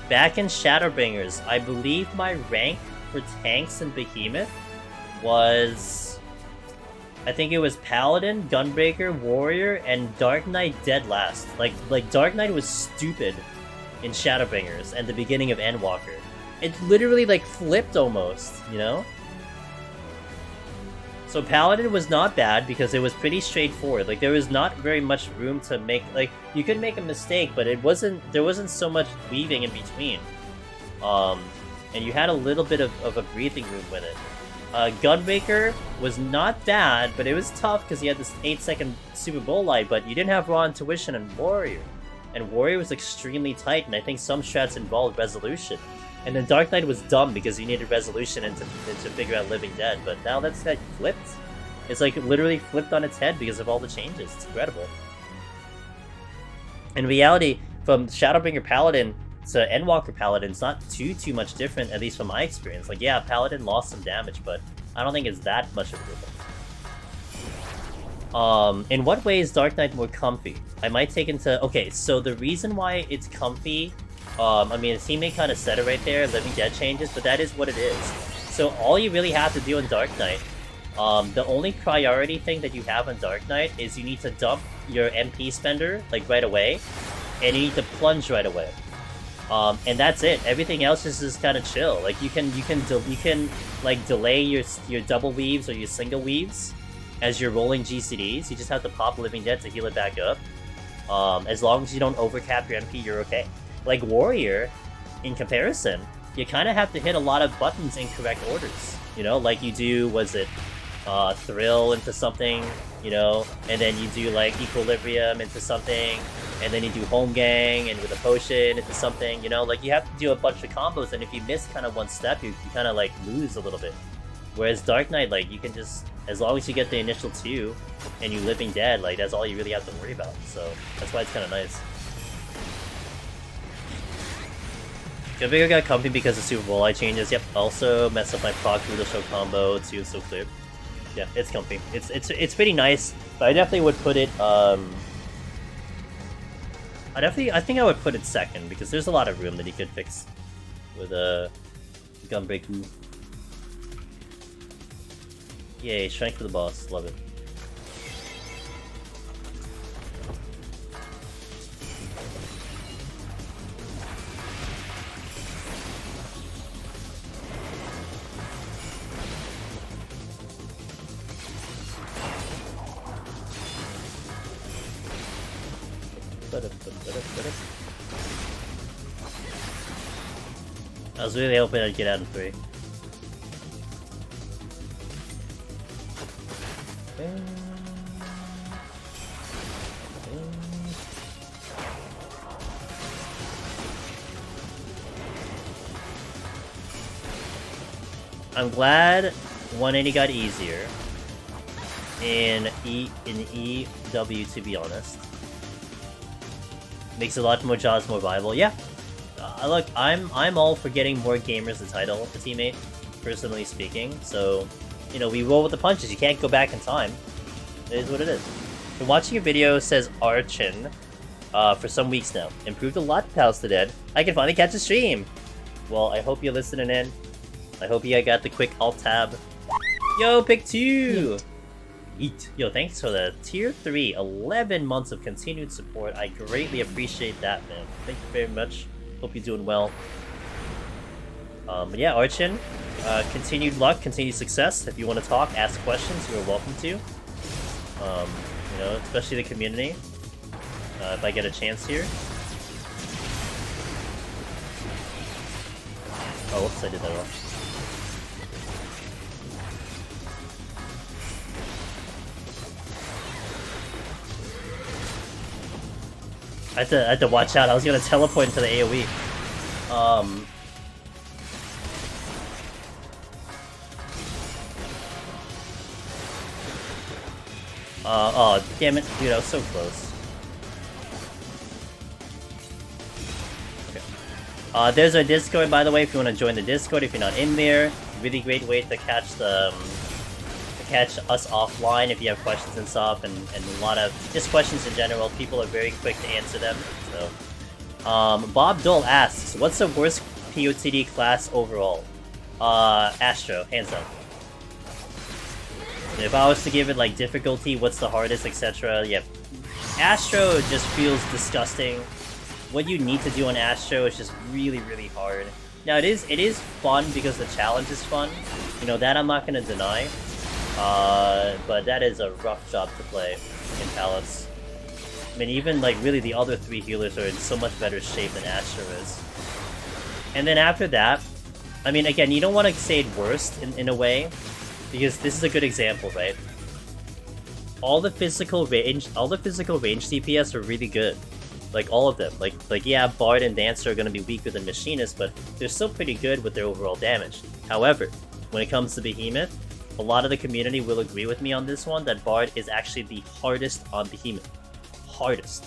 [SPEAKER 1] Back in Shadowbringers, I believe my rank for tanks and Behemoth was... I think it was Paladin, Gunbreaker, Warrior, and Dark Knight dead last. Like Dark Knight was stupid in Shadowbringers and the beginning of Endwalker. It literally, like, flipped almost, you know? So Paladin was not bad because it was pretty straightforward. Like, there was not very much room to make... Like, you could make a mistake, but it wasn't... There wasn't so much weaving in between. And you had a little bit of a breathing room with it. Gunbreaker was not bad, but it was tough because you had this 8-second Super Bowl light, but you didn't have Raw Intuition and Warrior. And Warrior was extremely tight, and I think some strats involved Resolution. And then Dark Knight was dumb because you needed Resolution and to figure out Living Dead, but now that's that flipped. It's like literally flipped on its head because of all the changes. It's incredible. In reality, from Shadowbringer Paladin to Endwalker Paladin, it's not too much different, at least from my experience. Like, yeah, Paladin lost some damage, but I don't think it's that much of a difference. In what way is Dark Knight more comfy? I might take into... Okay, so the reason why it's comfy... I mean, the teammate kind of said it right there, Living Dead changes, but that is what it is. So all you really have to do in Dark Knight, the only priority thing that you have in Dark Knight is you need to dump your MP spender, like, right away, and you need to plunge right away. And that's it. Everything else is just kind of chill. Like, you can like delay your double weaves or your single weaves as you're rolling GCDs. You just have to pop Living Dead to heal it back up. As long as you don't overcap your MP, you're okay. Like Warrior, in comparison, you kind of have to hit a lot of buttons in correct orders. You know, like you do, was it Thrill into something, you know, and then you do like Equilibrium into something, and then you do Home Gang and with a potion into something, you know, like you have to do a bunch of combos, and if you miss kind of one step, you kind of like lose a little bit. Whereas Dark Knight, like, you can just, as long as you get the initial 2 and you Living Dead, like, that's all you really have to worry about. So that's why it's kind of nice. Gunbreaker got comfy because of Super Bowl Eye changes. Yep, also messed up my proc Brutal Show combo too, so clear. Yeah, it's comfy. It's pretty nice, but I definitely would put it, I think I would put it second, because there's a lot of room that he could fix with a Gunbreaker. Yay, strength for the boss, love it. I was really hoping I'd get out in 3. I'm glad 180 got easier in EW, to be honest. Makes a lot more jobs more viable. Yeah. Look, I'm all for getting more gamers the title of the teammate, personally speaking. So, you know, we roll with the punches. You can't go back in time. It is what it is. Been watching your video, says Archin, for some weeks now. Improved a lot, Pals to Dead. I can finally catch a stream. Well, I hope you're listening in. I hope you got the quick alt tab. Yo, pick 2. Eat. Yo, thanks for the tier 3, 11 months of continued support. I greatly appreciate that, man. Thank you very much. Hope you're doing well. But yeah, Archin, continued luck, continued success. If you want to talk, ask questions, you're welcome to. You know, especially the community. If I get a chance here. Oh, whoops, I did that wrong. I had to watch out. I was gonna teleport into the AoE. Oh, damn it. Dude, I was so close. Okay. There's our Discord, by the way, if you want to join the Discord, if you're not in there. Really great way to catch the catch us offline if you have questions and stuff, and a lot of just questions in general. People are very quick to answer them. So, Bob Dole asks, "What's the worst PoTD class overall?" Astro, hands down. If I was to give it like difficulty, what's the hardest, etc. Yeah, Astro just feels disgusting. What you need to do on Astro is just really, really hard. Now it is fun because the challenge is fun. You know, that I'm not gonna deny. But that is a rough job to play in Palace. I mean, even like really the other 3 healers are in so much better shape than Astro is. And then after that, I mean, again, you don't want to say it worst in a way, because this is a good example, right? All the physical range DPS are really good. Like, all of them. Like yeah, Bard and Dancer are going to be weaker than Machinist, but they're still pretty good with their overall damage. However, when it comes to Behemoth, a lot of the community will agree with me on this one, that Bard is actually the hardest on Behemoth. Hardest.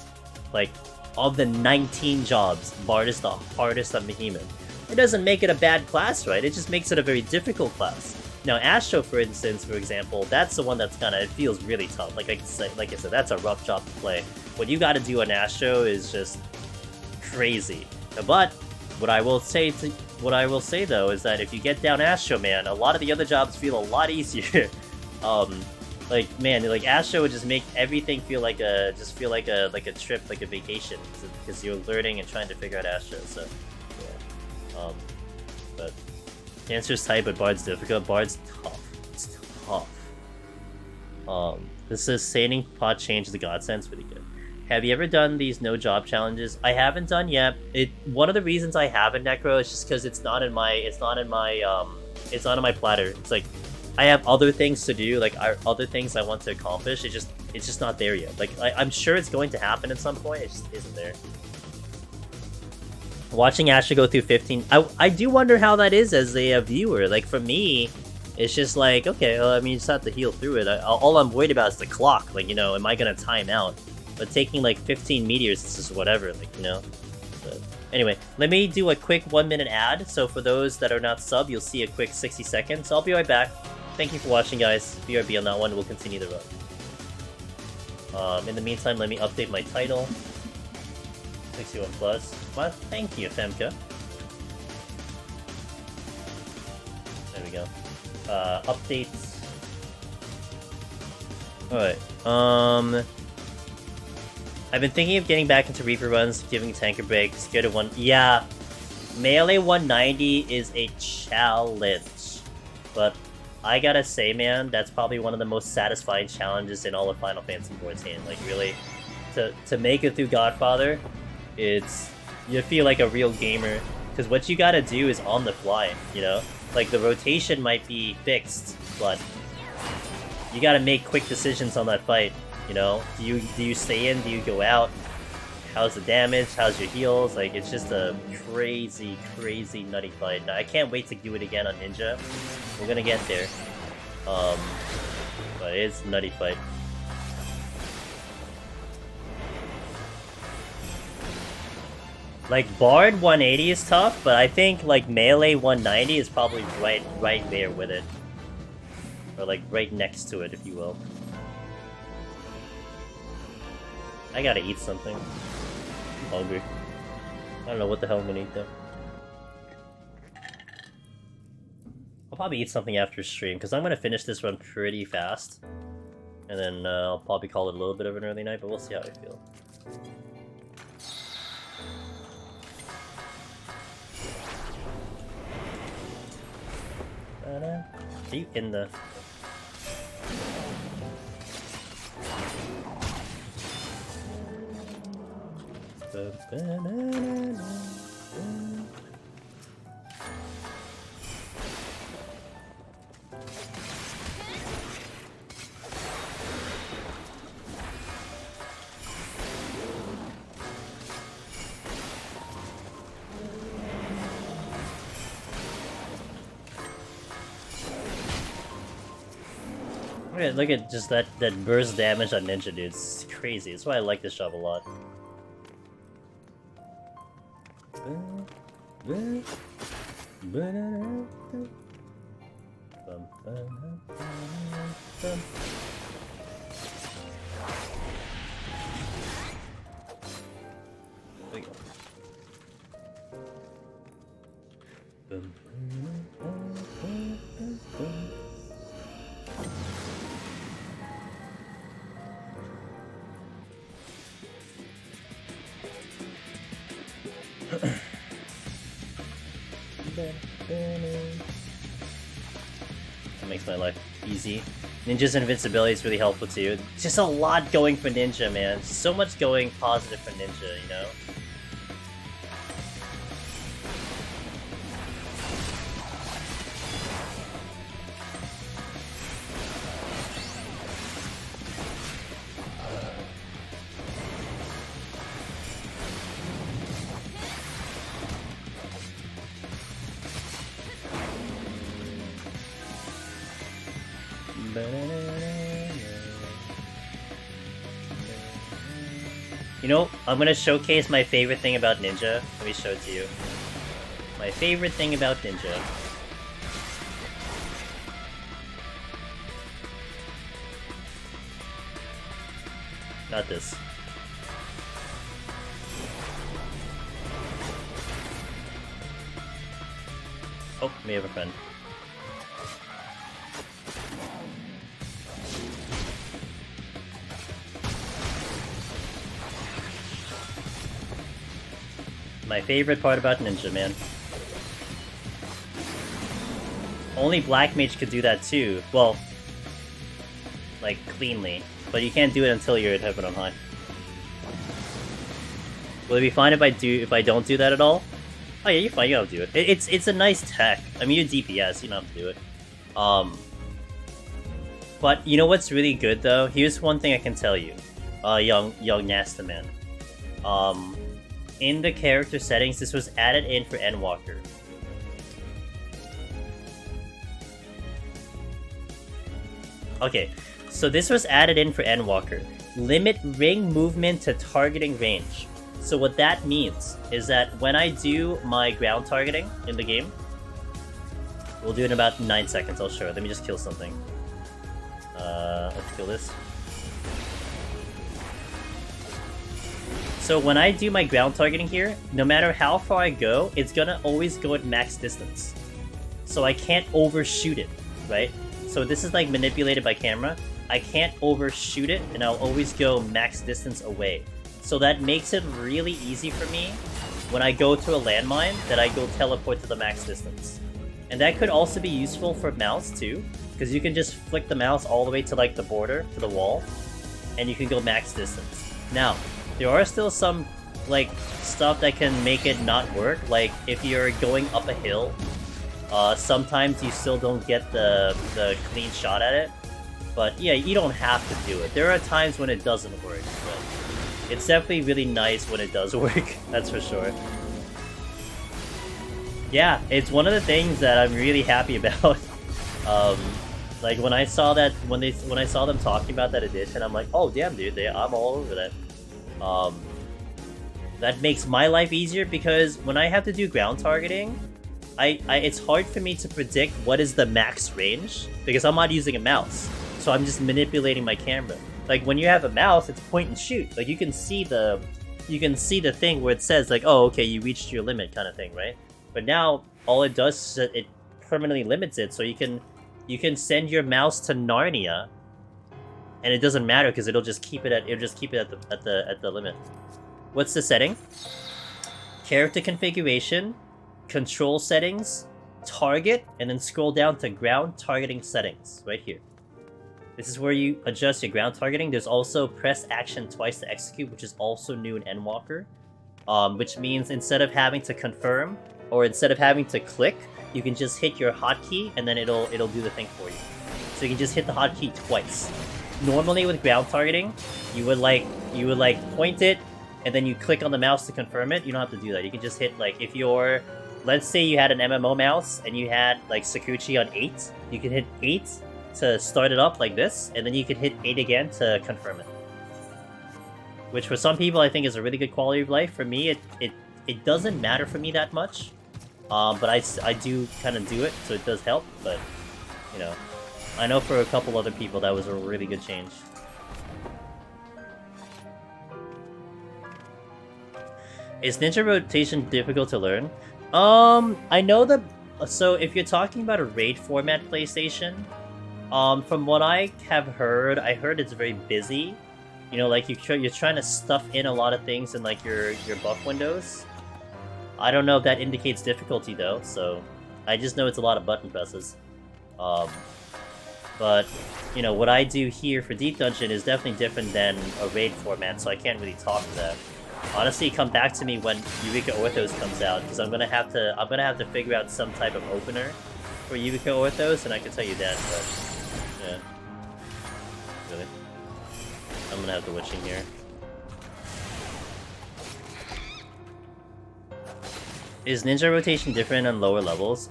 [SPEAKER 1] Like, of the 19 jobs, Bard is the hardest on Behemoth. It doesn't make it a bad class, right? It just makes it a very difficult class. Now, Astro, for instance, for example, that's the one that's it feels really tough. Like I said, that's a rough job to play. What you gotta do on Astro is just crazy. But what I will say though is that if you get down Astro, man, a lot of the other jobs feel a lot easier. Like, man, like Astro would just make everything feel like a trip, like a vacation, because you're learning and trying to figure out Astro. So, yeah. But Dancer's tight, but Bard's difficult. Bard's tough. It's tough. This is Sailing Pot Change the Godsend's pretty good. Have you ever done these no job challenges? I haven't done yet. One of the reasons I haven't, Necro, is just because it's not in my platter. It's like I have other things to do, like other things I want to accomplish. It's just not there yet. Like I'm sure it's going to happen at some point. It just isn't there. Watching Asher go through 15, I do wonder how that is as a viewer. Like for me, it's just like, okay, well, I mean, you just have to heal through it. All I'm worried about is the clock. Like, you know, am I gonna time out? But taking like 15 meteors, it's just whatever. Like, you know. But anyway, let me do a quick 1-minute ad. So for those that are not sub, you'll see a quick 60 seconds. So I'll be right back. Thank you for watching, guys. BRB on that one. We'll continue the run. In the meantime, let me update my title. 61 plus. Well, thank you, Femka. There we go. Updates. Alright. I've been thinking of getting back into Reaper runs, giving tanker breaks, scared of one. Yeah, melee 190 is a challenge. But I gotta say, man, that's probably one of the most satisfying challenges in all of Final Fantasy XIV. Like, really, to make it through Godfather, you feel like a real gamer, because what you gotta do is on the fly, you know? Like, the rotation might be fixed, but you gotta make quick decisions on that fight, you know? Do you stay in? Do you go out? How's the damage? How's your heals? Like, it's just a crazy, crazy nutty fight. Now, I can't wait to do it again on Ninja. We're gonna get there. But it's a nutty fight. Like, Bard 180 is tough, but I think, like, Melee 190 is probably right there with it. Or, like, right next to it, if you will. I gotta eat something. I'm hungry. I don't know what the hell I'm gonna eat, though. I'll probably eat something after stream, because I'm gonna finish this run pretty fast. And then, I'll probably call it a little bit of an early night, but we'll see how I feel. Are you in the... Look at just that burst damage on Ninja, dude. It's crazy. That's why I like this job a lot. we go. That makes my life easy. Ninja's invincibility is really helpful too. Just a lot going for Ninja, man. So much going positive for Ninja, you know? You know, I'm gonna showcase my favorite thing about Ninja. Let me show it to you. My favorite thing about Ninja. Not this. Oh, we have a friend. My favorite part about Ninja, man. Only Black Mage could do that too. Well, like, cleanly. But you can't do it until you're at Heaven on High. Will it be fine if I don't do that at all? Oh yeah, you're fine, you don't do it. It's a nice tech. I mean, you're DPS, you don't have to do it. But you know what's really good though? Here's one thing I can tell you. Young Nasta man. In the character settings, this was added in for Endwalker. Okay, so this was added in for Endwalker. Limit ring movement to targeting range. So what that means is that when I do my ground targeting in the game, we'll do it in about 9 seconds, I'll show it. Let me just kill something. Let's kill this. So when I do my ground targeting here, no matter how far I go, it's gonna always go at max distance. So I can't overshoot it, right? So this is like manipulated by camera. I can't overshoot it, and I'll always go max distance away. So that makes it really easy for me when I go to a landmine that I go teleport to the max distance. And that could also be useful for mouse too, because you can just flick the mouse all the way to like the border, to the wall, and you can go max distance. Now, there are still some like stuff that can make it not work, like if you're going up a hill, sometimes you still don't get the clean shot at it. But yeah, you don't have to do it. There are times when it doesn't work, but it's definitely really nice when it does work, that's for sure. Yeah, it's one of the things that I'm really happy about. Like when I saw that, when I saw them talking about that edition, I'm like, oh damn dude, I'm all over that. That makes my life easier because when I have to do ground targeting, it's hard for me to predict what is the max range because I'm not using a mouse, so I'm just manipulating my camera. Like when you have a mouse, it's point and shoot. Like you can see the thing where it says like, oh okay, you reached your limit kind of thing, right? But now all it does is it permanently limits it, so you can send your mouse to Narnia, and it doesn't matter because it'll just keep it at the limit. What's the setting? Character configuration, control settings, target, and then scroll down to ground targeting settings right here. This is where you adjust your ground targeting. There's also press action twice to execute, which is also new in Endwalker, which means instead of having to confirm or instead of having to click, you can just hit your hotkey and then it'll do the thing for you. So you can just hit the hotkey twice. Normally with ground targeting, you would like point it and then you click on the mouse to confirm it. You don't have to do that. You can just hit like if you're, let's say you had an MMO mouse and you had like Sakuchi on 8, you can hit 8 to start it up like this, and then you can hit 8 again to confirm it. Which for some people I think is a really good quality of life. For me, it doesn't matter for me that much, but I do kind of do it, so it does help. But you know, I know for a couple other people that was a really good change. Is ninja rotation difficult to learn? I know that. So if you're talking about a raid format PlayStation, from what I have heard, I heard it's very busy. You know, like you're trying to stuff in a lot of things in like your buff windows. I don't know if that indicates difficulty though, so I just know it's a lot of button presses. But you know what I do here for Deep Dungeon is definitely different than a raid format, so I can't really talk to that. Honestly, come back to me when Eureka Orthos comes out, because I'm gonna have to figure out some type of opener for Eureka Orthos, and I can tell you that. But yeah, really, I'm gonna have to witch in here. Is ninja rotation different on lower levels?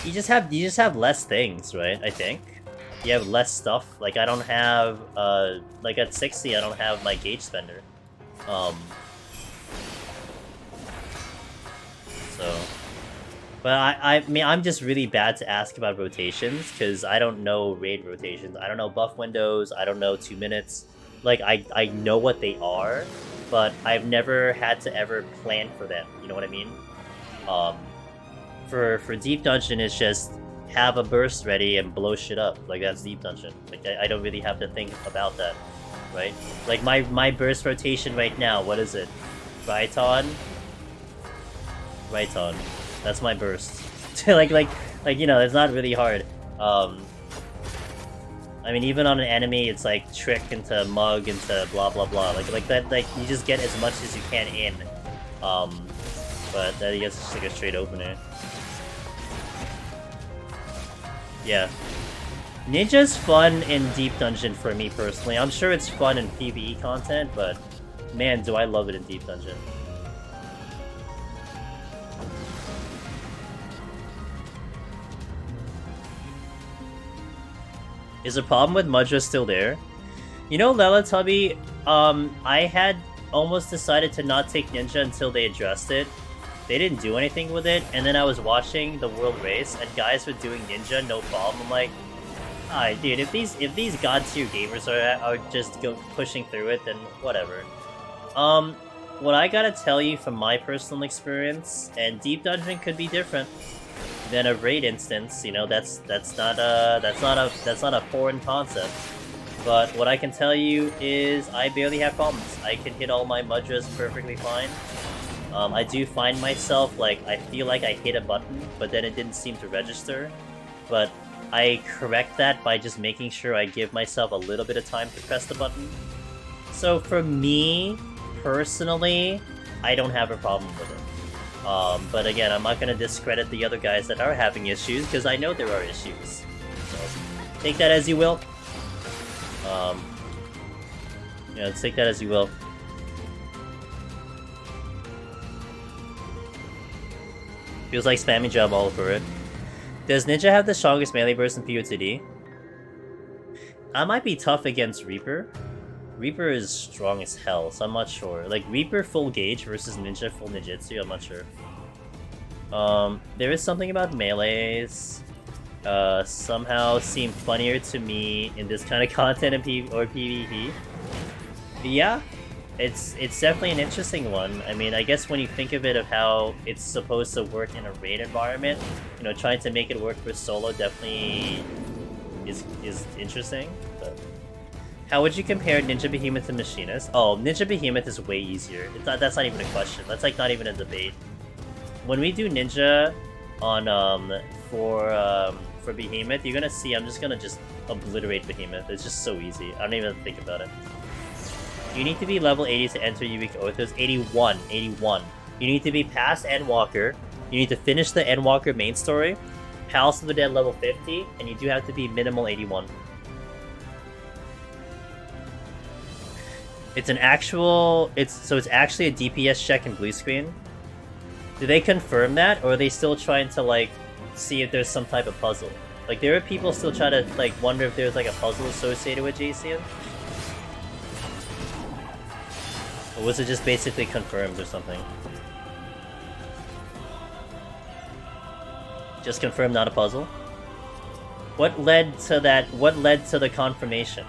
[SPEAKER 1] You just have less things, right? I think you have less stuff. Like I don't have like at 60, I don't have my gauge spender. So, but I mean, I'm just really bad to ask about rotations because I don't know raid rotations. I don't know buff windows. I don't know 2 minutes. Like I know what they are, but I've never had to ever plan for them. You know what I mean? For Deep Dungeon, it's just have a burst ready and blow shit up. Like that's Deep Dungeon. Like I don't really have to think about that. Right? Like my burst rotation right now, what is it? Raiton? Raiton. That's my burst. like you know, it's not really hard. I mean even on an enemy it's like trick into mug into blah blah blah. Like that you just get as much as you can in. But I guess it's just like a straight opener. Yeah. Ninja's fun in Deep Dungeon for me personally. I'm sure it's fun in PvE content, but man, do I love it in Deep Dungeon. Is the problem with Mudra still there? You know, Lelatubby, I had almost decided to not take Ninja until they addressed it. They didn't do anything with it, and then I was watching the World Race, and guys were doing Ninja, no problem. I'm like, alright, dude, if these god tier gamers are just pushing through it, then whatever. What I gotta tell you from my personal experience, and Deep Dungeon could be different than a raid instance. You know, that's not a foreign concept. But what I can tell you is I barely have problems. I can hit all my Mudras perfectly fine. I do find myself like I feel like I hit a button, but then it didn't seem to register. But I correct that by just making sure I give myself a little bit of time to press the button. So for me, personally, I don't have a problem with it. But again, I'm not going to discredit the other guys that are having issues, because I know there are issues. So take that as you will. Yeah, take that as you will. Feels like spamming job all over it. Does Ninja have the strongest melee burst in PoTD? I might be tough against Reaper. Reaper is strong as hell, so I'm not sure. Like, Reaper full gauge versus Ninja full ninjutsu, I'm not sure. There is something about melees. Somehow seem funnier to me in this kind of content in PvP. But yeah, it's definitely an interesting one. I mean, I guess when you think of it of how it's supposed to work in a raid environment, you know, trying to make it work for solo definitely is interesting. But how would you compare Ninja Behemoth to Machinist? Oh, Ninja Behemoth is way easier. That's not even a question. That's like not even a debate. When we do Ninja on for Behemoth, you're gonna see I'm just gonna obliterate Behemoth. It's just so easy. I don't even think about it. You need to be level 80 to enter Eureka Orthos. 81. You need to be past Endwalker. You need to finish the Endwalker main story. Palace of the Dead level 50, and you do have to be minimal 81. It's actually a DPS check in blue screen. Do they confirm that, or are they still trying to like see if there's some type of puzzle? Like there are people still trying to like wonder if there's like a puzzle associated with JCN? Or was it just basically confirmed or something? Just confirmed, not a puzzle? What led to that? What led to the confirmation?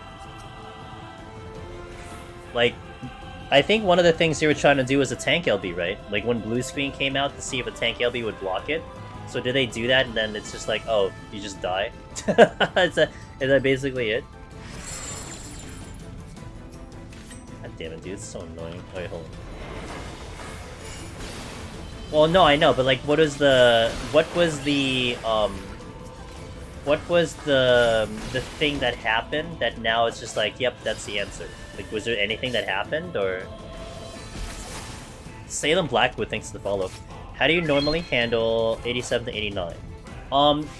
[SPEAKER 1] Like, I think one of the things you were trying to do was a tank LB, right? Like when blue screen came out to see if a tank LB would block it. So did they do that and then it's just like, oh, you just die? Is that basically it? God damn it, dude, it's so annoying. Wait, hold on. Well, no, I know, but like, what was the thing that happened that now it's just like, yep, that's the answer? Like, was there anything that happened, or... Salem Blackwood, thanks to the follow. How do you normally handle 87 to 89?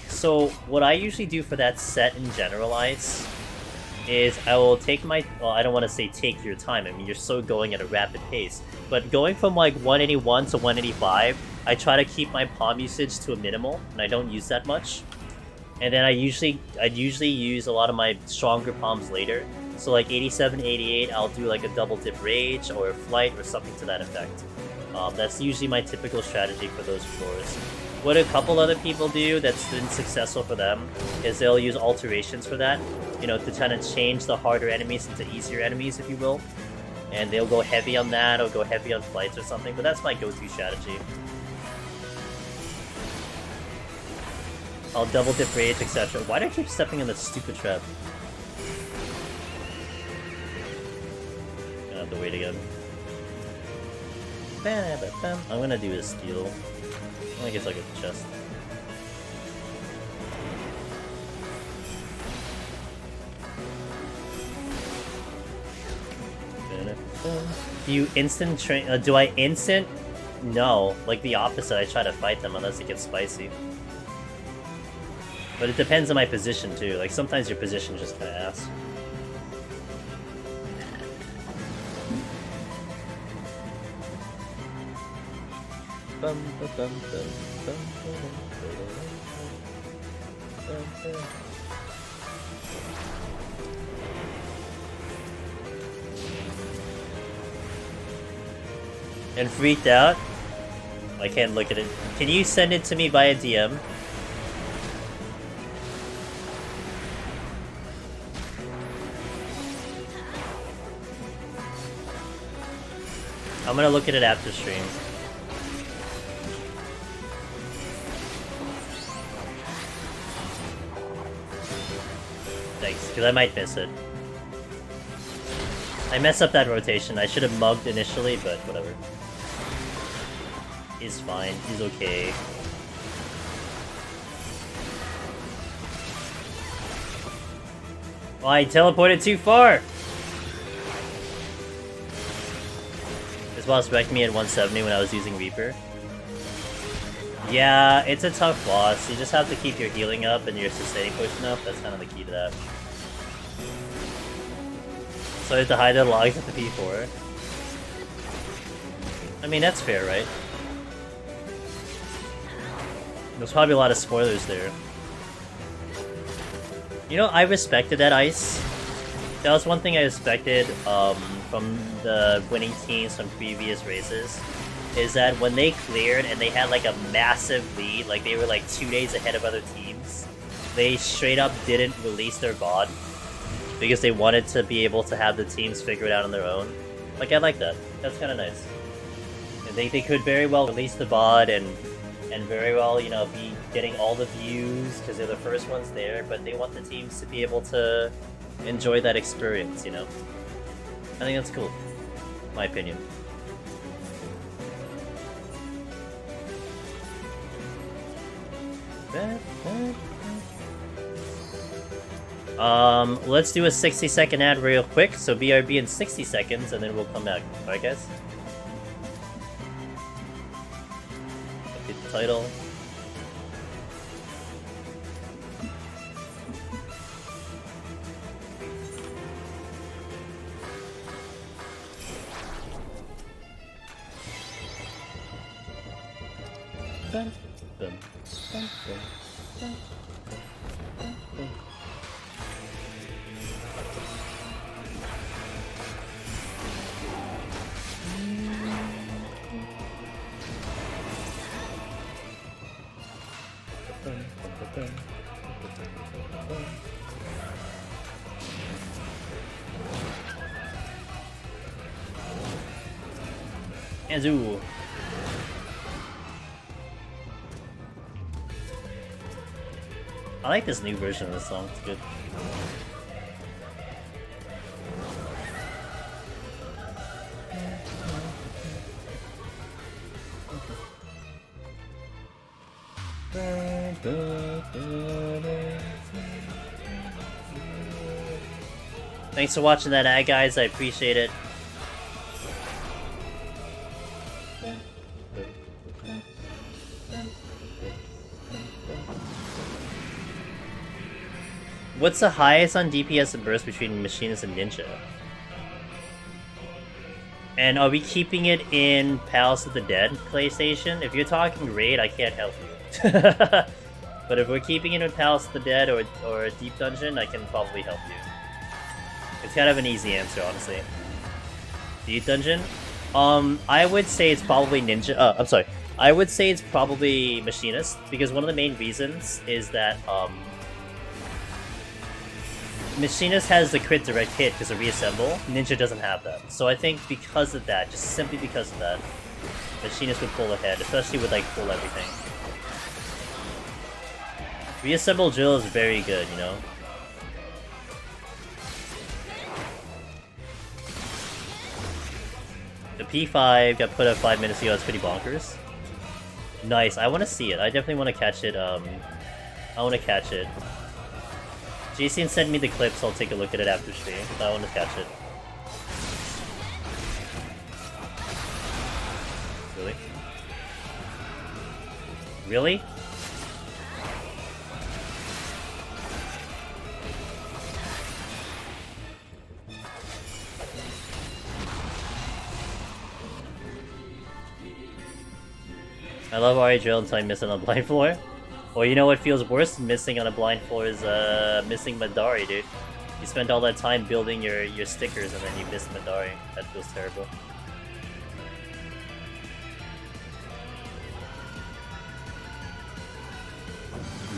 [SPEAKER 1] So what I usually do for that set in generalize is I will take my... Well, I don't want to say take your time, I mean, you're still going at a rapid pace. But going from like 181 to 185, I try to keep my palm usage to a minimal, and I don't use that much. And then I'd usually use a lot of my stronger palms later. So like 87, 88, I'll do like a double dip rage or a flight or something to that effect. That's usually my typical strategy for those floors. What a couple other people do that's been successful for them is they'll use alterations for that, you know, to kind of change the harder enemies into easier enemies, if you will. And they'll go heavy on that or go heavy on flights or something, but that's my go-to strategy. I'll double dip rage, etc. Why do I keep stepping in this stupid trap? Gonna have to wait again. I'm gonna do a steal. I think it's like a chest. Do you instant train? Do I instant? No, like the opposite. I try to fight them unless it gets spicy. But it depends on my position too. Like sometimes your position is just kind of ass. And freaked out? I can't look at it. Can you send it to me via DM? I'm gonna look at it after stream. Thanks, because I might miss it. I mess up that rotation. I should have mugged initially, but whatever. He's fine. He's okay. Well, I teleported too far! This boss wrecked me at 170 when I was using Reaper. Yeah, it's a tough boss. You just have to keep your healing up and your sustaining pushing up. That's kind of the key to that. So I have to hide the logs at the P4. I mean, that's fair, right? There's probably a lot of spoilers there. You know, I respected that ice. That was one thing I respected from the winning teams from previous races. Is that when they cleared and they had like a massive lead, like they were like 2 days ahead of other teams, they straight up didn't release their VOD because they wanted to be able to have the teams figure it out on their own. Like, I like that. That's kind of nice. And they could very well release the VOD and very well, you know, be getting all the views because they're the first ones there, but they want the teams to be able to enjoy that experience, you know? I think that's cool. My opinion. Let's do a 60-second ad real quick, so BRB in 60 seconds, and then we'll come back. Alright, guys? Get the title. Dun, dun, dun, dun, dun, dun, dun. Anzu. I like this new version of the song, it's good. Thanks for watching that ad, guys, I appreciate it. What's the highest on DPS and burst between Machinist and Ninja? And are we keeping it in Palace of the Dead PlayStation? If you're talking Raid, I can't help you. But if we're keeping it in Palace of the Dead or Deep Dungeon, I can probably help you. It's kind of an easy answer, honestly. Deep Dungeon? I would say it's probably Ninja. I'm sorry. I would say it's probably Machinist, because one of the main reasons is that, Machinist has the crit direct hit because of reassemble. Ninja doesn't have that. So I think because of that, just simply because of that, Machinist would pull ahead, especially with like full everything. Reassemble drill is very good, you know? The P5 got put up 5 minutes ago, that's pretty bonkers. Nice, I want to see it. I definitely want to catch it, I want to catch it. Jason sent me the clips, I'll take a look at it after stream, I want to catch it. Really? Really? I love RA drill until I miss it on the blind floor. Or you know what feels worse than missing on a blind floor is missing Madari, dude. You spend all that time building your stickers and then you miss Madari. That feels terrible.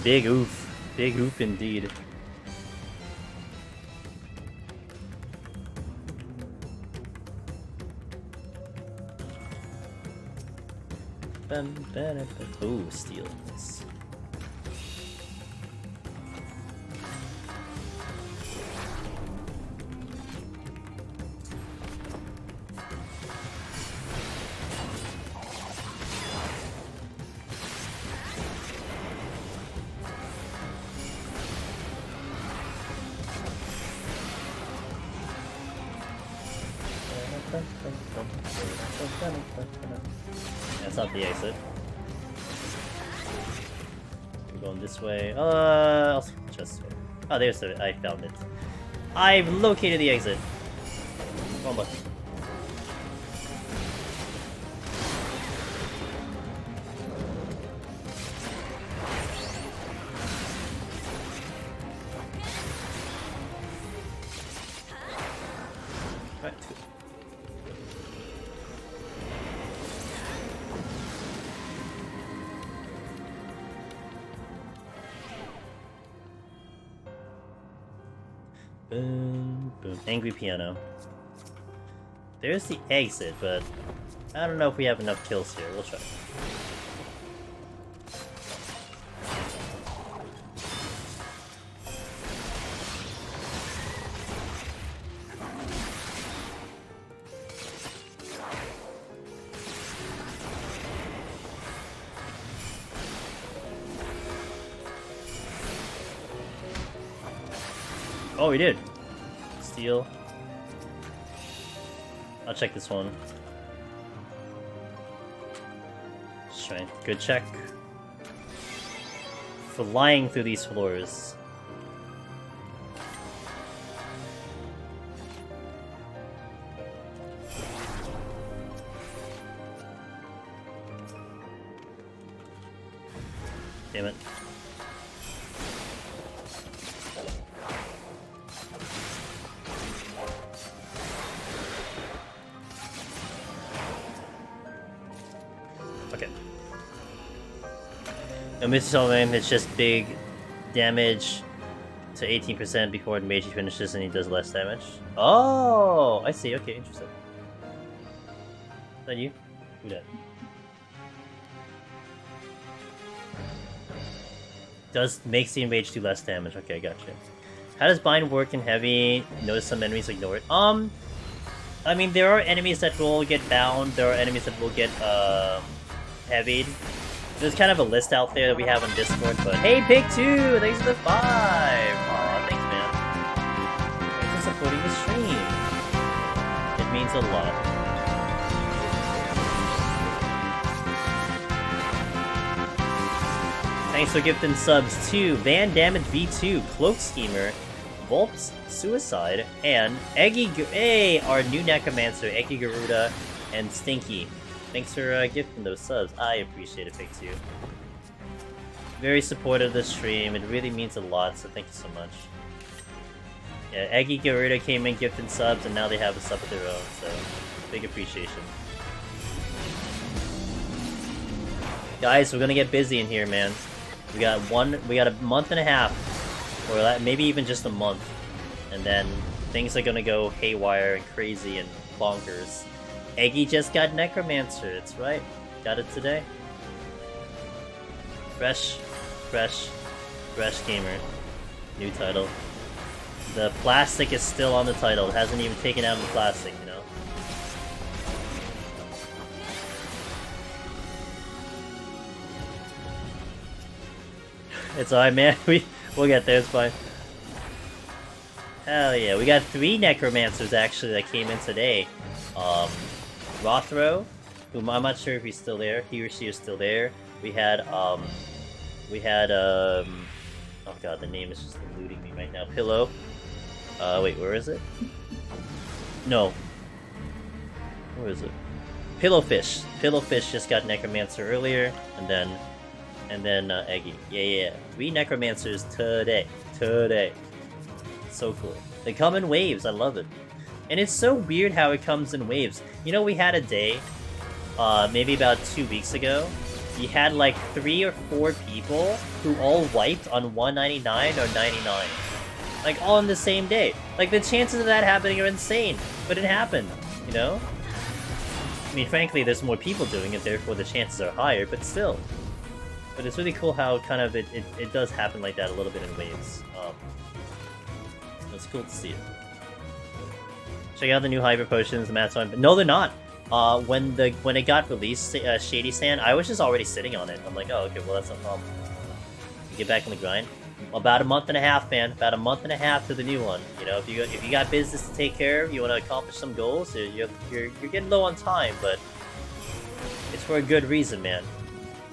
[SPEAKER 1] Big oof. Big oof indeed. Ooh, steals. That's not the exit. We're going this way. I'll just. Oh, there's the. I found it. I've located the exit. One button. Right. Boom, boom. Angry piano. There's the exit, but I don't know if we have enough kills here. We'll try. Oh, we did. Steal. I'll check this one. Strength. Good check. Flying through these floors. Damn it. Okay. No, Mr. Solomon, it's just big damage to 18% before the mage finishes and he does less damage. Oh, I see. Okay, interesting. Is that you? Who that? Makes the enrage do less damage. Okay, gotcha. How does bind work in heavy? Notice some enemies ignore it. I mean, there are enemies that will get bound. There are enemies that will get heavied. There's kind of a list out there that we have on Discord. But hey, Pig2, thanks for the 5. Aw, thanks, man. Thanks for supporting the stream. It means a lot. Thanks for gifting subs to Van Damage V2, Cloak Schemer, Volp's Suicide, and Hey, our new Necromancer, Eggy Garuda, and Stinky. Thanks for gifting those subs. I appreciate it, Pig2. Very supportive of the stream. It really means a lot, so thank you so much. Yeah, Eggy Garuda came in gifting subs, and now they have a sub of their own, so big appreciation. Guys, we're gonna get busy in here, man. We got a month and a half, or maybe even just a month, and then things are gonna go haywire and crazy and bonkers. Eggy just got Necromancer, it's right. Got it today. Fresh gamer. New title. The plastic is still on the title. It hasn't even taken out the plastic, you know? It's alright, man. We'll get there, it's fine. Hell yeah, we got 3 Necromancers actually that came in today. Rothro, whom I'm not sure if he's still there. He or she is still there. We had, oh god, the name is just eluding me right now. Pillow. Wait, where is it? No. Where is it? Pillowfish. Pillowfish just got Necromancer earlier, and then Eggy. Yeah. 3 Necromancers today. So cool. They come in waves, I love it. And it's so weird how it comes in waves. You know, we had a day, maybe about 2 weeks ago, you had like 3 or 4 people who all wiped on 199 or 99. Like, all in the same day. Like, the chances of that happening are insane. But it happened, you know? I mean, frankly, there's more people doing it, therefore the chances are higher, but still. But it's really cool how kind of it does happen like that a little bit in waves. It's cool to see it. Check out the new Hyper Potions, the Matt's on. No, they're not. When it got released, Shady Sand, I was just already sitting on it. I'm like, oh, okay, well that's no problem. Get back in the grind. About a month and a half, man. About a month and a half to the new one. You know, if you got business to take care of, you want to accomplish some goals, you're getting low on time, but it's for a good reason, man.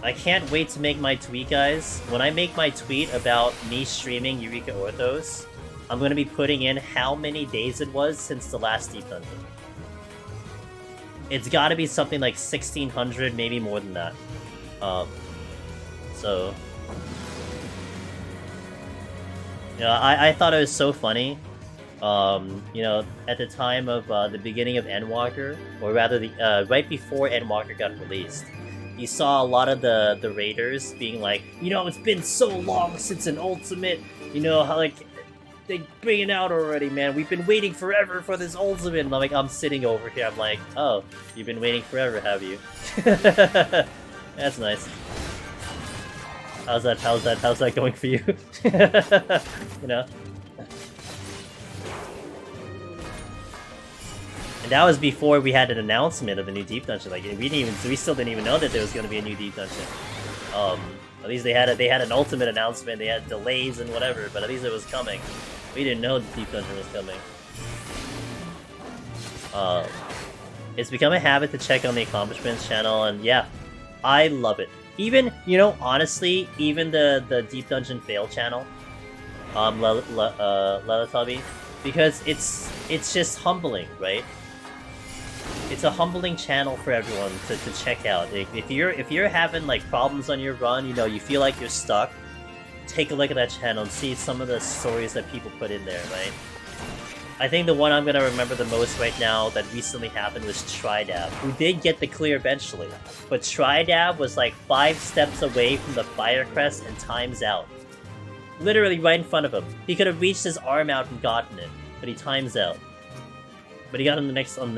[SPEAKER 1] I can't wait to make my tweet, guys. When I make my tweet about me streaming Eureka Orthos, I'm going to be putting in how many days it was since the last Deep Dungeon. It's got to be something like 1,600, maybe more than that. So... You know, I thought it was so funny. You know, at the time of the beginning of Endwalker, or rather, right before Endwalker got released, you saw a lot of the raiders being like, you know, it's been so long since an ultimate. You know, how like they bring it out already, man. We've been waiting forever for this ultimate. And I'm sitting over here. I'm like, oh, you've been waiting forever, have you? That's nice. How's that going for you? You know? And that was before we had an announcement of the new Deep Dungeon. Like, we still didn't even know that there was going to be a new Deep Dungeon. At least they had an ultimate announcement, they had delays and whatever, but at least it was coming. We didn't know the Deep Dungeon was coming. It's become a habit to check on the accomplishments channel, and yeah, I love it. Even, you know, honestly, even the Deep Dungeon fail channel, Lelatubby, because it's just humbling, right? It's a humbling channel for everyone to check out. If you're having like problems on your run, you know, you feel like you're stuck, take a look at that channel and see some of the stories that people put in there, right? I think the one I'm gonna remember the most right now that recently happened was Tridab, who did get the clear eventually, but Tridab was like 5 steps away from the Fire Crest and times out. Literally right in front of him. He could have reached his arm out and gotten it, but he times out. But he got on the next run.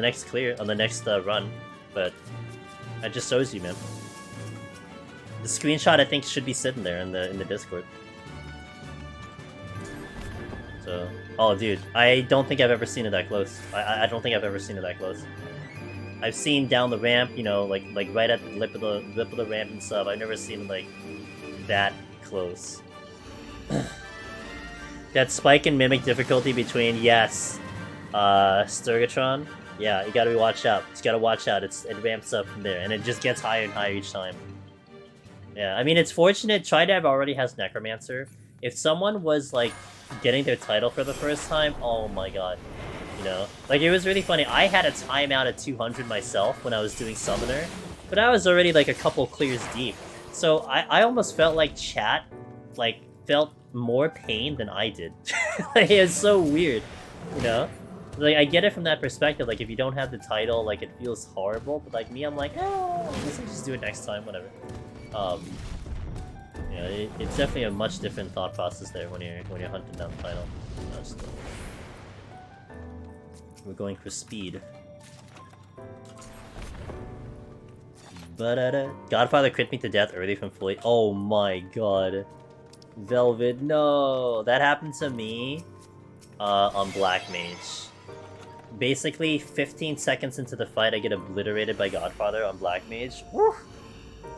[SPEAKER 1] But that just shows you, man. The screenshot I think should be sitting there in the Discord. So, oh dude, I don't think I've ever seen it that close. I don't think I've ever seen it that close. I've seen down the ramp, you know, like right at the lip of the ramp and stuff. I've never seen like that close. That spike in mimic difficulty between Sturgatron. Yeah, you gotta watch out. You gotta watch out. It ramps up from there, and it just gets higher and higher each time. Yeah, I mean it's fortunate. TriDev already has Necromancer. If someone was like getting their title for the first time, oh my god. You know? Like, it was really funny. I had a timeout at 200 myself when I was doing Summoner, but I was already, like, a couple clears deep. So, I almost felt like chat, like, felt more pain than I did. Like, it was so weird, you know? Like, I get it from that perspective. Like, if you don't have the title, like, it feels horrible. But, like, me, I'm like, oh, I guess I'll just do it next time, whatever. You know, it's definitely a much different thought process there when you're hunting down the title. We're going for speed. Godfather crit me to death early from Floyd. Oh my god. Velvet, no! That happened to me on Black Mage. Basically, 15 seconds into the fight, I get obliterated by Godfather on Black Mage. Woo!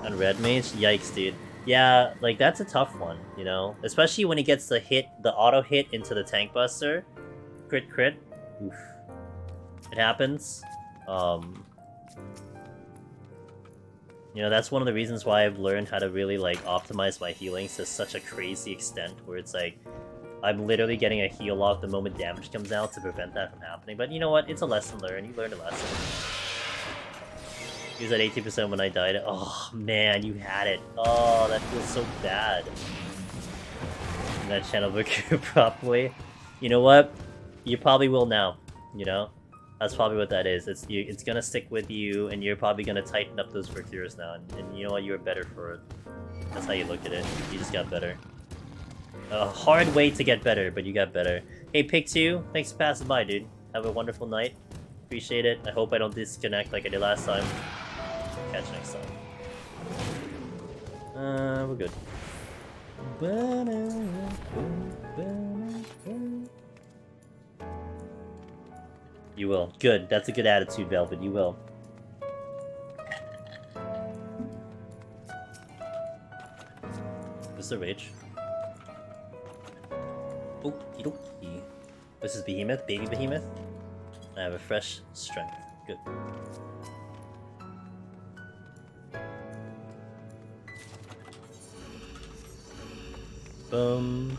[SPEAKER 1] On Red Mage? Yikes, dude. Yeah, like, that's a tough one, you know? Especially when he gets the auto hit into the Tank Buster. Crit. Oof. It happens. You know, that's one of the reasons why I've learned how to really, like, optimize my healings to such a crazy extent, where it's like, I'm literally getting a heal off the moment damage comes out to prevent that from happening. But you know what? It's a lesson learned. You learned a lesson. He was at 80% when I died. Oh, man, you had it. Oh, that feels so bad. And that channel book properly. You know what? You probably will now, you know? That's probably what that is. It's gonna stick with you, and you're probably gonna tighten up those procures now. And you know what? You're better for it. That's how you look at it. You just got better. A hard way to get better, but you got better. Hey, Pick2, thanks for passing by, dude. Have a wonderful night. Appreciate it. I hope I don't disconnect like I did last time. Catch you next time. We're good. You will. Good. That's a good attitude, Velvet. You will. What's the rage? Okie dokie. This is Behemoth, baby Behemoth. I have a fresh strength. Good. Boom.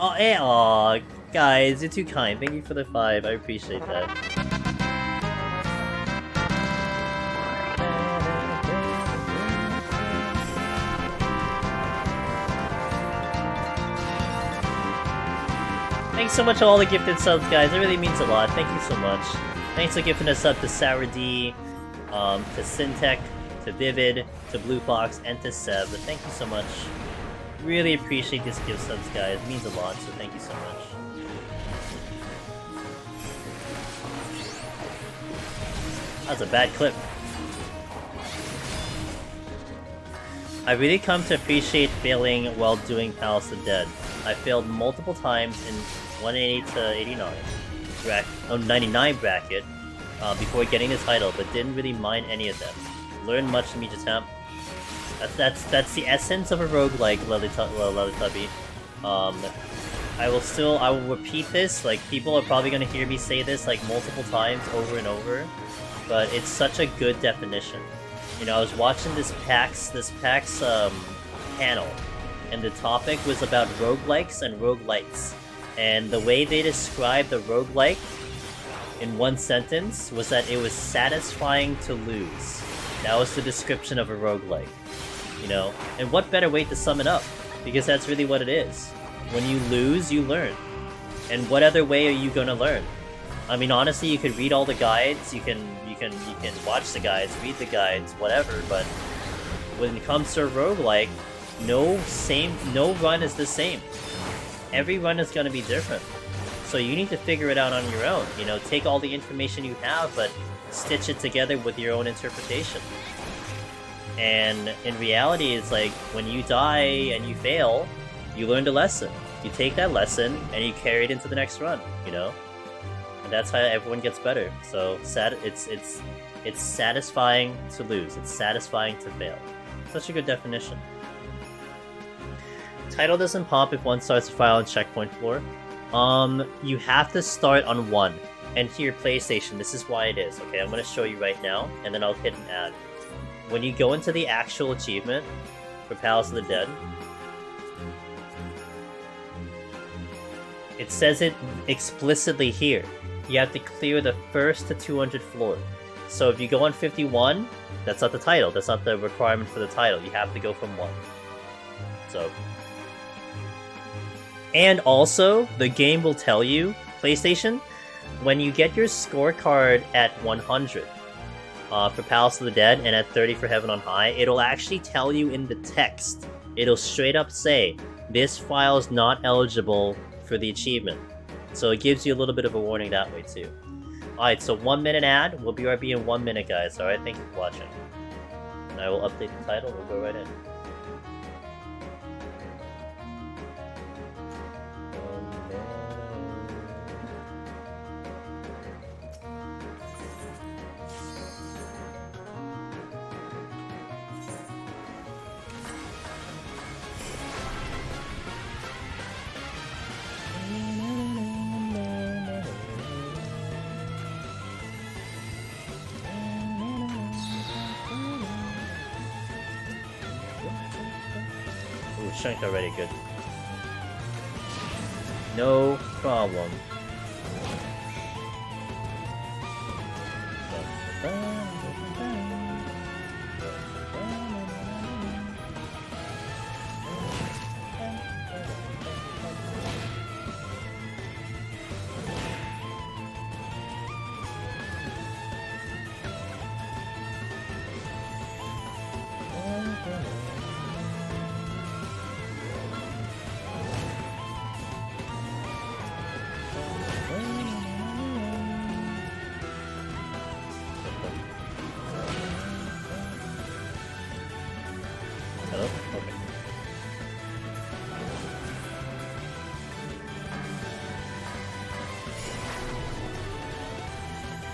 [SPEAKER 1] Oh, hey, aw, guys, you're too kind. Thank you for the 5. I appreciate that. Thanks so much to all the gifted subs, guys. It really means a lot. Thank you so much. Thanks for gifting us up to Sour D, to Syntech, to Vivid, to Blue Fox, and to Seb. Thank you so much. Really appreciate this gift subs, guys. It means a lot, so thank you so much. That's a bad clip. I really come to appreciate failing while doing Palace of Dead. I failed multiple times in 180 to 89, 99 bracket, before getting the title, but didn't really mind any of them. Learned much in each attempt. That's the essence of a roguelike, Lelitubby. I will repeat this, like, people are probably gonna hear me say this, like, multiple times over and over, but it's such a good definition. You know, I was watching this PAX panel, and the topic was about roguelikes and roguelites. And the way they described the roguelike in one sentence was that it was satisfying to lose. That was the description of a roguelike. You know? And what better way to sum it up? Because that's really what it is. When you lose, you learn. And what other way are you gonna learn? I mean, honestly, you could read all the guides, you can watch the guides, read the guides, whatever, but when it comes to a roguelike, no run is the same. Every run is going to be different. So you need to figure it out on your own. You know, take all the information you have, but stitch it together with your own interpretation. And in reality, it's like, when you die and you fail, you learned a lesson. You take that lesson and you carry it into the next run, you know? And that's how everyone gets better. So it's satisfying to lose. It's satisfying to fail. Such a good definition. Title doesn't pop if one starts a file on checkpoint floor. You have to start on 1. And here, PlayStation, this is why it is. Okay, I'm going to show you right now, and then I'll hit an ad. When you go into the actual achievement for Palace of the Dead, it says it explicitly here. You have to clear the first to 200 floor. So if you go on 51, that's not the title. That's not the requirement for the title. You have to go from 1. So... And also, the game will tell you, PlayStation, when you get your scorecard at 100 for Palace of the Dead and at 30 for Heaven on High, it'll actually tell you in the text. It'll straight up say, this file is not eligible for the achievement. So it gives you a little bit of a warning that way too. Alright, so 1 minute ad. We'll be right in 1 minute, guys. Alright, thank you for watching. And I will update the title. We'll go right in. Strength already good. No problem. Hello? Okay.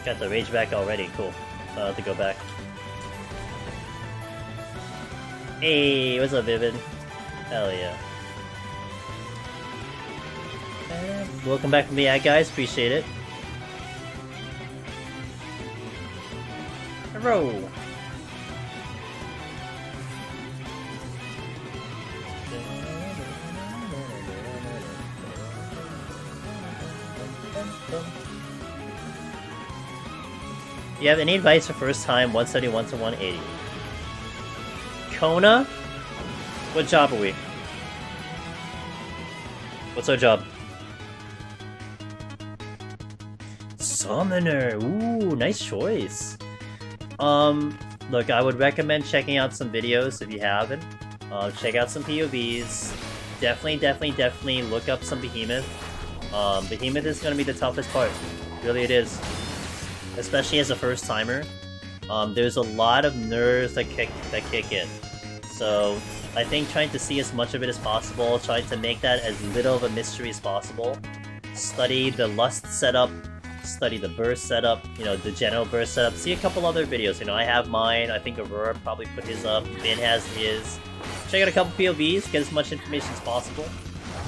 [SPEAKER 1] Got the rage back already, cool. So I'll have to go back. Hey, what's up, Vivid? Hell yeah. Welcome back from the ad, guys. Appreciate it. Hello. You have any advice for first time 171 to 180? Kona? What job are we? What's our job? Summoner! Ooh, nice choice. Look, I would recommend checking out some videos if you haven't. Check out some POVs. Definitely look up some Behemoth. Behemoth is gonna be the toughest part. Really it is. Especially as a first timer. There's a lot of nerves that kick in. So I think trying to see as much of it as possible, trying to make that as little of a mystery as possible. Study the Lust setup, study the burst setup, you know, the general burst setup. See a couple other videos, you know, I have mine, I think Aurora probably put his up, Vin has his. Check out a couple POVs, get as much information as possible.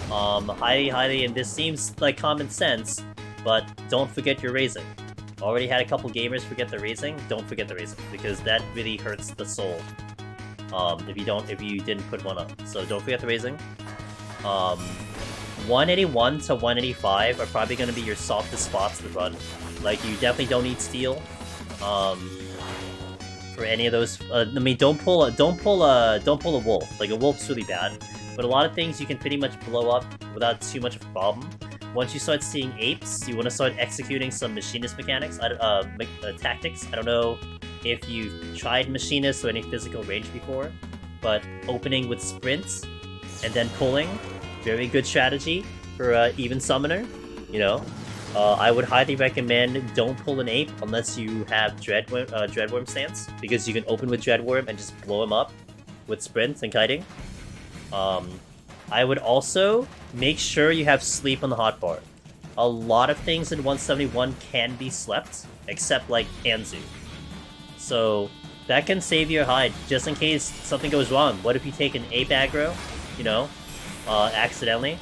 [SPEAKER 1] Highly, and this seems like common sense, but don't forget your raising. Already had a couple gamers forget the raising, don't forget the raising, because that really hurts the soul. If you didn't put one up. So don't forget the raising. 181 to 185 are probably going to be your softest spots to run. Like, you definitely don't need steel. For any of those, I mean, don't pull a wolf. Like, a wolf's really bad. But a lot of things you can pretty much blow up without too much of a problem. Once you start seeing apes, you want to start executing some machinist mechanics, tactics. I don't know if you've tried machinist or any physical range before, but opening with sprints and then pulling, very good strategy for even summoner. You know, I would highly recommend don't pull an ape unless you have Dreadworm stance, because you can open with Dreadworm and just blow him up with sprints and kiting. I would also make sure you have sleep on the hotbar. A lot of things in 171 can be slept, except like Anzu. So that can save your hide, just in case something goes wrong. What if you take an ape aggro, you know, accidentally?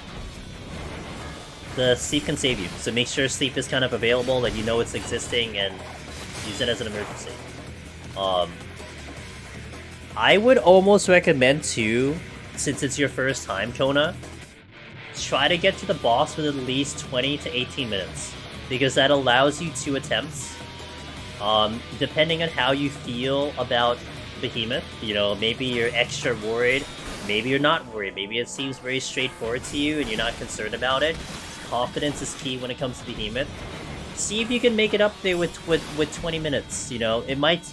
[SPEAKER 1] The sleep can save you, so make sure sleep is kind of available, that you know it's existing, and use it as an emergency. I would almost recommend too, since it's your first time, Kona, try to get to the boss with at least 20 to 18 minutes, because that allows you 2 attempts. Depending on how you feel about Behemoth, you know, maybe you're extra worried, maybe you're not worried, maybe it seems very straightforward to you and you're not concerned about it. Confidence is key when it comes to Behemoth. See if you can make it up there with 20 minutes. You know, it might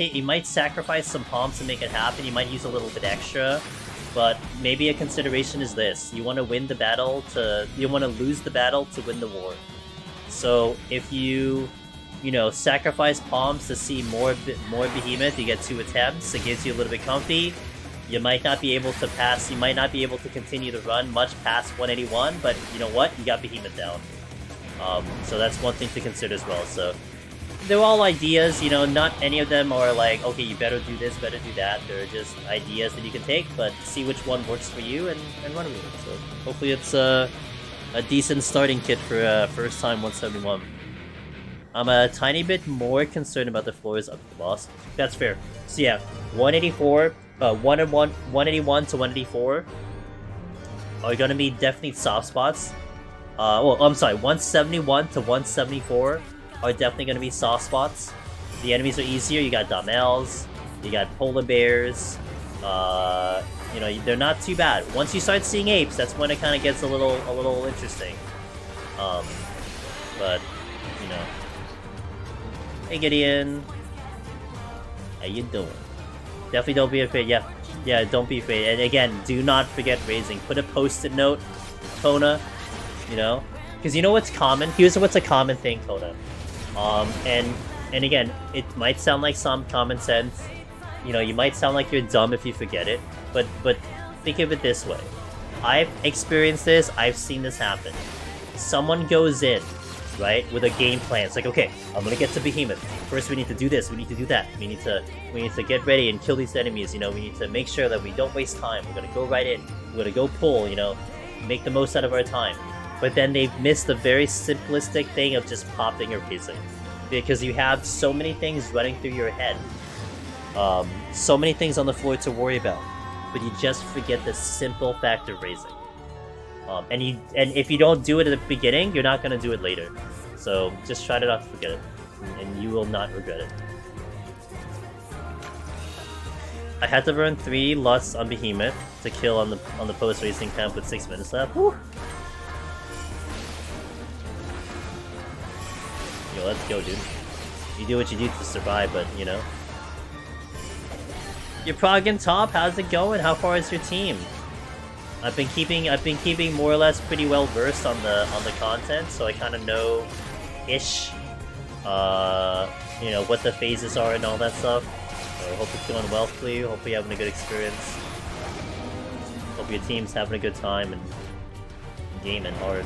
[SPEAKER 1] sacrifice some palms to make it happen. You might use a little bit extra, but maybe a consideration is this: you want to win the battle you want to lose the battle to win the war. So if you know, sacrifice palms to see more Behemoth, you get 2 attempts. It gives you a little bit comfy. You might not be able to pass, you might not be able to continue the run much past 181, but you know what? You got Behemoth down. So that's one thing to consider as well. So they're all ideas, you know, not any of them are like, okay, you better do this, better do that. They're just ideas that you can take, but see which one works for you and run with it. So hopefully it's a decent starting kit for first time 171. I'm a tiny bit more concerned about the floors up to the boss. That's fair. So yeah, 181 to 184 are gonna be definitely soft spots. Well, I'm sorry, 171 to 174 are definitely gonna be soft spots. The enemies are easier. You got Damels, you got polar bears. You know, they're not too bad. Once you start seeing apes, that's when it kind of gets a little interesting. But you know, hey Gideon, how you doing? Definitely don't be afraid. Yeah, don't be afraid. And again, do not forget raising. Put a post-it note, Kona. You know, because you know what's common. Here's what's a common thing, Kona. And again, it might sound like some common sense. You know, you might sound like you're dumb if you forget it. But think of it this way. I've experienced this. I've seen this happen. Someone goes in, right, with a game plan. It's like, okay, I'm gonna get to Behemoth. First, we need to do this. We need to do that. We need to get ready and kill these enemies. You know, we need to make sure that we don't waste time. We're gonna go right in. We're gonna go pull. You know, make the most out of our time. But then they've missed the very simplistic thing of just popping or raising, because you have so many things running through your head, so many things on the floor to worry about, but you just forget the simple fact of raising. And if you don't do it at the beginning, you're not gonna do it later. So just try to not forget it, and you will not regret it. I had to run 3 Lusts on Behemoth to kill on the post racing camp with 6 minutes left. Woo! Yo, let's go, dude. You do what you do to survive, but you know. Your Pragan top, how's it going? How far is your team? I've been keeping more or less pretty well versed on the content, so I kind of know ish you know, what the phases are and all that stuff. So hope it's going well for you. Hope you're having a good experience. Hope your team's having a good time and gaming hard.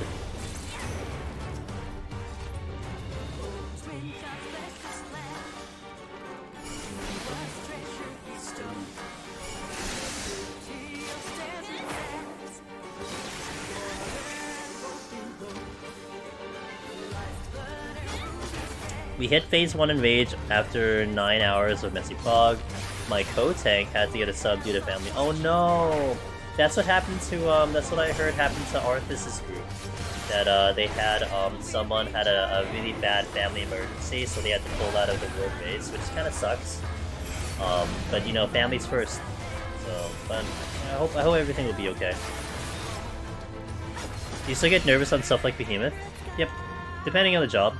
[SPEAKER 1] We hit phase 1 in Rage after 9 hours of messy fog. My co-tank had to get a sub due to family. Oh no! That's what happened to, that's what I heard happened to Arthas' group. That, they had, someone had a really bad family emergency, so they had to pull out of the world base, which kind of sucks. But you know, family's first. So, but I hope everything will be okay. Do you still get nervous on stuff like Behemoth? Yep. Depending on the job.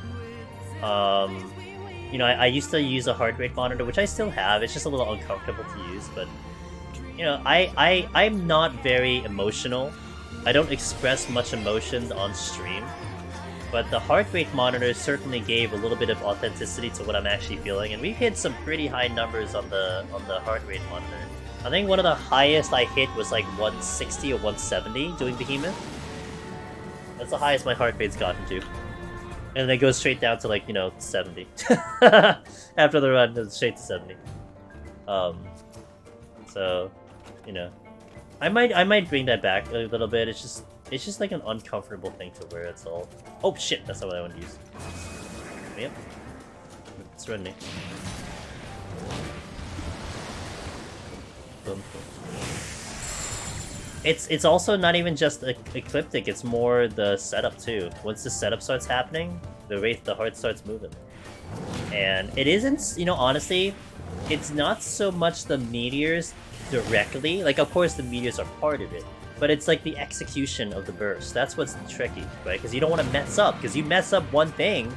[SPEAKER 1] You know, I used to use a heart rate monitor, which I still have. It's just a little uncomfortable to use, but you know, I'm not very emotional. I don't express much emotion on stream, but the heart rate monitor certainly gave a little bit of authenticity to what I'm actually feeling, and we've hit some pretty high numbers on the heart rate monitor. I think one of the highest I hit was like 160 or 170 doing Behemoth. That's the highest my heart rate's gotten to. And then it goes straight down to like, you know, 70. After the run, it's straight to 70. So, you know, I might bring that back a little bit. It's just like an uncomfortable thing to wear. It's all. Oh shit, that's not what I want to use. Yep, it's running. It's also not even just ecliptic. It's more the setup too. Once the setup starts happening, the heart starts moving. And it isn't, you know, honestly, it's not so much the meteors directly. Like, of course, the meteors are part of it, but it's like the execution of the burst. That's what's tricky, right? Because you don't want to mess up. Because you mess up one thing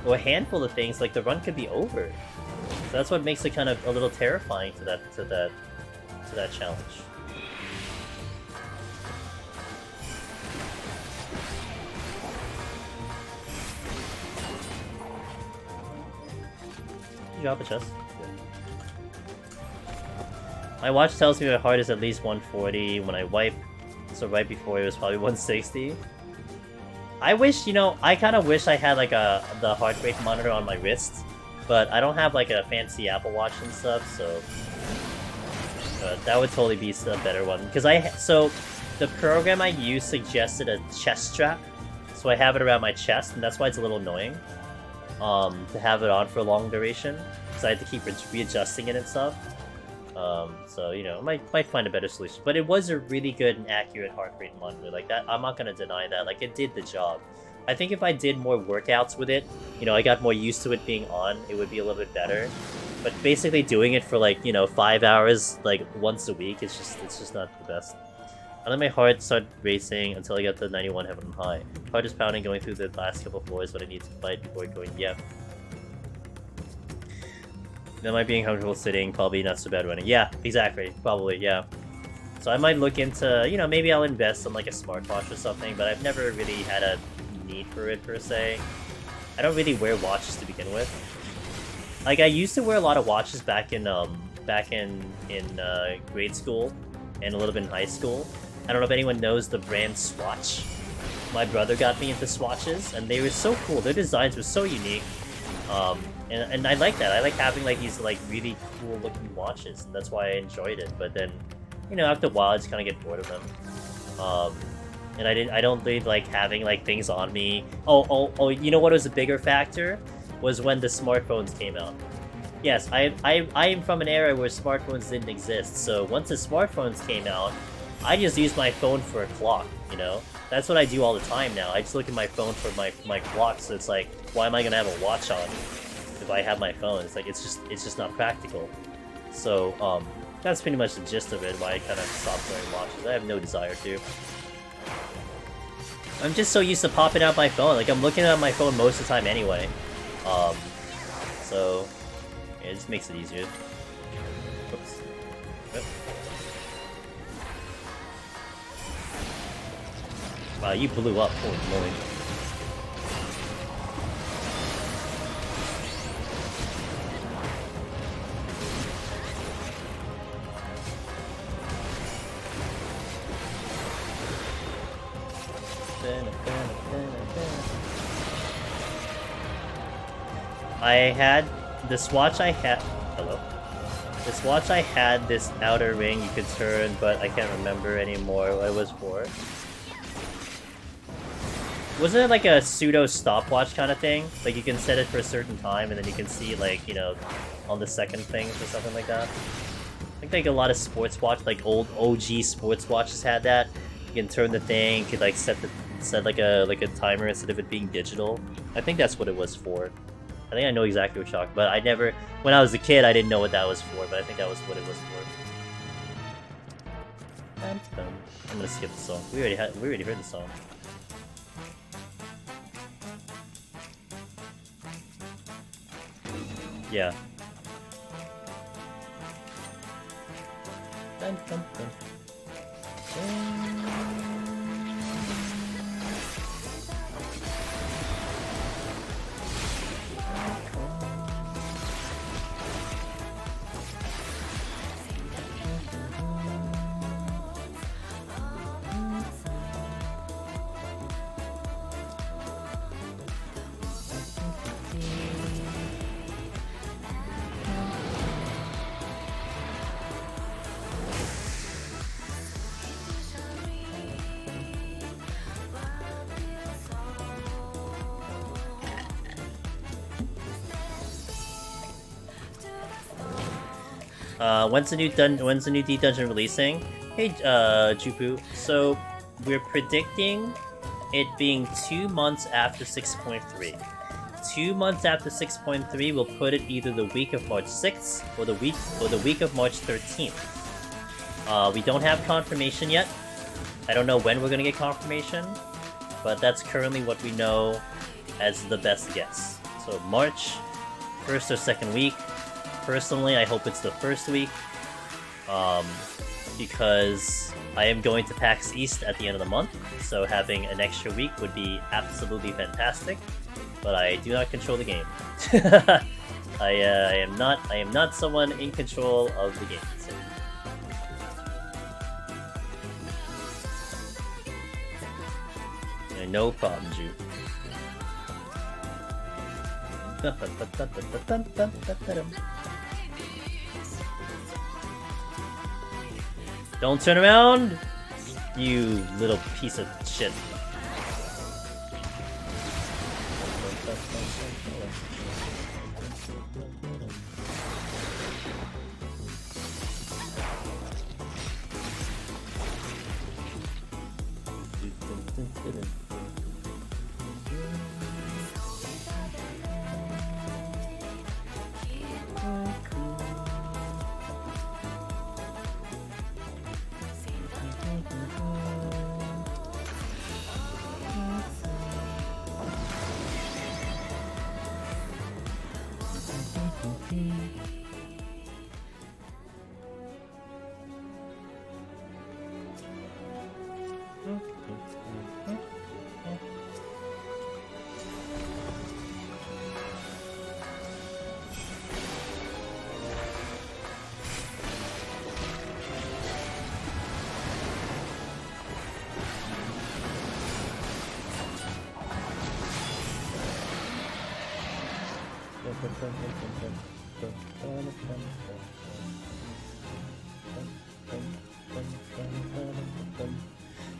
[SPEAKER 1] or a handful of things, like the run could be over. So that's what makes it kind of a little terrifying to that challenge. Drop a chest. My watch tells me my heart is at least 140 when I wipe, so right before it was probably 160. I wish, you know, I kind of wish I had like the heart rate monitor on my wrist, but I don't have like a fancy Apple Watch and stuff, so that would totally be a better one. Because so the program I use suggested a chest strap, so I have it around my chest, and that's why it's a little annoying. To have it on for a long duration, because I had to keep readjusting it and stuff. So, you know, might find a better solution. But it was a really good and accurate heart rate monitor. Like, that, I'm not gonna deny that. Like, it did the job. I think if I did more workouts with it, you know, I got more used to it being on, it would be a little bit better. But basically doing it for, like, you know, 5 hours, like, once a week, it's just not the best. I let my heart start racing until I got to 91 heaven high. Heart is pounding going through the last couple floors, but I need to fight before going, yeah. Am I being comfortable sitting? Probably not so bad running. Yeah, exactly. Probably, yeah. So I might look into, you know, maybe I'll invest in like a smartwatch or something, but I've never really had a need for it per se. I don't really wear watches to begin with. Like, I used to wear a lot of watches back in grade school and a little bit in high school. I don't know if anyone knows the brand Swatch. My brother got me into Swatches, and they were so cool. Their designs were so unique. And I like that. I like having like these like really cool looking watches, and that's why I enjoyed it. But then, you know, after a while, I just kind of get bored of them. And I don't really like having like things on me. Oh, you know what was a bigger factor? Was when the smartphones came out. Yes, I am from an era where smartphones didn't exist. So once the smartphones came out, I just use my phone for a clock, you know? That's what I do all the time now. I just look at my phone for my clock, so it's like, why am I gonna have a watch on if I have my phone? It's like, it's just not practical. So, that's pretty much the gist of it, why I kind of stopped wearing watches. I have no desire to. I'm just so used to popping out my phone. Like, I'm looking at my phone most of the time anyway. So, yeah, it just makes it easier. Oops. Yep. Wow, you blew up. Holy moly. I had this watch. Hello. This watch I had this outer ring you could turn, but I can't remember anymore what it was for. Wasn't it like a pseudo stopwatch kind of thing? Like you can set it for a certain time and then you can see like, you know, on the second things or something like that? I think like a lot of sports watch, like old OG sports watches had that. You can turn the thing, you could like set like a timer instead of it being digital. I think that's what it was for. I think I know exactly what you're talking about. I never, when I was a kid, I didn't know what that was for, but I think that was what it was for. I'm gonna skip the song. We already heard the song. Yeah. Dun, dun, dun. When's the new D dungeon releasing? Hey, Jupu. So we're predicting it being 2 months after 6.3. 2 months after 6.3, we'll put it either the week of March 6th or the week of March 13th. We don't have confirmation yet. I don't know when we're gonna get confirmation, but that's currently what we know as the best guess. So March 1st or 2nd week. Personally, I hope it's the first week, because I am going to PAX East at the end of the month, so having an extra week would be absolutely fantastic. But I do not control the game. I am not someone in control of the game. So. Yeah, no problem, Ju. Don't turn around, you little piece of shit.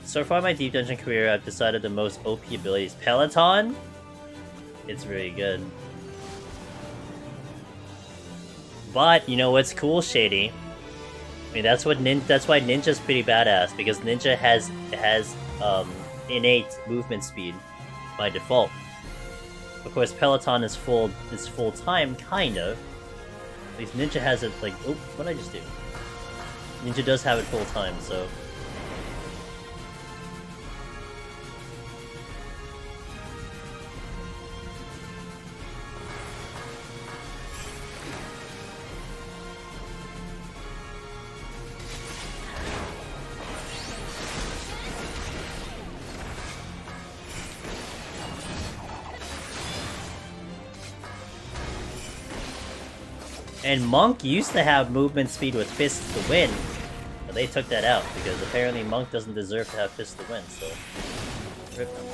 [SPEAKER 1] So far in my Deep Dungeon career, I've decided the most OP ability is Peloton. It's really good. But, you know what's cool, Shady? I mean, that's why Ninja's pretty badass, because Ninja has innate movement speed by default. Of course, Peloton is full time, kind of. At least Ninja has it like, oh, what did I just do? Ninja does have it full time, so. And Monk used to have movement speed with Fist to win, but they took that out because apparently Monk doesn't deserve to have Fist to win, so rip him.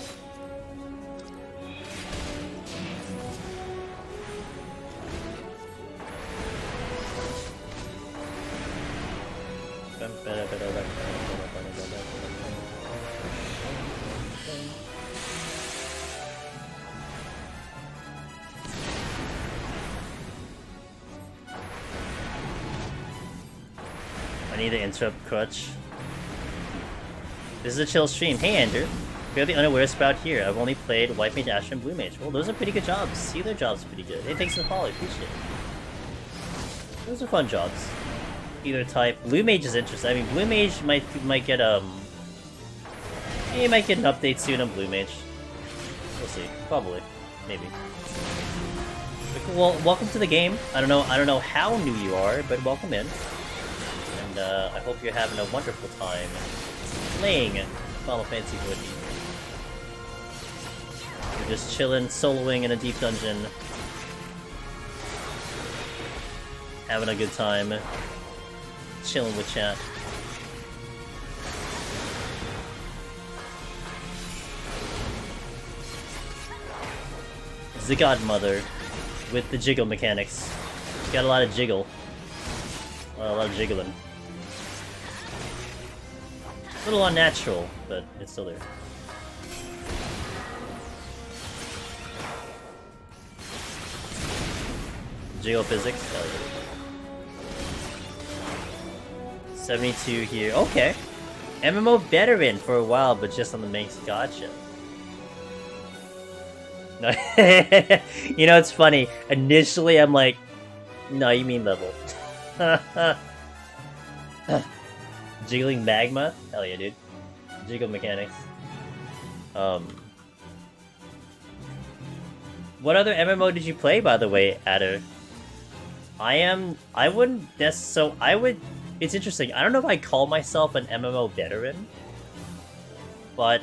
[SPEAKER 1] I need to interrupt Crutch. This is a chill stream. Hey Andrew, fairly unaware about here. I've only played White Mage, Asher, and Blue Mage. Well, those are pretty good jobs. See, their jobs are pretty good. Hey, thanks for the follow. I appreciate it. Those are fun jobs. Either type. Blue Mage is interesting. I mean, Blue Mage might get he might get an update soon on Blue Mage. We'll see. Probably. Maybe. Well, welcome to the game. I don't know how new you are, but welcome in. And and I hope you're having a wonderful time playing Final Fantasy XIV. We're just chilling, soloing in a deep dungeon, having a good time, chilling with chat. The Godmother with the jiggle mechanics. Got a lot of jiggle. A lot of jiggling. A little unnatural, but it's still there. Jiggle physics. Hell yeah. 72 here. Okay. MMO veteran for a while, but just on the main. Gotcha. No, you know, it's funny. Initially, I'm like, no, you mean level. Jiggling magma? Hell yeah, dude. Jiggle mechanics. What other MMO did you play, by the way, Adder? I wouldn't necessarily, it's interesting. I don't know if I call myself an MMO veteran, but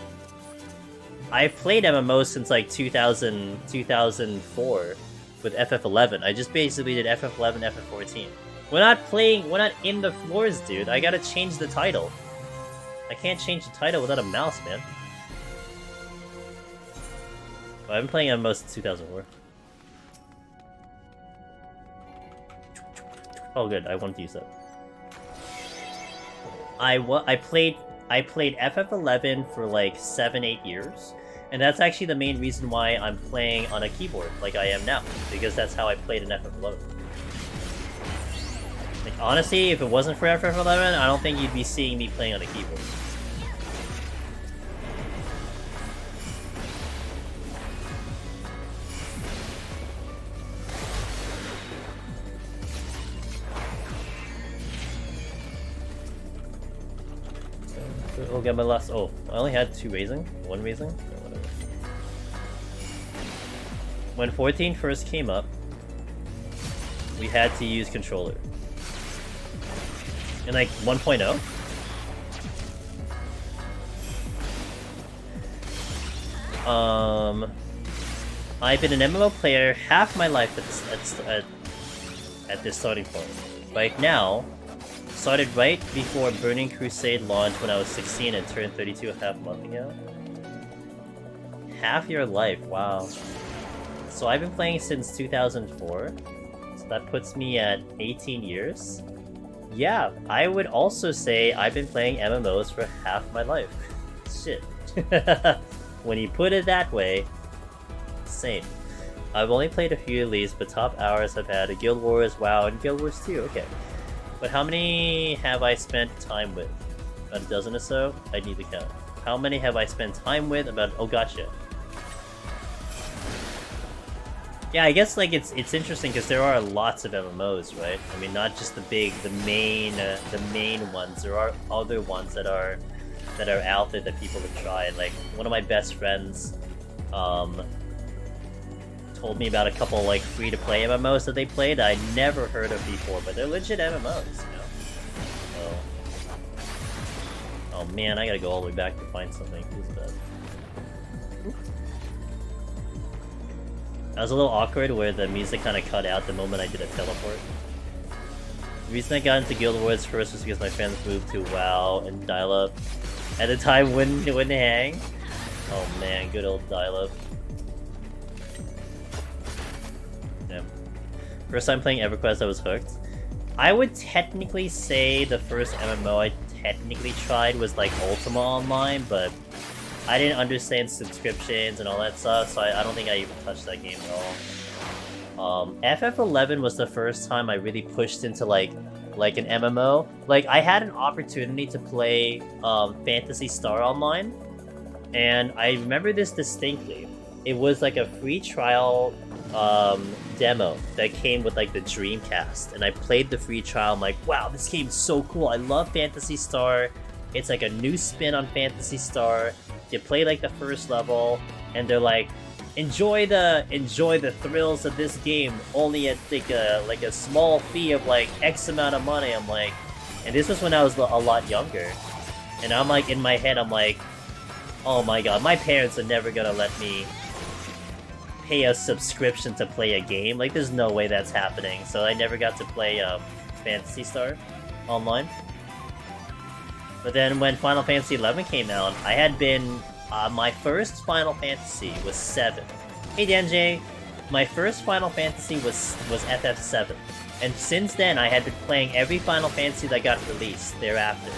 [SPEAKER 1] I've played MMOs since like 2004 with FF11. I just basically did FF11, FF14. We're not in the floors, dude. I gotta change the title. I can't change the title without a mouse, man. I've been playing MMOs since 2004. Oh good, I wanted to use that. I played FF11 for like 7-8 years, and that's actually the main reason why I'm playing on a keyboard like I am now, because that's how I played in FF11. Like, honestly, if it wasn't for FF11, I don't think you'd be seeing me playing on a keyboard. I'll get my last. Oh, I only had 2 raising? 1 raising? Oh, whatever. When 14 first came up, we had to use controller. In like 1.0? I've been an MMO player half my life at this starting point. Right now, started right before Burning Crusade launched when I was 16 and turned 32 a half month ago. Half your life, wow. So I've been playing since 2004, so that puts me at 18 years. Yeah, I would also say I've been playing MMOs for half my life. Shit. When you put it that way, same. I've only played a few of these, but top hours I've had a Guild Wars, WoW, and Guild Wars 2, okay. But how many have I spent time with? About a dozen or so? I need to count. How many have I spent time with? About, oh gotcha. Yeah, I guess like it's interesting because there are lots of MMOs, right? I mean, not just the main ones. There are other ones that are out there that people can try. Like one of my best friends, told me about a couple like free-to-play MMOs that they played that I never heard of before, but they're legit MMOs, you know? So... Oh man, I gotta go all the way back to find something. Who's that? That was a little awkward where the music kind of cut out the moment I did a teleport. The reason I got into Guild Wars first was because my friends moved to WoW and dial-up. At the time, wouldn't hang. Oh man, good old dial-up. First time playing EverQuest, I was hooked. I would technically say the first MMO I technically tried was like Ultima Online, but I didn't understand subscriptions and all that stuff, so I don't think I even touched that game at all. FF11 was the first time I really pushed into like an MMO. Like, I had an opportunity to play Phantasy Star Online, and I remember this distinctly. It was like a free trial demo that came with like the Dreamcast, and I played the free trial. I'm like, wow, this game's so cool. I love Phantasy Star. It's like a new spin on Phantasy Star. You play like the first level, and they're like, enjoy the thrills of this game only at like a small fee of like X amount of money. I'm like, And this was when I was a lot younger. And I'm like, in my head, I'm like, oh my god, my parents are never gonna let me pay a subscription to play a game. Like, there's no way that's happening. So I never got to play Phantasy Star online. But then when Final Fantasy XI came out, I had been... my first Final Fantasy was 7. Hey Denjay! My first Final Fantasy was FF7. And since then, I had been playing every Final Fantasy that got released thereafter.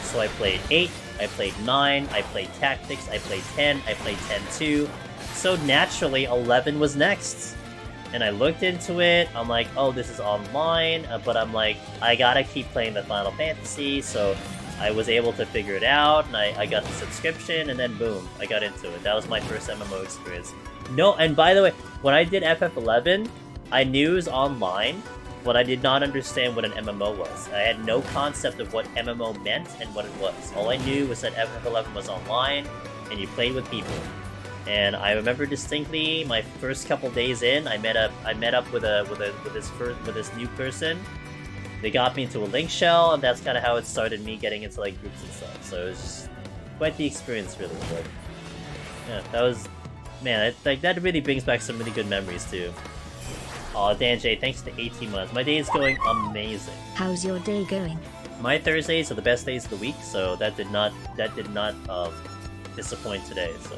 [SPEAKER 1] So I played 8, I played 9, I played Tactics, I played 10, I played 10-2. So naturally, 11 was next. And I looked into it, I'm like, oh, this is online, but I'm like, I gotta keep playing the Final Fantasy, so I was able to figure it out, and I got the subscription, and then boom, I got into it. That was my first MMO experience. No, and by the way, when I did FF11, I knew it was online, but I did not understand what an MMO was. I had no concept of what MMO meant and what it was. All I knew was that FF11 was online, and you played with people. And I remember distinctly my first couple days in, I met up with this new person. They got me into a link shell, and that's kind of how it started me getting into like groups and stuff. So it was just quite the experience, really. But yeah, that was, man, that really brings back some really good memories too. Aw, Danjay, thanks to 18 months. My day is going amazing.
[SPEAKER 2] How's your day going?
[SPEAKER 1] My Thursdays are the best days of the week, so that did not disappoint today. So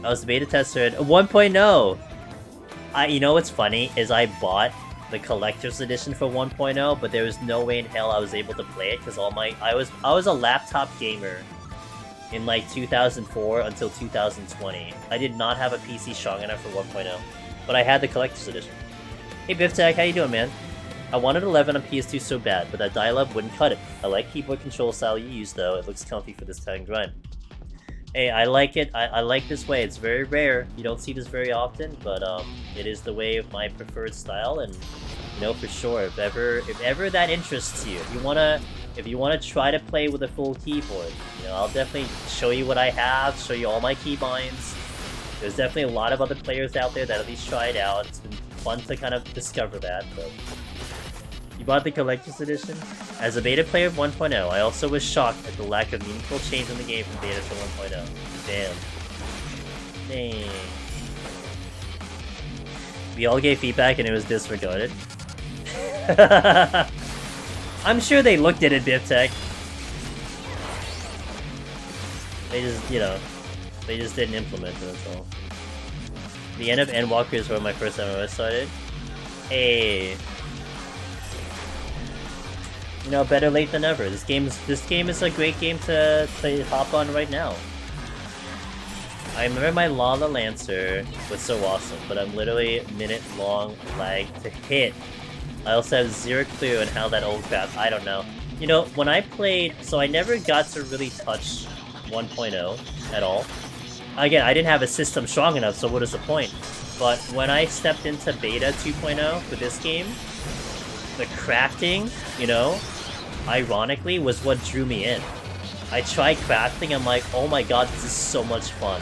[SPEAKER 1] I was the beta tester at 1.0. You know what's funny is I bought the collector's edition for 1.0, but there was no way in hell I was able to play it because I was a laptop gamer in like 2004 until 2020. I did not have a PC strong enough for 1.0, but I had the collector's edition. Hey Biftech, how you doing, man? I wanted 11 on PS2 so bad, but that dial-up wouldn't cut it. I like keyboard control style you use though. It looks comfy for this time grind. Hey, I like it. I like this way. It's very rare. You don't see this very often, but it is the way of my preferred style. And you know, for sure, if ever that interests you, if you wanna try to play with a full keyboard, you know, I'll definitely show you what I have. Show you all my keybinds. There's definitely a lot of other players out there that at least try it out. It's been fun to kind of discover that. But you bought the collector's edition? As a beta player of 1.0, I also was shocked at the lack of meaningful change in the game from beta to 1.0. Damn. Dang. We all gave feedback and it was disregarded. I'm sure they looked at it, Biftech. They just, you know, they just didn't implement it, that's all. The end of Endwalker is where my first MMO started. Hey. You know, better late than never. This game is a great game to hop on right now. I remember my Lala Lancer was so awesome, but I'm literally minute-long lag to hit. I also have zero clue on how that old crap, I don't know. You know, when I played, so I never got to really touch 1.0 at all. Again, I didn't have a system strong enough, so what is the point? But when I stepped into beta 2.0 for this game, the crafting, you know, ironically, was what drew me in. I tried crafting, I'm like, oh my god, this is so much fun.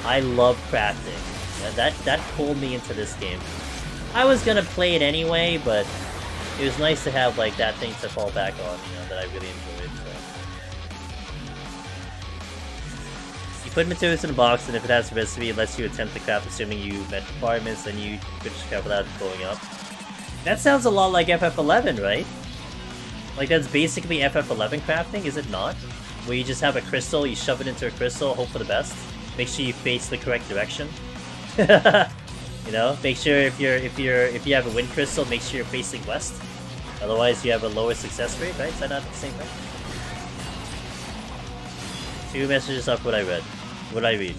[SPEAKER 1] I love crafting. And that pulled me into this game. I was gonna play it anyway, but it was nice to have like that thing to fall back on, you know, that I really enjoyed. So. You put materials in a box, and if it has a recipe, it lets you attempt to craft assuming you met requirements, then you could just craft without blowing up. That sounds a lot like FF11, right? Like, that's basically FF11 crafting, is it not? Where you just have a crystal, you shove it into a crystal, hope for the best. Make sure you face the correct direction. You know, make sure if you have a wind crystal, make sure you're facing west. Otherwise, you have a lower success rate, right? Is that not the same thing? 2 messages up what I read. What did I read?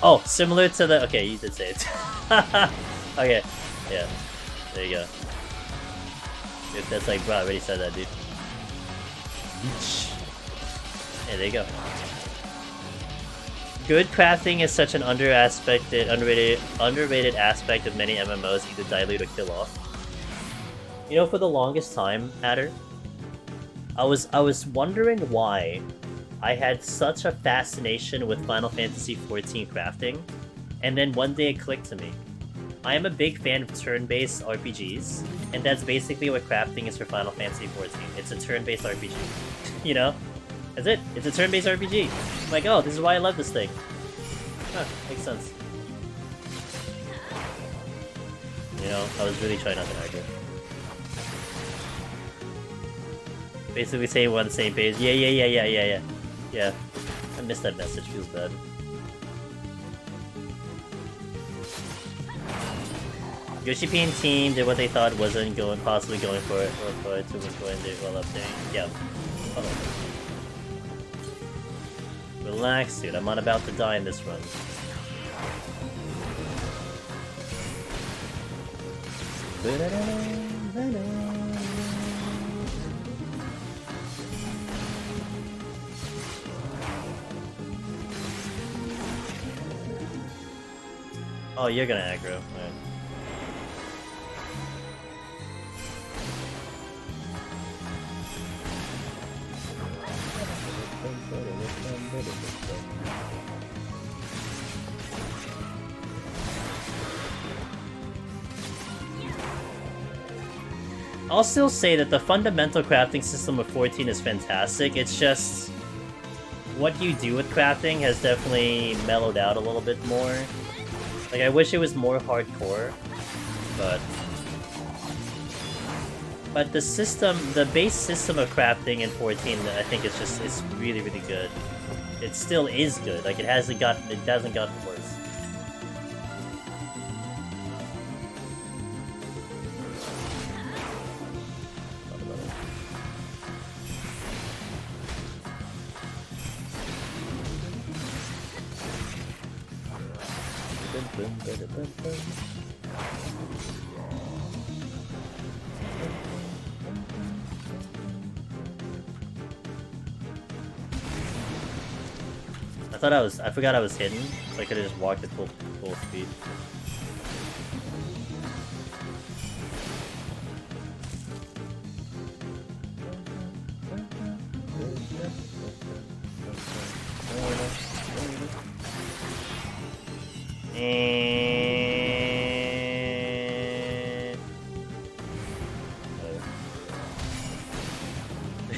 [SPEAKER 1] Oh, similar to the... Okay, you did say it. Okay, yeah. There you go. If that's like, bro, I already said that, dude. Yeah, there you go. Good crafting is such an underrated aspect of many MMOs, either dilute or kill off. You know, for the longest time, Adder, I was wondering why I had such a fascination with Final Fantasy XIV crafting, and then one day it clicked to me. I am a big fan of turn-based RPGs, and that's basically what crafting is for Final Fantasy XIV. It's a turn-based RPG. You know? That's it. It's a turn-based RPG. I'm like, oh, this is why I love this thing. Huh, makes sense. You know, I was really trying not to aggro. Basically saying we're on the same page. Yeah. Yeah. I missed that message, feels bad. Yoshi-P team did what they thought wasn't possibly going for it, or for it to was going to well up there. Yeah. Oh. Relax, dude. I'm not about to die in this run. Oh, you're gonna aggro. Right. I'll still say that the fundamental crafting system of 14 is fantastic. It's just what you do with crafting has definitely mellowed out a little bit more. Like, I wish it was more hardcore, but the system, the base system of crafting in 14, I think it's really, really good. It still is good. Like, it hasn't gotten worse. I forgot I was hidden, so I could have just walked at full speed.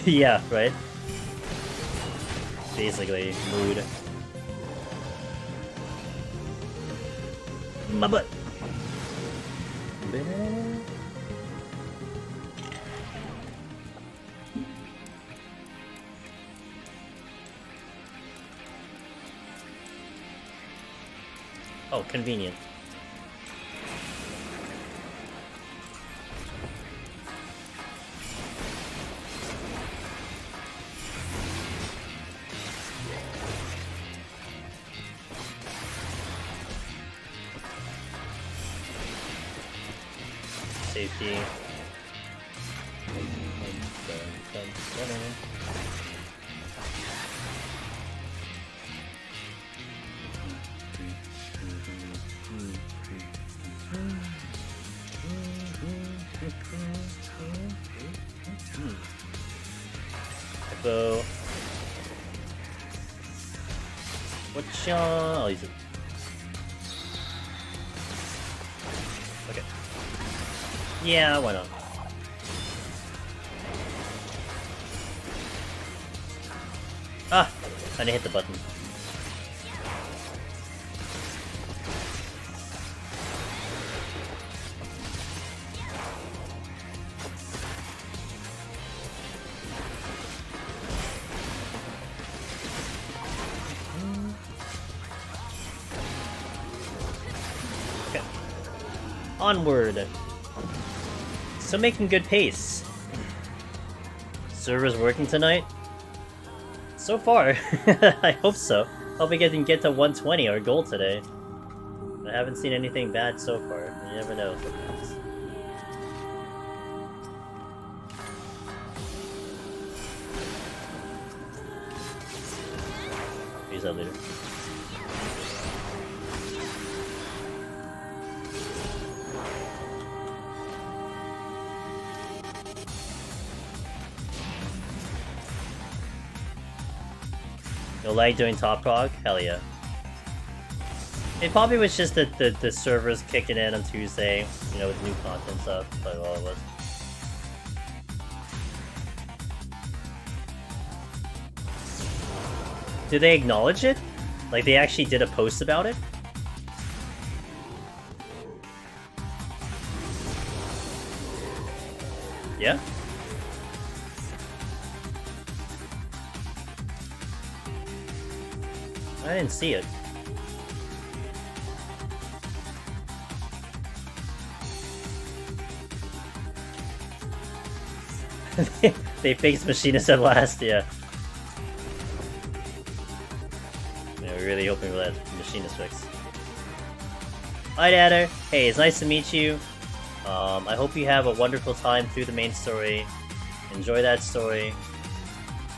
[SPEAKER 1] Yeah, right? Basically, mood. My butt! Oh, convenient. Safety. Echo. What's your... I'll use it. Okay. Yeah, why not? Ah! I didn't hit the button. Okay. Onward! So making good pace. Server's working tonight? So far. I hope so. Hope we can get to 120, our goal today. I haven't seen anything bad so far. You never know. Use that later. You like doing top prog? Hell yeah. It probably was just that the servers kicking in on Tuesday, you know, with new content stuff. That's probably all it was. Did they acknowledge it? Like, they actually did a post about it? Yeah? I didn't see it. They fixed Machinist at last, yeah. Yeah, we're really hoping for that Machinist fix. Hi, Dadder. Hey, it's nice to meet you. I hope you have a wonderful time through the main story. Enjoy that story.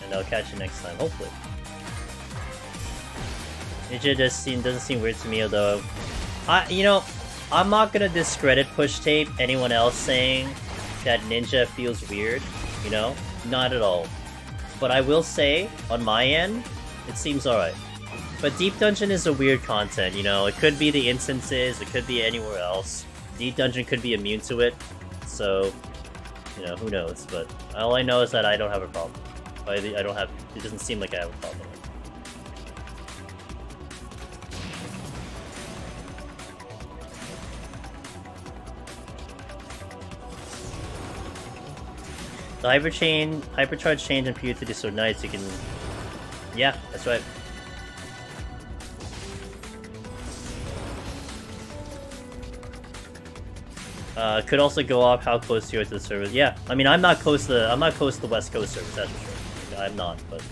[SPEAKER 1] And I'll catch you next time, hopefully. Ninja doesn't seem weird to me, although... you know, I'm not gonna discredit Push Tape, anyone else saying that Ninja feels weird, you know? Not at all. But I will say, on my end, it seems alright. But Deep Dungeon is a weird content, you know? It could be the instances, it could be anywhere else. Deep Dungeon could be immune to it, so, you know, who knows? But all I know is that I don't have a problem. I don't have... It doesn't seem like I have a problem. The hypercharge change in PoTD is so nice, you can... Yeah, that's right. Could also go off how close you are to the servers. Yeah, I mean, I'm not close to the West Coast servers, that's for sure. I'm not, but...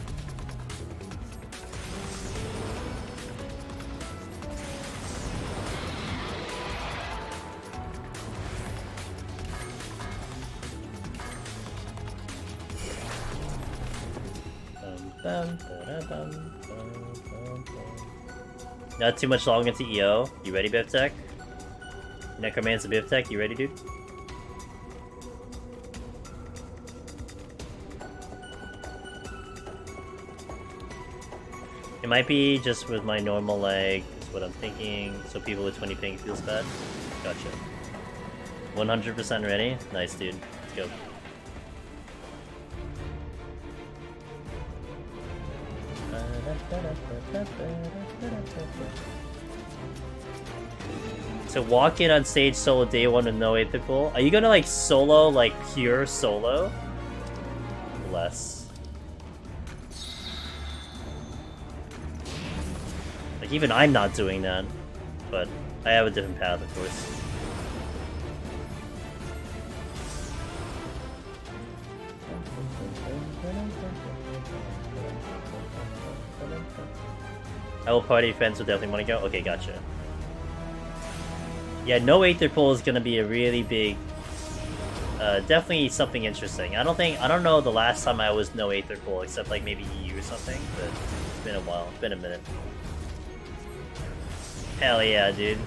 [SPEAKER 1] Not too much long into EO. You ready, Bivtech? Necromancer Bivtech, you ready, dude? It might be just with my normal lag, is what I'm thinking, so people with 20 ping feels bad. Gotcha. 100% ready? Nice, dude. Let's go. So walk in on stage solo day one with no atypical. Are you gonna like solo, like pure solo? Less. Like even I'm not doing that, but I have a different path, of course. Owl Party fans will definitely want to go. Okay, gotcha. Yeah, no Aether Pool is gonna be a really big, definitely something interesting. I don't know the last time I was no Aether Pool, except like maybe EU or something, but it's been a while. It's been a minute. Hell yeah, dude.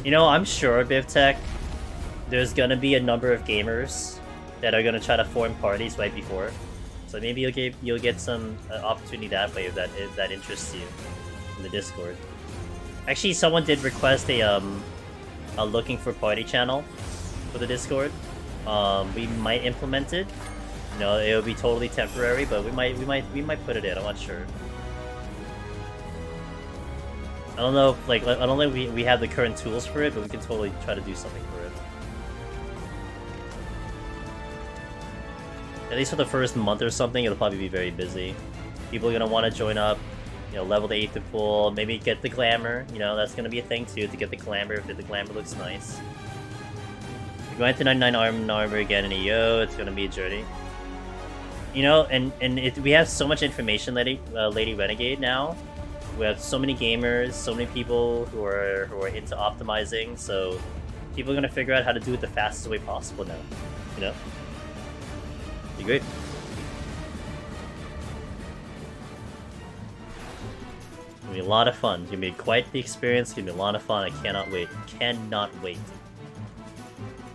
[SPEAKER 1] You know, I'm sure, Bivtech, there's gonna be a number of gamers that are gonna try to form parties right before. So maybe you'll get some opportunity that way if that interests you in the Discord. Actually, someone did request a looking for party channel for the Discord. We might implement it. You know, it'll be totally temporary, but we might put it in. I'm not sure. I don't know if, like, I don't think we have the current tools for it, but we can totally try to do something for it. At least for the first month or something, it'll probably be very busy. People are gonna want to join up, you know, level the Aether Pool, maybe get the glamour. You know, that's gonna be a thing too, to get the glamour if the glamour looks nice. You're going to 99 armor again in EO, it's gonna be a journey. You know, and we have so much information, Lady Renegade now. We have so many gamers, so many people who are into optimizing, so people are gonna figure out how to do it the fastest way possible now. You know? Be great. It's gonna be a lot of fun. It's gonna be quite the experience. It's gonna be a lot of fun. I cannot wait. Cannot wait.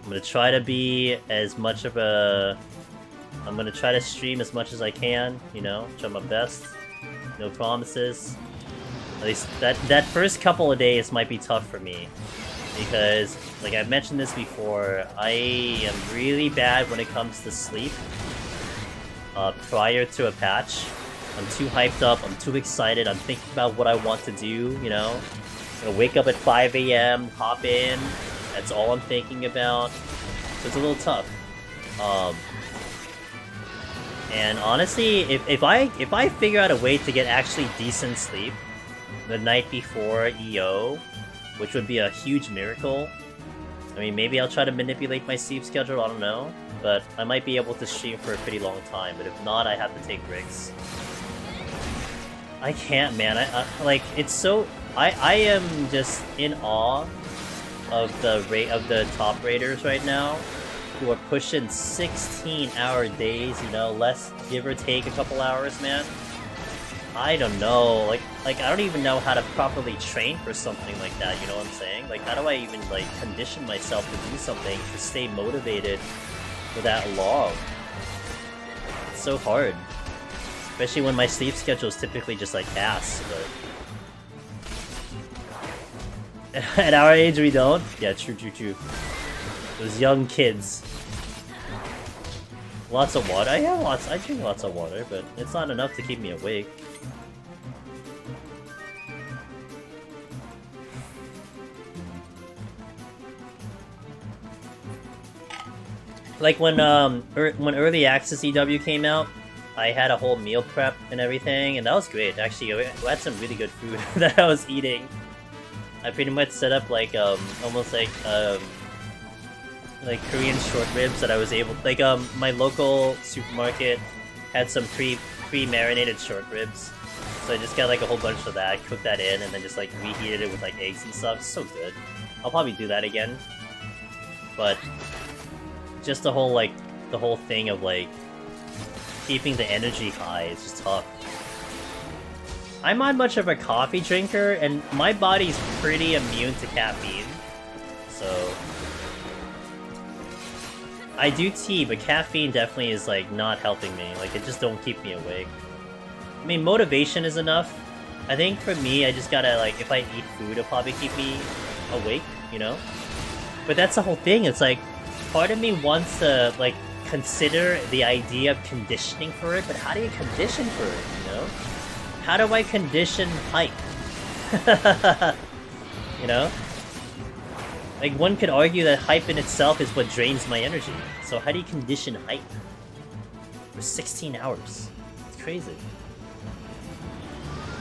[SPEAKER 1] I'm gonna try to be as much of a... I'm gonna try to stream as much as I can, you know, try my best. No promises. At least that first couple of days might be tough for me. Because, like I've mentioned this before, I am really bad when it comes to sleep. Prior to a patch. I'm too hyped up, I'm too excited, I'm thinking about what I want to do, you know? I'm gonna wake up at 5 AM, hop in, that's all I'm thinking about. So it's a little tough. And honestly, if I figure out a way to get actually decent sleep the night before EO, which would be a huge miracle. I mean, maybe I'll try to manipulate my sleep schedule, I don't know. But I might be able to stream for a pretty long time, but if not, I have to take breaks. I can't, man. I like, it's so... I am just in awe of the top raiders right now, who are pushing 16-hour days, you know, less, give or take a couple hours, man. I don't know, like I don't even know how to properly train for something like that, you know what I'm saying? Like, how do I even, like, condition myself to do something, to stay motivated for that long? It's so hard. Especially when my sleep schedule is typically just, like, ass, but... At our age, we don't? Yeah, true. Those young kids. Lots of water? I drink lots of water, but it's not enough to keep me awake. Like when Early Access EW came out, I had a whole meal prep and everything, and that was great. Actually, I had some really good food that I was eating. I pretty much set up like almost like Korean short ribs that I was able, like my local supermarket had some pre-marinated short ribs, so I just got like a whole bunch of that, cooked that in, and then just like reheated it with like eggs and stuff. So good. I'll probably do that again, but just the whole thing of like keeping the energy high is just tough. I'm not much of a coffee drinker, and my body's pretty immune to caffeine, so I do tea, but caffeine definitely is like not helping me. Like, it just don't keep me awake. I mean, motivation is enough. I think for me, I just gotta, like, if I eat food, it'll probably keep me awake, you know? But that's the whole thing. It's like, part of me wants to, like, consider the idea of conditioning for it, but how do you condition for it, you know? How do I condition hype? You know? Like, one could argue that hype in itself is what drains my energy. So how do you condition hype? For 16 hours. It's crazy.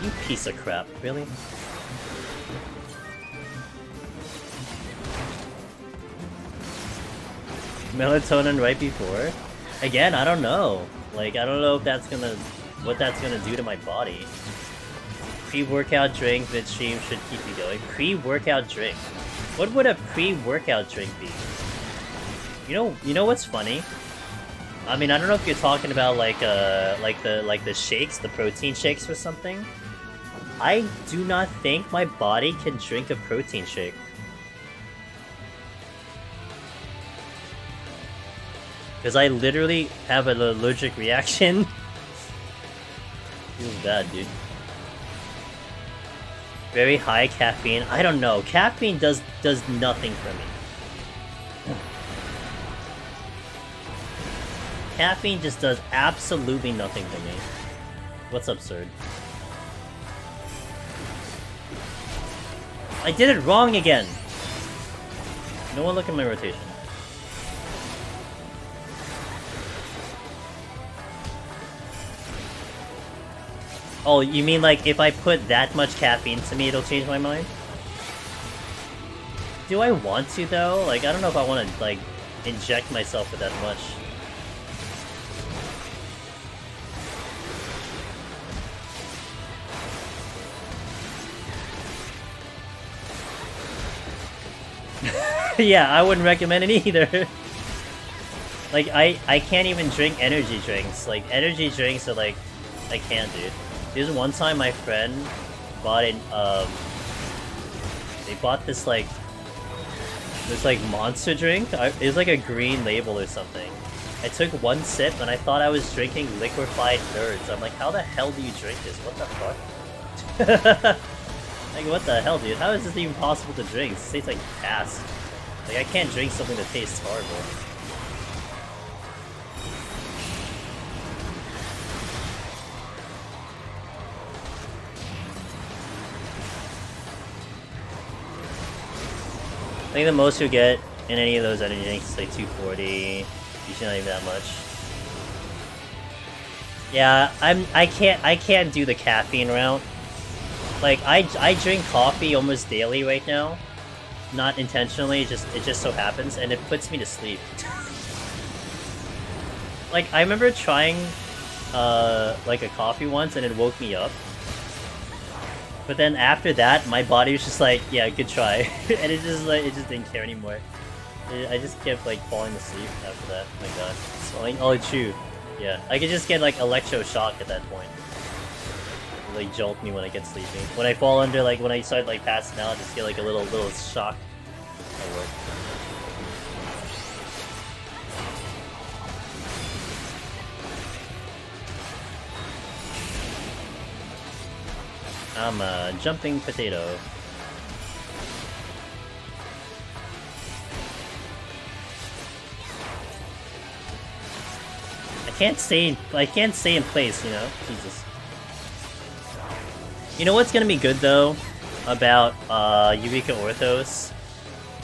[SPEAKER 1] You piece of crap, really? Melatonin right before? Again, I don't know. Like, I don't know if that's gonna... what that's gonna do to my body. Pre-workout drink midstream should keep you going. Pre-workout drink. What would a pre-workout drink be? You know what's funny? I mean, I don't know if you're talking about like the shakes, the protein shakes or something. I do not think my body can drink a protein shake. Because I literally have an allergic reaction. Feels bad, dude. Very high caffeine. I don't know. Caffeine does nothing for me. Caffeine just does absolutely nothing for me. What's absurd? I did it wrong again! No one look at my rotation. Oh, you mean like if I put that much caffeine to me, it'll change my mind? Do I want to though? Like, I don't know if I want to like inject myself with that much. Yeah, I wouldn't recommend it either. Like, I can't even drink energy drinks. Like, energy drinks are like, I can't, dude. There's one time my friend bought it, they bought this like monster drink. It was like a green label or something. I took one sip and I thought I was drinking liquefied nerds. I'm like, how the hell do you drink this? What the fuck? Like, what the hell, dude? How is this even possible to drink? This tastes like ass. Like, I can't drink something that tastes horrible. I think the most you get in any of those energy drinks is like 240. Usually not even that much. Yeah, I can't do the caffeine route. Like, I drink coffee almost daily right now. Not intentionally, it just so happens, and it puts me to sleep. Like, I remember trying like a coffee once and it woke me up. But then after that, my body was just like, yeah, good try. And it just didn't care anymore. I just kept like falling asleep after that. Oh my god. So, like, oh, true. Yeah, I could just get like electroshock at that point. It, like, jolt me when I get sleeping. When I fall under, like, when I start like passing out, I just get like a little shock at work. I'm a jumping potato. I can't stay in place, you know? Jesus. You know what's gonna be good though about Eureka Orthos?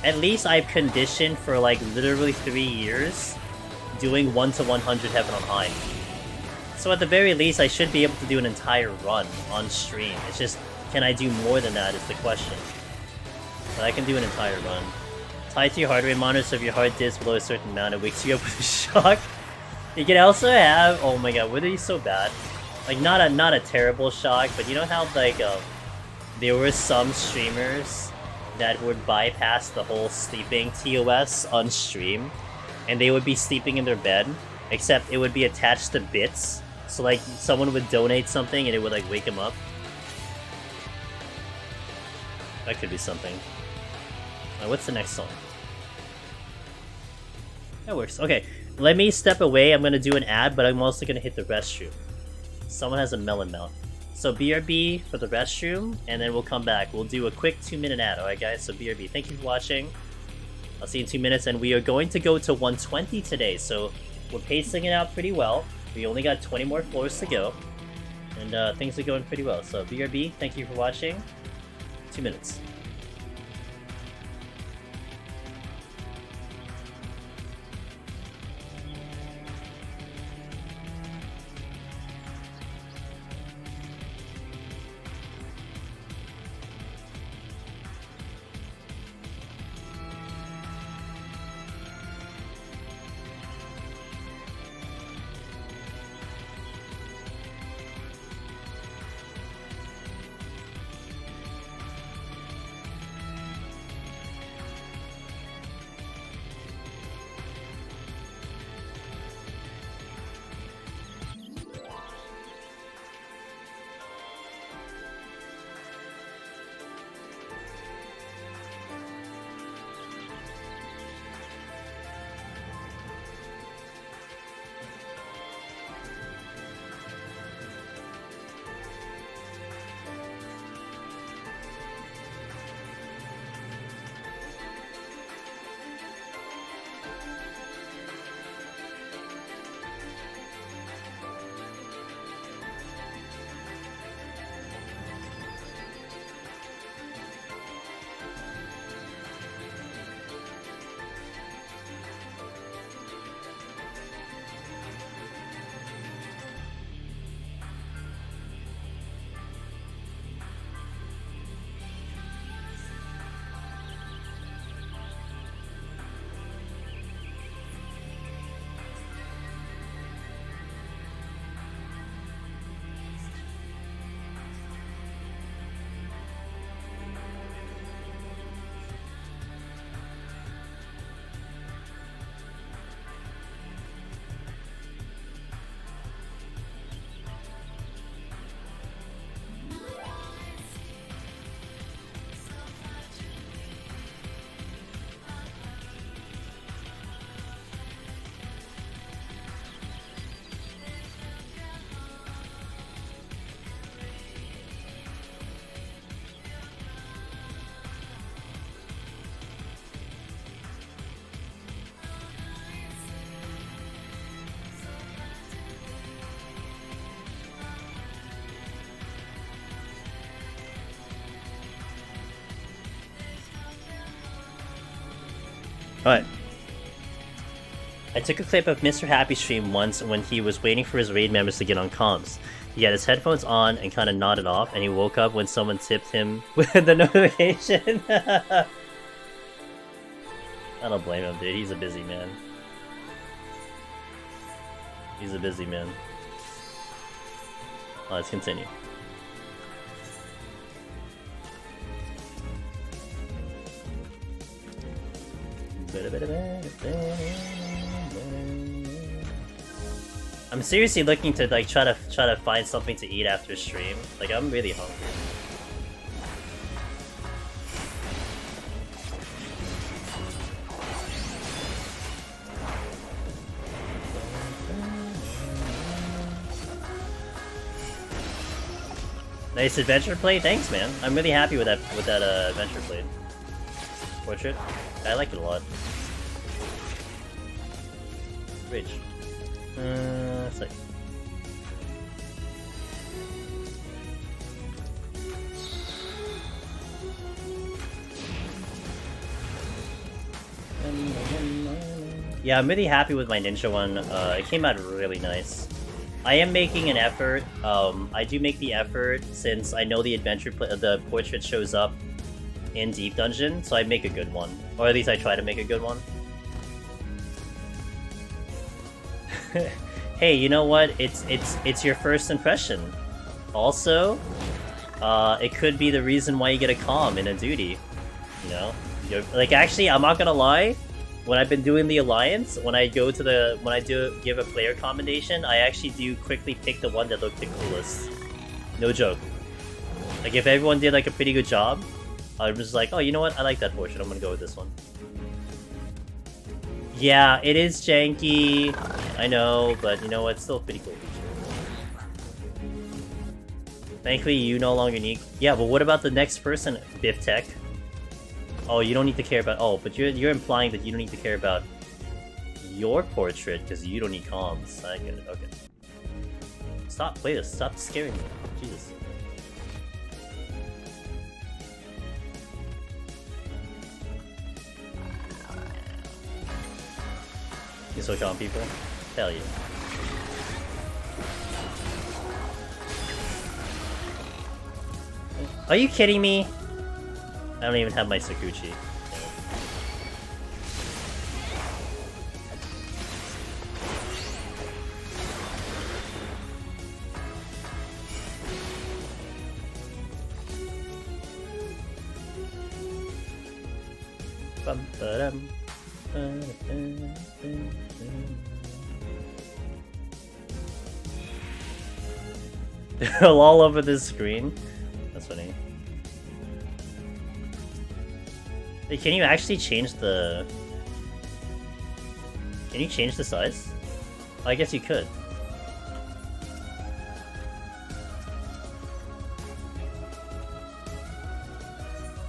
[SPEAKER 1] At least I've conditioned for like literally 3 years doing 1 to 100 Heaven on High. So at the very least, I should be able to do an entire run on stream. It's just, can I do more than that is the question. But I can do an entire run. Tie to your heart rate monitor, so if your heart dips below a certain amount, it wakes you up with a shock. You can also have, oh my god, were they so bad? Like, not a terrible shock, but you know how, like, there were some streamers that would bypass the whole sleeping TOS on stream, and they would be sleeping in their bed, except it would be attached to bits. So, like, someone would donate something and it would, like, wake him up. That could be something. What's the next song? That works. Okay, let me step away. I'm gonna do an ad, but I'm also gonna hit the restroom. Someone has a melon mouth. So BRB for the restroom, and then we'll come back. We'll do a quick 2-minute ad, alright guys? So BRB, thank you for watching. I'll see you in 2 minutes, and we are going to go to 120 today, so we're pacing it out pretty well. We only got 20 more floors to go, and things are going pretty well. So BRB, thank you for watching. 2 minutes. Alright. I took a clip of Mr. Happy stream once when he was waiting for his raid members to get on comms. He had his headphones on and kind of nodded off, and he woke up when someone tipped him with the notification. I don't blame him, dude. He's a busy man. He's a busy man. Let's continue. I'm seriously looking to like try to find something to eat after stream. Like I'm really hungry. Nice adventure play, thanks man. I'm really happy with that adventure play. Portrait, I like it a lot. Bridge. It's like... Yeah, I'm really happy with my ninja one. It came out really nice. I am making an effort. I do make the effort since I know the the portrait shows up in Deep Dungeon, so I make a good one, or at least I try to make a good one. Hey, you know what? It's your first impression. Also, it could be the reason why you get a comm in a duty. You know, like actually, I'm not gonna lie. When I've been doing the alliance, when I do give a player commendation, I actually do quickly pick the one that looked the coolest. No joke. Like if everyone did like a pretty good job, I was just like, oh, you know what? I like that portrait. I'm gonna go with this one. Yeah, it is janky. I know, but you know what? It's still a pretty cool feature. Thankfully, you no longer need. Yeah, but what about the next person, Biff Tech? Oh, you don't need to care about. Oh, but you're implying that you don't need to care about your portrait because you don't need comms. I get it. Okay. Stop. Play this. Stop scaring me. Jesus. You switch on people? Hell yeah. Are you kidding me? I don't even have my Sakuchi. They're all over this screen. That's funny. Hey, can you actually change the... Can you change the size? Oh, I guess you could.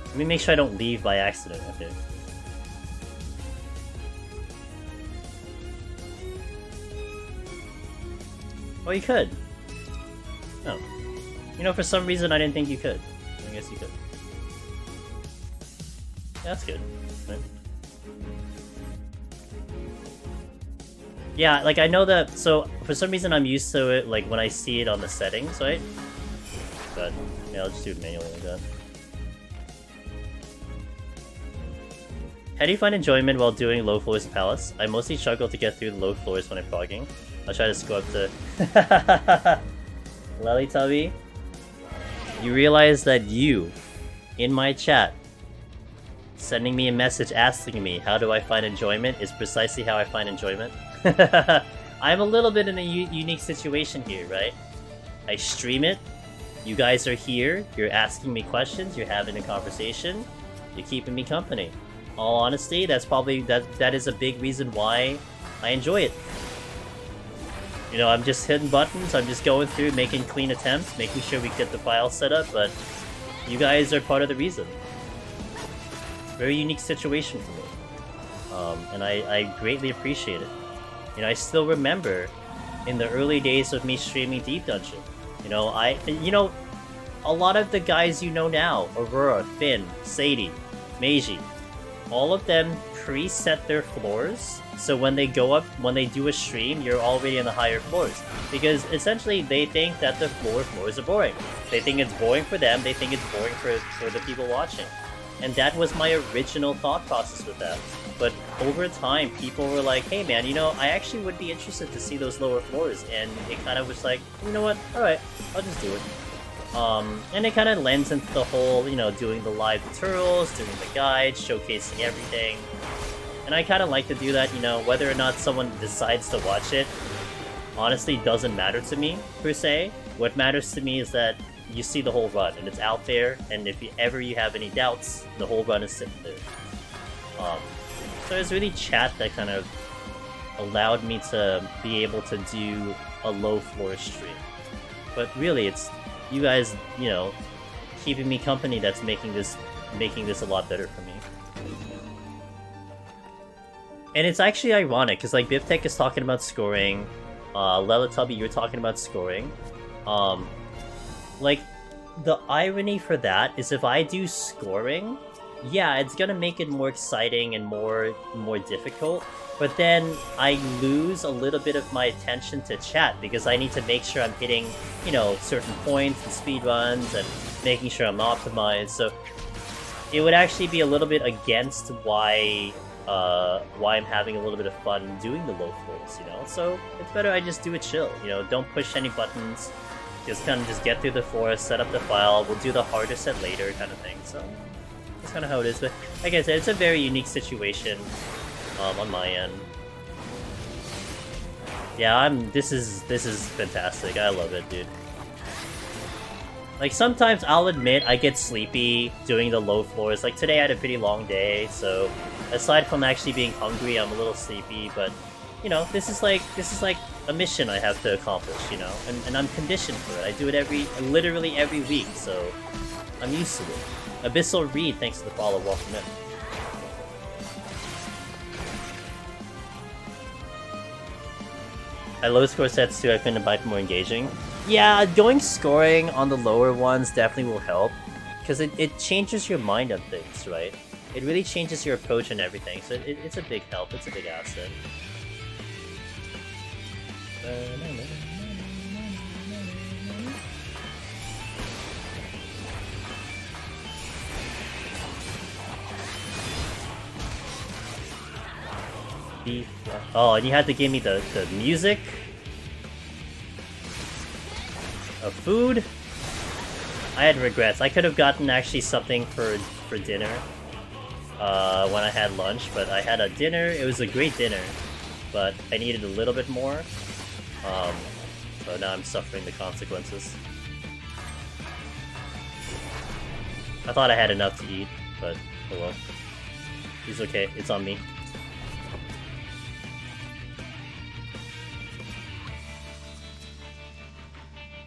[SPEAKER 1] Let me make sure I don't leave by accident. Okay. Oh, you could. Oh. You know, for some reason I didn't think you could. I guess you could. Yeah, that's good. Right. Yeah, like I know that, so for some reason I'm used to it like when I see it on the settings, right? But yeah, I'll just do it manually like that. How do you find enjoyment while doing low floors in Palace? I mostly struggle to get through the low floors when I'm frogging. I'll try to go up to... Lellytubby, you realize that you, in my chat, sending me a message asking me how do I find enjoyment is precisely how I find enjoyment. I'm a little bit in a unique situation here, right? I stream it, you guys are here, you're asking me questions, you're having a conversation, you're keeping me company. All honesty, that's probably, that is a big reason why I enjoy it. You know, I'm just hitting buttons, I'm just going through, making clean attempts, making sure we get the file set up, but you guys are part of the reason. Very unique situation for me. And I greatly appreciate it. You know, I still remember in the early days of me streaming Deep Dungeon. You know, a lot of the guys you know now, Aurora, Finn, Sadie, Meiji, all of them preset their floors, so when they go up, when they do a stream, you're already in the higher floors. Because essentially, they think that the floors are boring. They think it's boring for them, they think it's boring for the people watching. And that was my original thought process with that. But over time, people were like, hey man, you know, I actually would be interested to see those lower floors. And it kind of was like, you know what, alright, I'll just do it. And it kind of lends into the whole, you know, doing the live tutorials, doing the guides, showcasing everything. And I kind of like to do that, you know, whether or not someone decides to watch it, honestly doesn't matter to me, per se. What matters to me is that you see the whole run, and it's out there, and if you have any doubts, the whole run is sitting there. So it's really chat that kind of allowed me to be able to do a low floor stream. But really, it's you guys, you know, keeping me company that's making this a lot better for me. And it's actually ironic, because like Biptech is talking about scoring, Lelatubby, you're talking about scoring. Like, the irony for that is if I do scoring, yeah, it's gonna make it more exciting and more difficult, but then I lose a little bit of my attention to chat, because I need to make sure I'm hitting, you know, certain points and speedruns, and making sure I'm optimized, so it would actually be a little bit against why I'm having a little bit of fun doing the low floors, you know? So it's better I just do it chill, you know, don't push any buttons, just kind of just get through the forest, set up the file, we'll do the harder set later kind of thing, so that's kind of how it is. But like I said, it's a very unique situation on my end. Yeah, this is fantastic, I love it, dude. Like, sometimes I'll admit I get sleepy doing the low floors. Like, today I had a pretty long day, so aside from actually being hungry, I'm a little sleepy, but, you know, this is like a mission I have to accomplish, you know? And I'm conditioned for it. I do it literally every week, so I'm used to it. Abyssal Reed, thanks to the follow, welcome in. At low score sets too, I find the bite more engaging. Yeah, doing scoring on the lower ones definitely will help, because it changes your mind on things, right? It really changes your approach and everything, so it's a big help, it's a big asset. Oh, and you had to give me the music? Food? I had regrets. I could have gotten actually something for dinner when I had lunch, but I had a dinner. It was a great dinner, but I needed a little bit more. So now I'm suffering the consequences. I thought I had enough to eat, but oh well. It's okay. It's on me.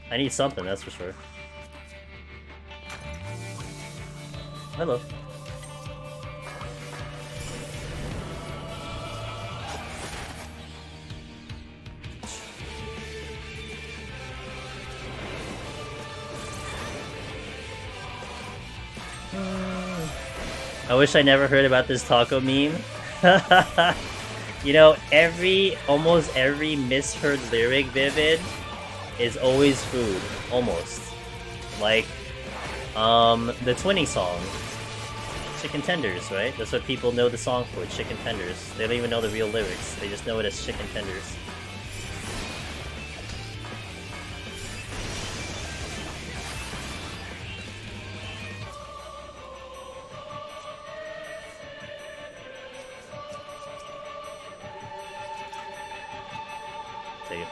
[SPEAKER 1] I need something, that's for sure. Hello. I wish I never heard about this taco meme. You know, almost every misheard lyric, Vivid, is always food, almost. Like, the Twinning song. Chicken tenders, right? That's what people know the song for, chicken tenders. They don't even know the real lyrics, they just know it as chicken tenders. Take it.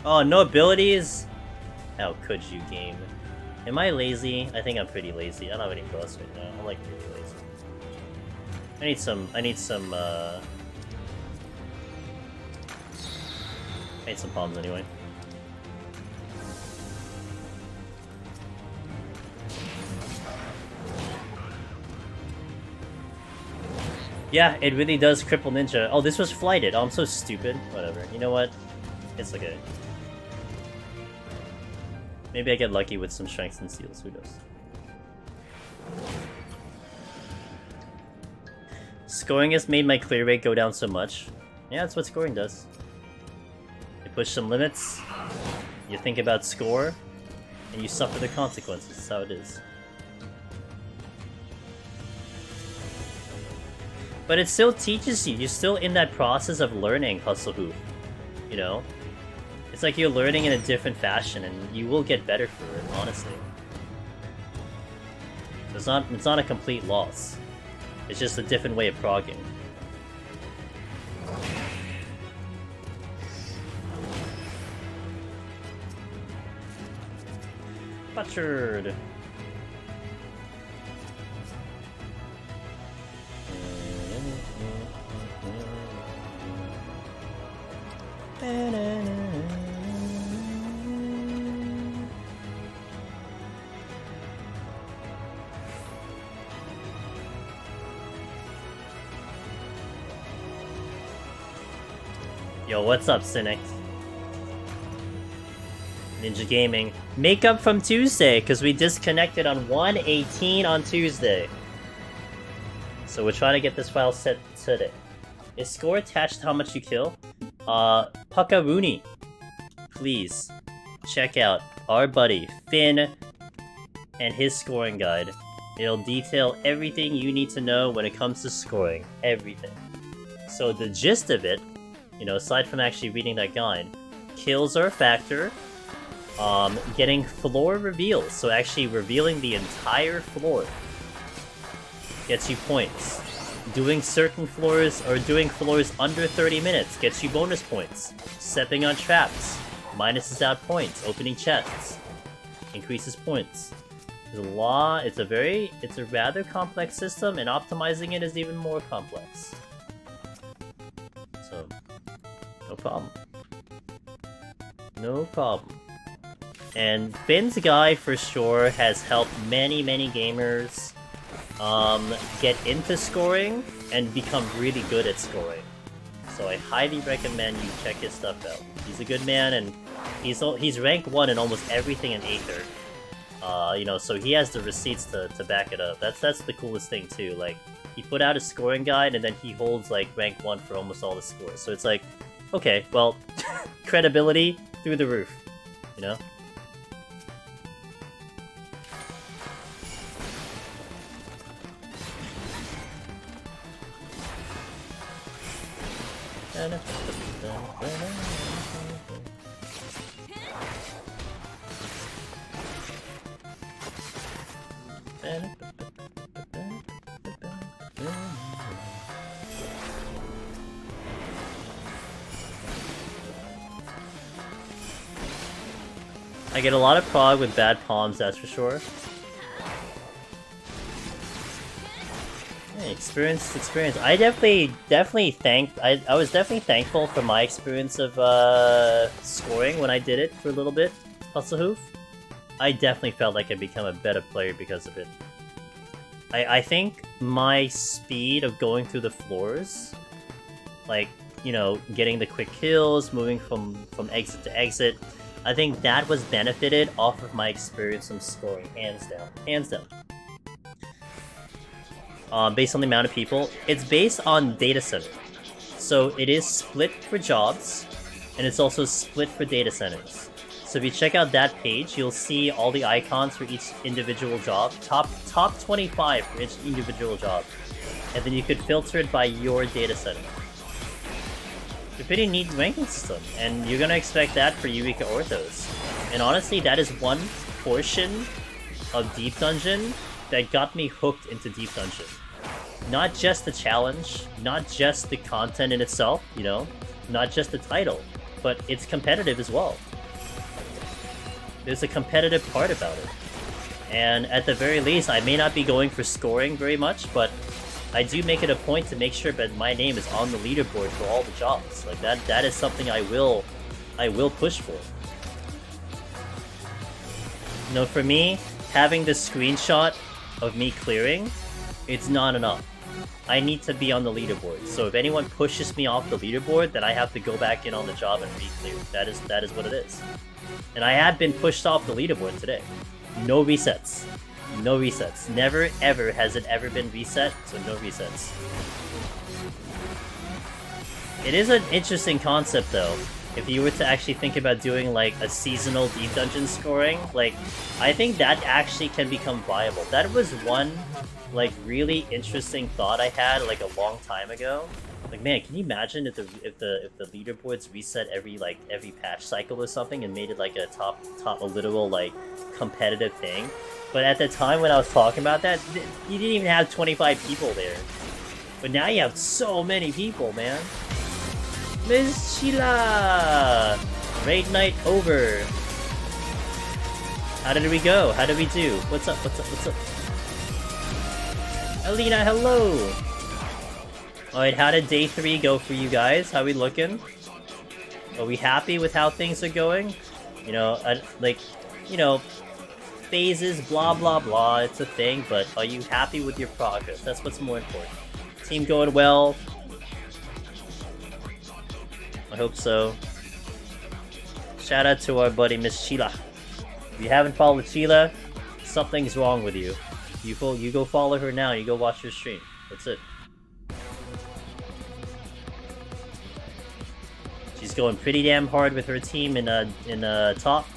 [SPEAKER 1] Oh, no abilities? How could you, game? Am I lazy? I think I'm pretty lazy. I don't have any plus right now. I'm like pretty lazy. I need some bombs anyway. Yeah, it really does cripple ninja. Oh, this was flighted. Oh, I'm so stupid. Whatever. You know what? It's okay. Maybe I get lucky with some strengths and seals. Who knows? Scoring has made my clear rate go down so much. Yeah, that's what scoring does. You push some limits, you think about score, and you suffer the consequences. That's how it is. But it still teaches you. You're still in that process of learning Hustle Hoof. You know? It's like you're learning in a different fashion, and you will get better for it, honestly. It's not a complete loss. It's just a different way of progging. Butchered! Yo, what's up, Cynic? Ninja Gaming. Makeup from Tuesday, because we disconnected on 1/18 on Tuesday. So we're trying to get this file set today. Is score attached to how much you kill? Puckaroony. Please, check out our buddy, Finn, and his scoring guide. It'll detail everything you need to know when it comes to scoring. Everything. So the gist of it, you know, aside from actually reading that guide, kills are a factor. Getting floor reveals, so actually revealing the entire floor gets you points. Doing certain floors, or doing floors under 30 minutes, gets you bonus points. Stepping on traps, minuses out points. Opening chests, increases points. There's a lot, it's a rather complex system, and optimizing it is even more complex. So, no problem. No problem. And Finn's guide for sure has helped many gamers get into scoring and become really good at scoring. So I highly recommend you check his stuff out. He's a good man, and he's ranked 1 in almost everything in Aether. You know, so he has the receipts to back it up. That's the coolest thing too. Like, he put out a scoring guide, and then he holds like rank 1 for almost all the scores. So it's like, okay, well, credibility through the roof, you know? I get a lot of prog with bad palms, that's for sure. Yeah, experience. I I was definitely thankful for my experience of scoring when I did it for a little bit, Hustle Hoof. I definitely felt like I'd become a better player because of it. I think my speed of going through the floors, like, you know, getting the quick kills, moving from exit to exit, I think that was benefited off of my experience in scoring, hands down. Hands down. Based on the amount of people. It's based on data center. So it is split for jobs, and it's also split for data centers. So if you check out that page, you'll see all the icons for each individual job. Top 25 for each individual job. And then you could filter it by your data center. It's a pretty neat ranking system, and you're gonna expect that for Eureka Orthos. And honestly, that is one portion of Deep Dungeon that got me hooked into Deep Dungeon. Not just the challenge, not just the content in itself, you know, not just the title, but it's competitive as well. There's a competitive part about it. And at the very least, I may not be going for scoring very much, but I do make it a point to make sure that my name is on the leaderboard for all the jobs. Like, that is something I will push for. You know, for me, having the screenshot of me clearing, it's not enough. I need to be on the leaderboard. So if anyone pushes me off the leaderboard, then I have to go back in on the job and re-clear. That is what it is. And I have been pushed off the leaderboard today. No resets. No resets. Never, ever has it ever been reset, so no resets. It is an interesting concept, though. If you were to actually think about doing, like, a seasonal deep dungeon scoring, like, I think that actually can become viable. That was one, like, really interesting thought I had, like, a long time ago. Like, man, can you imagine if the leaderboards reset every patch cycle or something and made it, like, a literal, like, competitive thing? But at the time when I was talking about that, you didn't even have 25 people there. But now you have so many people, man. Miss Sheila! Raid night over. How did we go? How did we do? What's up? What's up? What's up? Alina, hello! Alright, how did day 3 go for you guys? How we looking? Are we happy with how things are going? You know, phases, blah blah blah, it's a thing, but are you happy with your progress? That's what's more important. Team going well? I hope so. Shout out to our buddy Miss Sheila. If you haven't followed Sheila, something's wrong with you. You go follow her now, you go watch her stream. That's it. She's going pretty damn hard with her team in top.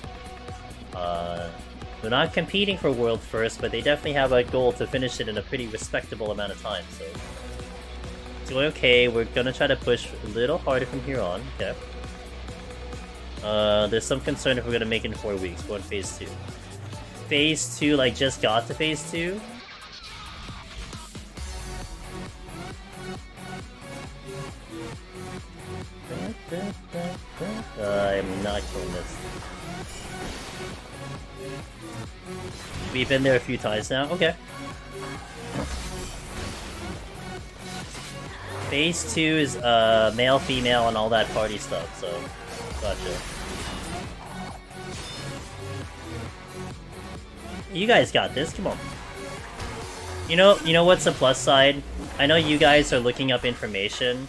[SPEAKER 1] They're not competing for world first, but they definitely have a goal to finish it in a pretty respectable amount of time, so doing okay. We're gonna try to push a little harder from here on. Okay. There's some concern if we're gonna make it in 4 weeks. We're in phase 2. Phase 2, like, just got to phase 2? I'm not killing this. We've been there a few times now. Okay. Phase 2 is male, female, and all that party stuff, so gotcha. You guys got this, come on. You know what's the plus side? I know you guys are looking up information.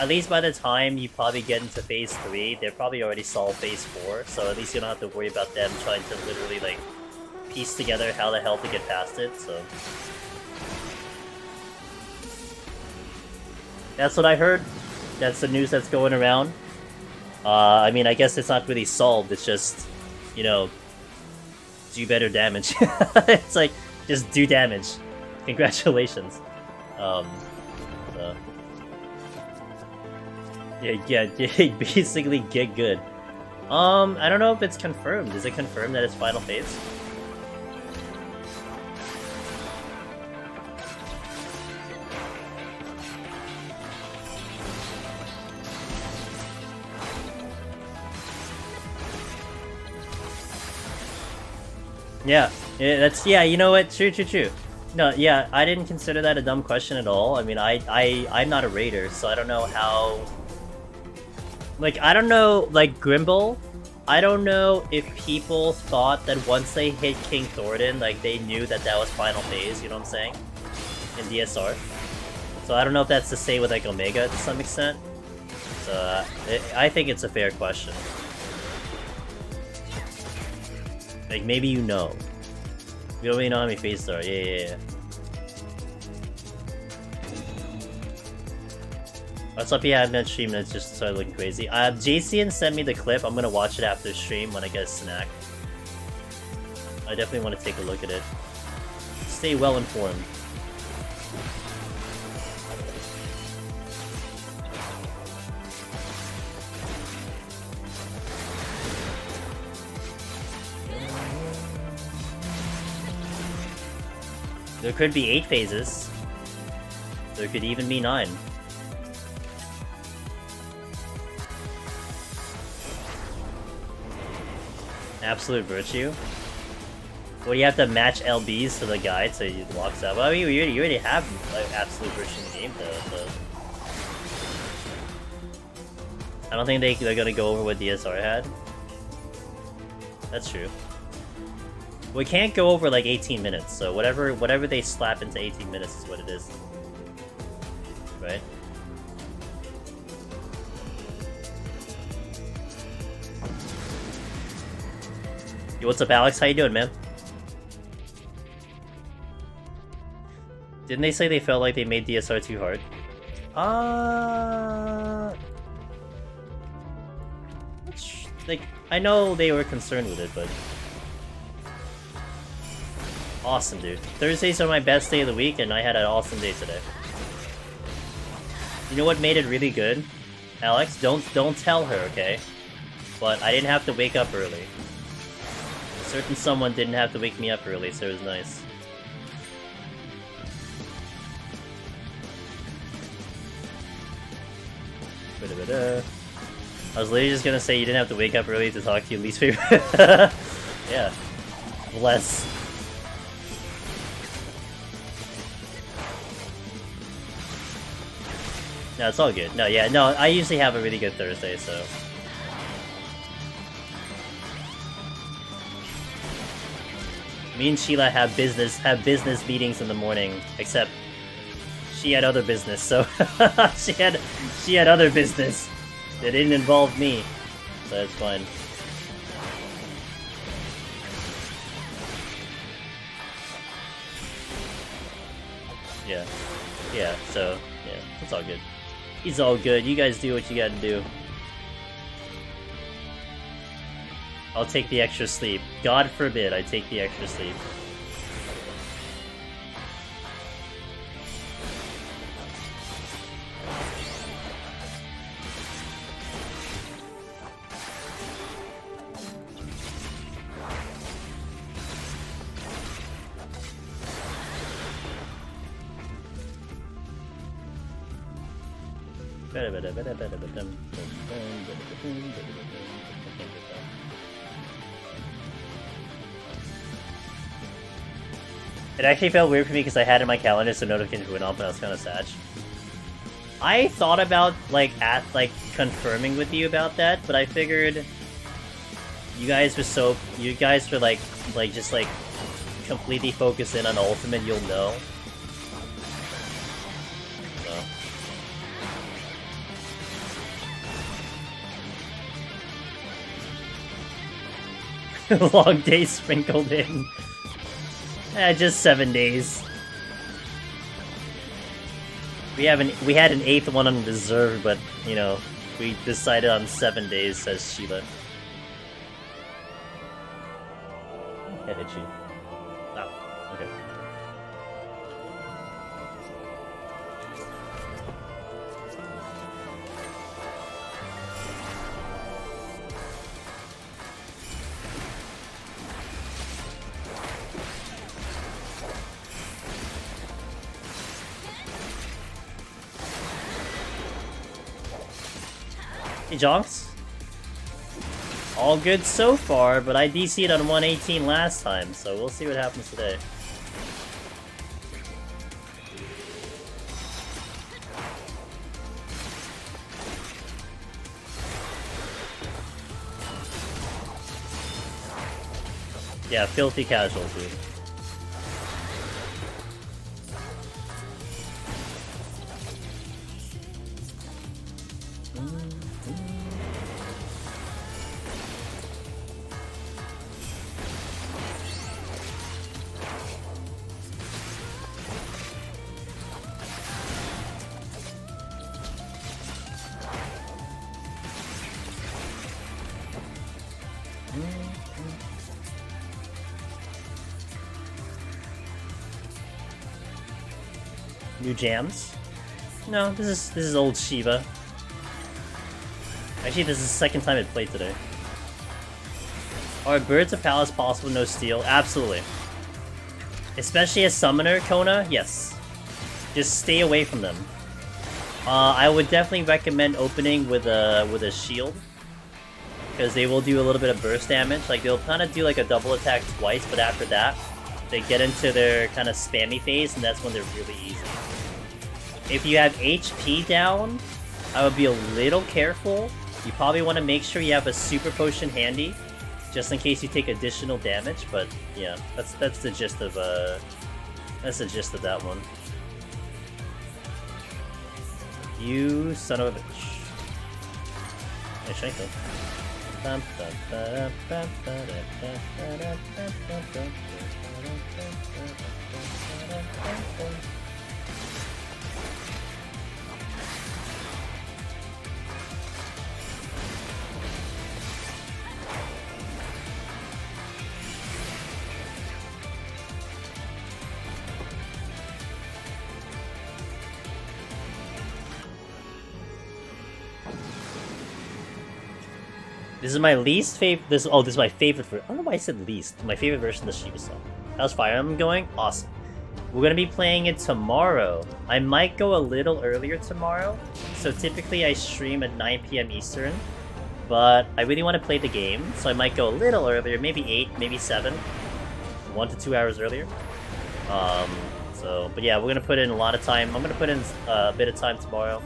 [SPEAKER 1] At least by the time you probably get into phase 3, they're probably already solved phase 4, so at least you don't have to worry about them trying to literally, like, piece together how the hell to get past it, so. That's what I heard. That's the news that's going around. I mean, I guess it's not really solved, it's just, you know, do better damage. It's like, just do damage. Congratulations. So. Yeah, basically get good. I don't know if it's confirmed. Is it confirmed that it's final phase? Yeah, yeah, you know what? True. No, yeah, I didn't consider that a dumb question at all. I mean, I'm not a raider, so I don't know how. Like, I don't know, like, Grimble, I don't know if people thought that once they hit King Thornton, like, they knew that that was final phase, you know what I'm saying? In DSR. So I don't know if that's the same with, like, Omega to some extent. So, I think it's a fair question. Like, maybe you know. You don't really know how many phases there are. Yeah. What's up? Yeah, I've been streaming. It's just started looking crazy. JCN sent me the clip. I'm gonna watch it after stream when I get a snack. I definitely want to take a look at it. Stay well informed. There could be 8 phases. There could even be 9. Absolute virtue. Well, you have to match LBs to the guy so he walks out. Well, I mean, you already have like, absolute virtue in the game, though. So. I don't think they're gonna go over what DSR had. That's true. We can't go over like 18 minutes, so whatever they slap into 18 minutes is what it is. right? Yo, what's up, Alex? How you doing, man? Didn't they say they felt like they made DSR too hard? Like, I know they were concerned with it, but... Awesome, dude. Thursdays are my best day of the week, and I had an awesome day today. You know what made it really good? Alex, don't tell her, okay? But I didn't have to wake up early. A certain someone didn't have to wake me up early, so it was nice. I was literally just gonna say you didn't have to wake up early to talk to your least favorite. Yeah. Bless. No, it's all good. No, yeah, no, I usually have a really good Thursday, so... Me and Sheila have business meetings in the morning, except she had other business, so she had other business that didn't involve me, so that's fine. Yeah, so yeah, it's all good. It's all good. You guys do what you gotta do. I'll take the extra sleep. God forbid I take the extra sleep. It actually felt weird for me because I had it in my calendar, so notifications went off, but I was kind of sad. I thought about confirming with you about that, but I figured you guys were just completely focused in on Ultimate. You'll know. So. Long days sprinkled in. Just 7 days. We had an 8th one on reserve, but you know, we decided on 7 days, says Sheila. Head itchy. Oh, okay. Hey, Jonks. All good so far, but I DC'd on 118 last time, so we'll see what happens today. Yeah, filthy casual, dude. New jams? No, this is old Shiva. Actually, this is the second time it played today. Are birds of Palace possible, no steal? Absolutely. Especially as summoner, Kona, yes. Just stay away from them. I would definitely recommend opening with a shield, because they will do a little bit of burst damage. Like, they'll kind of do like a double attack twice, but after that, they get into their kind of spammy phase, and that's when they're really easy. If you have HP down, I would be a little careful. You probably want to make sure you have a super potion handy, just in case you take additional damage. But yeah, that's the gist of that one. You son of a bitch. I shank him. This is my least favorite. This is my favorite. I don't know why I said least. My favorite version of the Shiba song. How's Fire Emblem going? Awesome. We're gonna be playing it tomorrow. I might go a little earlier tomorrow. So typically I stream at 9 p.m. Eastern, but I really want to play the game, so I might go a little earlier. Maybe 8, maybe 7, 1 to 2 hours earlier. But yeah, we're gonna put in a lot of time. I'm gonna put in a bit of time tomorrow.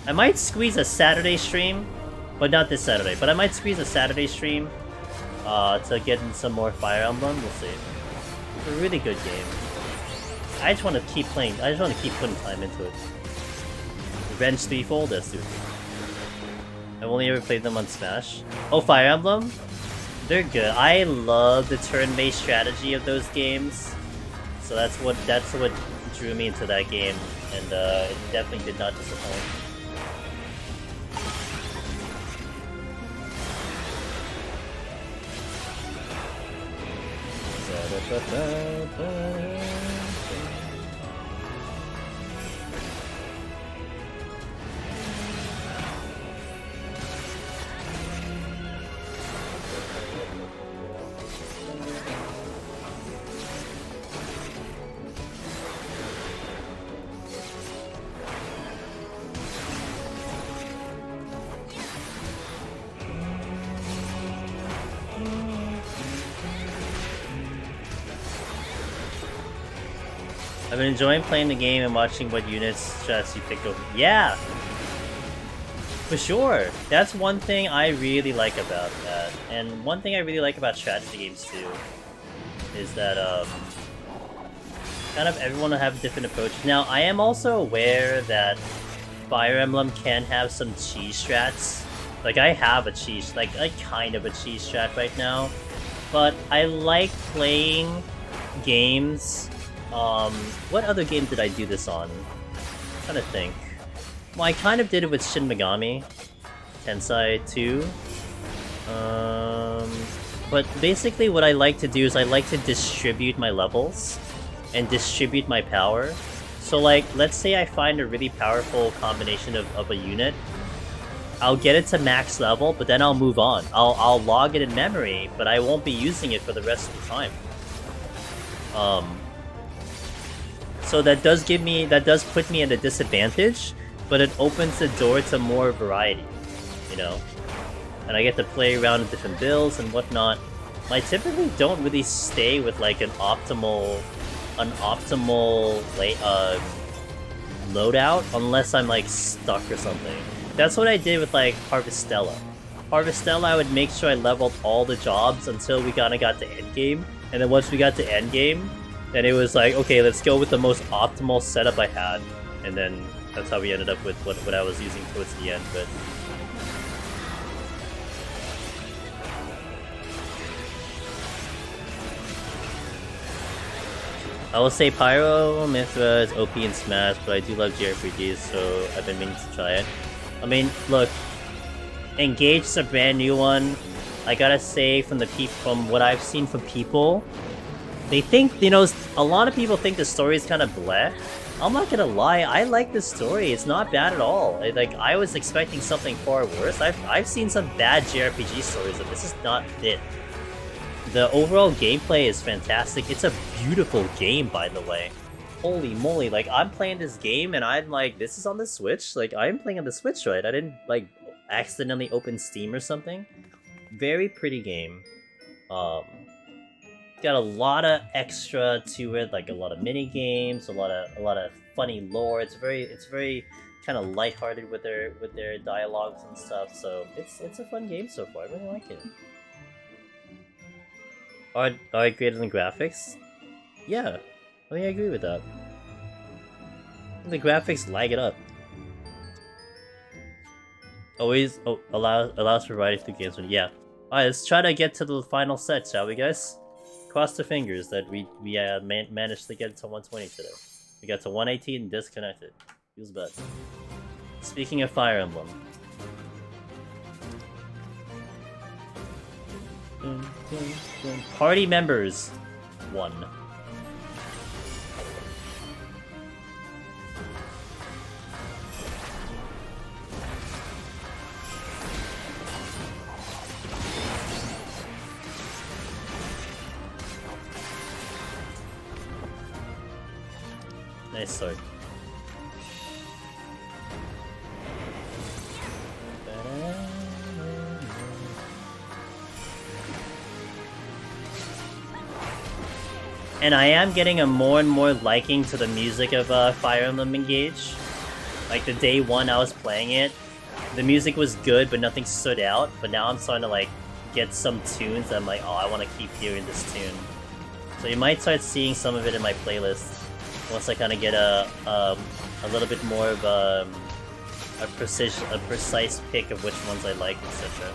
[SPEAKER 1] I might squeeze a Saturday stream, but not this Saturday. But I might squeeze a Saturday stream to get in some more Fire Emblem. We'll see. It's a really good game. I just want to keep playing. I just want to keep putting time into it. Revenge Threefold, that's dude. I've only ever played them on Smash. Oh, Fire Emblem? They're good. I love the turn-based strategy of those games. So that's what drew me into that game, and it definitely did not disappoint. I've been enjoying playing the game and watching what units strats you pick over. Yeah! For sure! That's one thing I really like about that. And one thing I really like about strategy games too is that kind of everyone will have different approaches. Now, I am also aware that Fire Emblem can have some cheese strats. Like, I have a cheese, like kind of a cheese strat right now. But I like playing games. What other game did I do this on? I'm trying to think. Well, I kind of did it with Shin Megami Tensei 2. But basically what I like to do is I like to distribute my levels and distribute my power. So like, let's say I find a really powerful combination of a unit. I'll get it to max level, but then I'll move on. I'll log it in memory, but I won't be using it for the rest of the time. So that does put me at a disadvantage, but it opens the door to more variety, you know? And I get to play around with different builds and whatnot. I typically don't really stay with like an optimal loadout unless I'm like stuck or something. That's what I did with like Harvestella. Harvestella, I would make sure I leveled all the jobs until we kinda got to endgame, and then once we got to endgame, then it was like, okay, let's go with the most optimal setup I had, and then that's how we ended up with what I was using towards the end. But I will say Pyro Mithra is OP in Smash, but I do love JRPGs, so I've been meaning to try it. I mean, look, Engage is a brand new one. I gotta say, from what I've seen from people, they think, you know, a lot of people think the story is kind of bleh. I'm not gonna lie, I like the story. It's not bad at all. Like, I was expecting something far worse. I've seen some bad JRPG stories, and this is not it. The overall gameplay is fantastic. It's a beautiful game, by the way. Holy moly, like, I'm playing this game, and I'm like, this is on the Switch? Like, I'm playing on the Switch, right? I didn't, like, accidentally open Steam or something. Very pretty game. Got a lot of extra to it, like a lot of mini games, a lot of funny lore. It's very kind of lighthearted with their dialogues and stuff. So it's a fun game so far. I really like it. Are it greater than graphics? Yeah, I think I agree with that. The graphics lag it up. Always allows for variety through games. Yeah. Alright, let's try to get to the final set, shall we, guys? Cross the fingers that we managed to get to 120 today. We got to 118 and disconnected. Feels bad. Speaking of Fire Emblem. Party members 1. Nice sword. And I am getting a more and more liking to the music of Fire Emblem Engage. Like the day one I was playing it, the music was good, but nothing stood out. But now I'm starting to like get some tunes that I'm like, oh, I want to keep hearing this tune. So you might start seeing some of it in my playlist once I kind of get a little bit more of a precise pick of which ones I like, etc.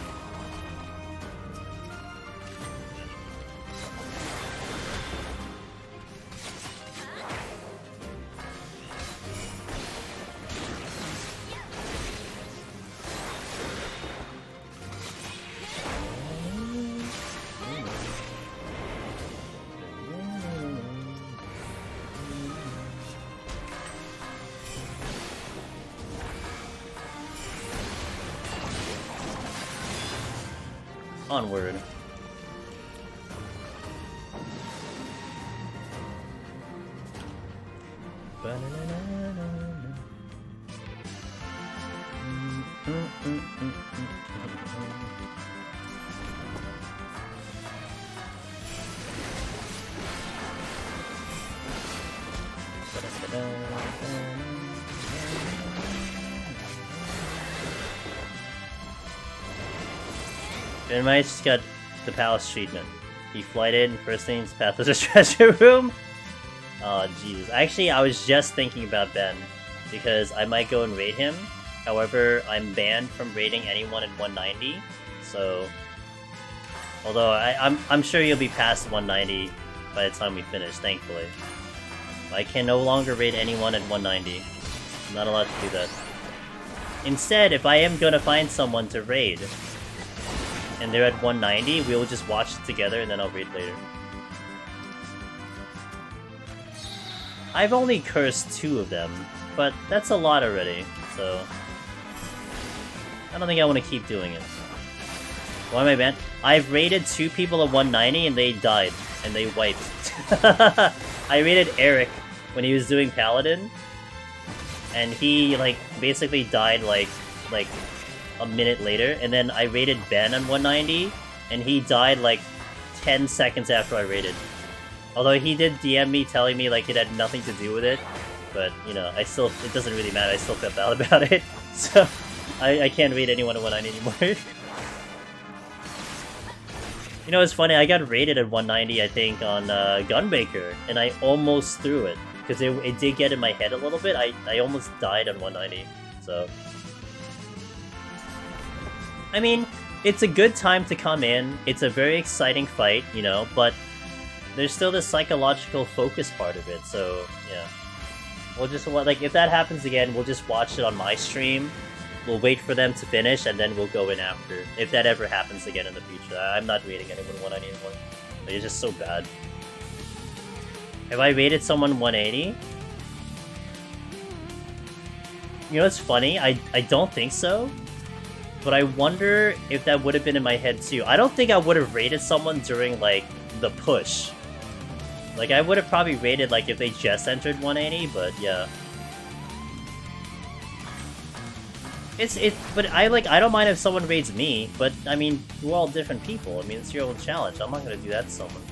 [SPEAKER 1] Onward. Ben might just got the palace treatment. He flighted, first thing's path was a treasure room. Oh, Jesus. Actually, I was just thinking about Ben, because I might go and raid him. However, I'm banned from raiding anyone at 190, so... Although, I'm sure you'll be past 190 by the time we finish, thankfully. I can no longer raid anyone at 190. I'm not allowed to do that. Instead, if I am gonna find someone to raid, and they're at 190, we'll just watch it together and then I'll raid later. I've only cursed 2 of them, but that's a lot already, so... I don't think I want to keep doing it. Why am I banned? I've raided 2 people at 190 and they died, and they wiped. I raided Eric when he was doing Paladin, and he, like, basically died, like a minute later, and then I raided Ben on 190, and he died like 10 seconds after I raided. Although he did DM me telling me like it had nothing to do with it, but you know, it doesn't really matter, I still felt bad about it, so I can't raid anyone at 190 anymore. You know, it's funny, I got raided at 190 I think on Gunmaker, and I almost threw it, because it did get in my head a little bit. I almost died on 190, so... I mean, it's a good time to come in, it's a very exciting fight, you know, but there's still this psychological focus part of it, so, yeah. We'll just, like, if that happens again, we'll just watch it on my stream, we'll wait for them to finish, and then we'll go in after, if that ever happens again in the future. I'm not raiding anyone 190 anymore. Like, it's just so bad. Have I raided someone 180? You know what's funny? I don't think so. But I wonder if that would have been in my head too. I don't think I would have raided someone during, like, the push. Like, I would have probably raided, like, if they just entered 180, but yeah. But I don't mind if someone raids me, but, I mean, we're all different people. I mean, it's your own challenge. I'm not gonna do that to someone.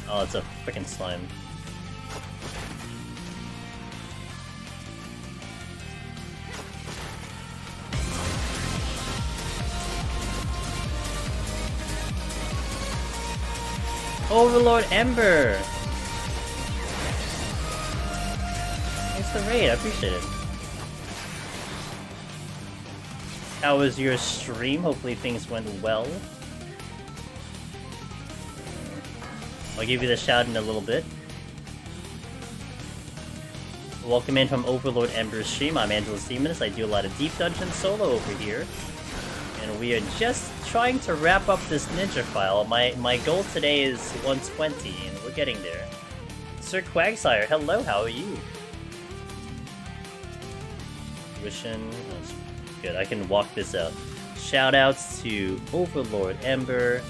[SPEAKER 1] Oh, it's a freaking slime. Overlord Ember! Thanks for the raid, I appreciate it. How was your stream? Hopefully things went well. I'll give you the shout in a little bit. Welcome in from Overlord Ember's stream. I'm Angelus Demonist. I do a lot of Deep Dungeon solo over here. And we are just trying to wrap up this ninja file. My goal today is 120, and we're getting there. Sir Quagsire, hello, how are you? Tuition, that's good, I can walk this out. Shoutouts to Overlord Ember.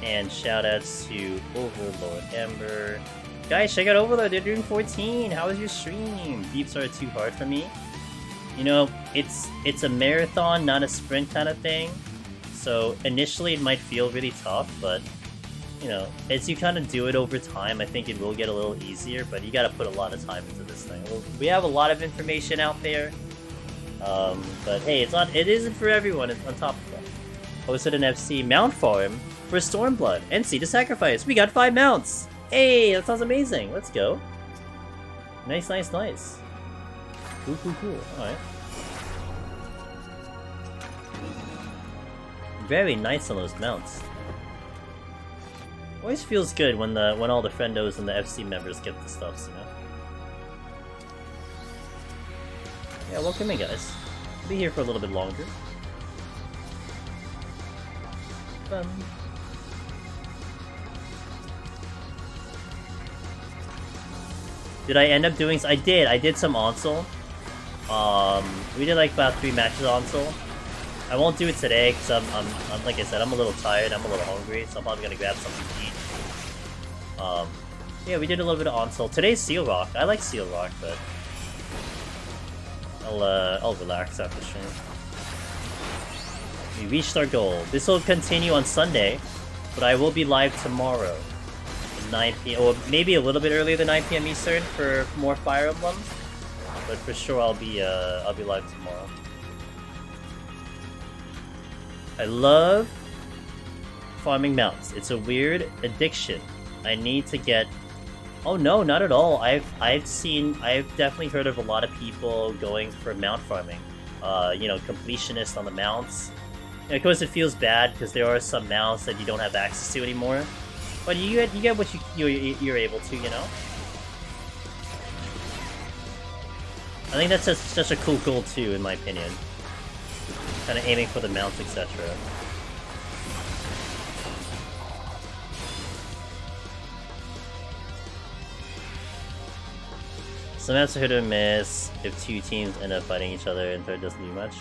[SPEAKER 1] And shoutouts to Overlord Ember. Guys, check out Overlord, they're doing 14. How was your stream? Deeps are too hard for me. You know, it's a marathon, not a sprint kind of thing. So initially it might feel really tough, but you know, as you kind of do it over time, I think it will get a little easier, but you gotta put a lot of time into this thing. We have a lot of information out there. But hey, it isn't for everyone, it's on top of that. Hosted an FC Mount Farm for Stormblood. NC to sacrifice. We got 5 mounts. Hey, that sounds amazing. Let's go. Nice, nice, nice. Cool, cool, cool. Alright. Very nice on those mounts. Always feels good when all the friendos and the FC members get the stuffs, you know? Yeah, welcome in, guys. Be here for a little bit longer. Did I end up doing? I did some Onsel. We did like about 3 matches Onsel. I won't do it today because I'm like I said, I'm a little tired. I'm a little hungry, so I'm probably gonna grab something to eat. Yeah, we did a little bit of Onsel. Today's Seal Rock. I like Seal Rock, but I'll relax after stream. We reached our goal. This will continue on Sunday, but I will be live tomorrow. 9 p.m. or maybe a little bit earlier than 9 p.m. Eastern for more Fire Emblem, but for sure I'll be live tomorrow. I love farming mounts. It's a weird addiction. I need to get. Oh no, not at all. I've definitely heard of a lot of people going for mount farming. You know, completionist on the mounts. And of course, it feels bad because there are some mounts that you don't have access to anymore. But you get what you're able to, you know. I think that's just such a cool goal too, in my opinion. Kind of aiming for the mounts, etc. Some maps are hit or miss if 2 teams end up fighting each other and third doesn't do much.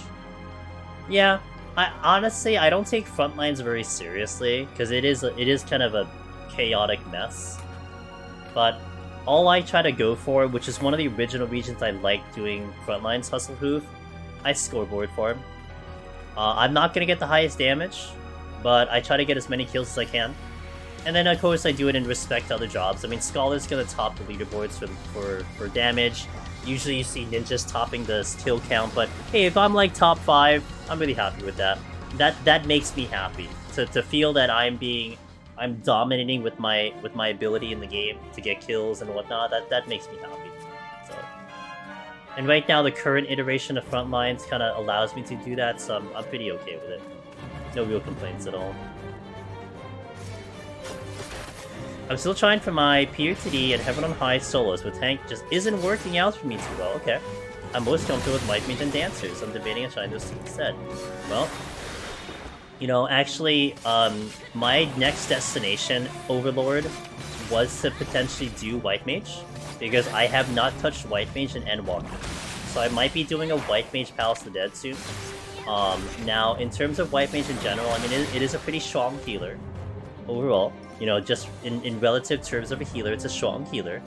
[SPEAKER 1] Yeah, honestly I don't take frontlines very seriously because it is kind of a chaotic mess, but all I try to go for, which is one of the original regions I like doing frontlines, Hustle Hoof, I scoreboard for him. I'm not gonna get the highest damage, but I try to get as many kills as I can, and then of course I do it in respect to other jobs. I mean, Scholar's gonna top the leaderboards for damage. Usually you see ninjas topping the kill count, but hey, if I'm like top 5, I'm really happy with that. That makes me happy to feel that I'm dominating with my ability in the game to get kills and whatnot. That makes me happy. So, and right now the current iteration of Frontlines kind of allows me to do that, so I'm pretty okay with it. No real complaints at all. I'm still trying for my PoTD and Heaven on High solos, but Tank just isn't working out for me too well. Okay, I'm most comfortable with White Mage and Dancers. I'm debating on trying those two instead. Well, you know, actually, my next destination, Overlord, was to potentially do White Mage, because I have not touched White Mage in Endwalker. So I might be doing a White Mage Palace of the Dead soon. Now, in terms of White Mage in general, I mean, it is a pretty strong healer, overall. You know, just in relative terms of a healer, it's a strong healer.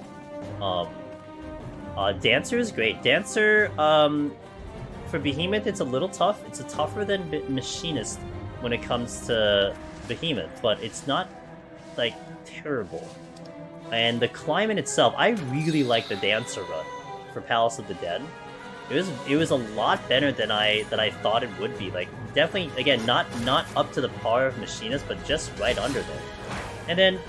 [SPEAKER 1] Dancer is great. Dancer, for Behemoth, it's a little tough. It's tougher than Machinist when it comes to Behemoth, but it's not, like, terrible. And the climate itself, I really like the Dancer run for Palace of the Dead. It was a lot better than I thought it would be. Like, definitely, again, not up to the par of Machinist, but just right under there. And then,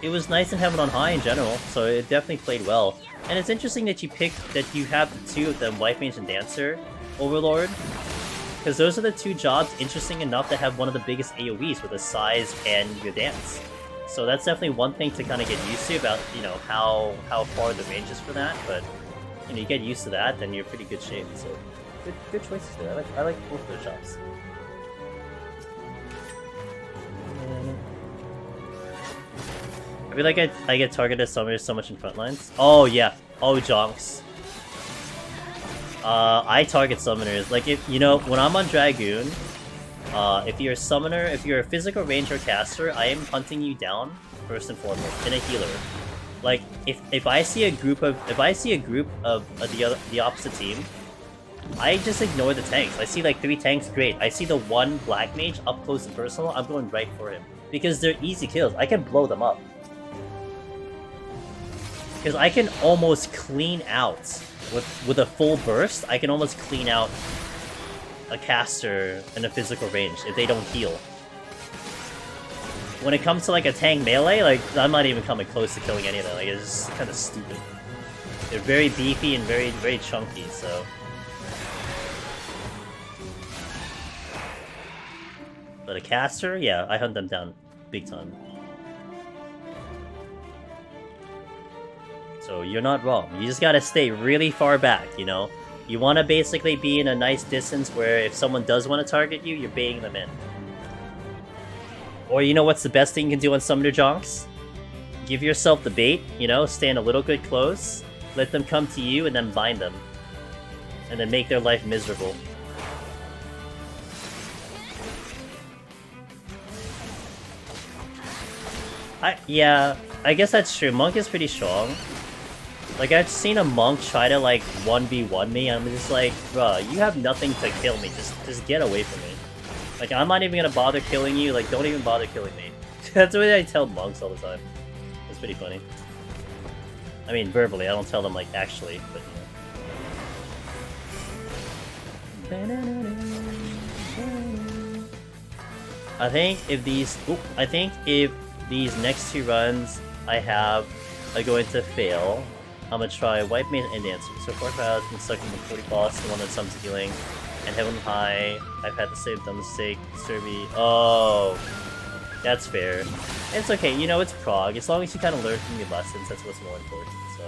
[SPEAKER 1] it was nice in Heaven on High in general, so it definitely played well. And it's interesting that you have the two of them, Wife Mage and Dancer Overlord, because those are the two jobs, interesting enough, that have one of the biggest AoEs with the size and your dance. So that's definitely one thing to kind of get used to about, you know, how far the range is for that. But you know, you get used to that, then you're in pretty good shape. So good choices there. I like both of their shots. I feel like I get targeted summoners so much in frontlines. Oh yeah. Oh Jonks. I target summoners. Like, if you know, when I'm on Dragoon, if you're a summoner, if you're a physical ranger caster, I am hunting you down first and foremost, and a healer. Like, if I see a group of the opposite team, I just ignore the tanks. I see like 3 tanks, great. I see the one black mage up close and personal, I'm going right for him. Because they're easy kills. I can blow them up. Because I can almost clean out, with a full burst, I can almost clean out a caster in a physical range if they don't heal. When it comes to like a tank melee, like, I'm not even coming close to killing any of them. Like, it's just kind of stupid. They're very beefy and very, very chunky, so... But a caster, yeah, I hunt them down big time. So you're not wrong. You just gotta stay really far back, you know? You wanna basically be in a nice distance where if someone does want to target you, you're baiting them in. Or you know what's the best thing you can do on Summoner Jonks? Give yourself the bait, you know? Stand a little bit close, let them come to you, and then bind them. And then make their life miserable. Yeah, I guess that's true. Monk is pretty strong. Like, I've seen a monk try to, like, 1v1 me, I'm just like, bruh, you have nothing to kill me, just get away from me. Like, I'm not even gonna bother killing you, like, don't even bother killing me. That's the way I tell monks all the time. It's pretty funny. I mean, verbally, I don't tell them, like, actually, but, you know. I think if these next 2 runs I have are going to fail, I'm gonna try Wipe Mage and Dancer. So far I've been stuck in the 40 boss, the one that sums healing, and Heaven High. I've had the same dumb mistake. Survey. Oh, that's fair. It's okay, you know, it's prog. As long as you kind of learn from your lessons, that's what's more important, so.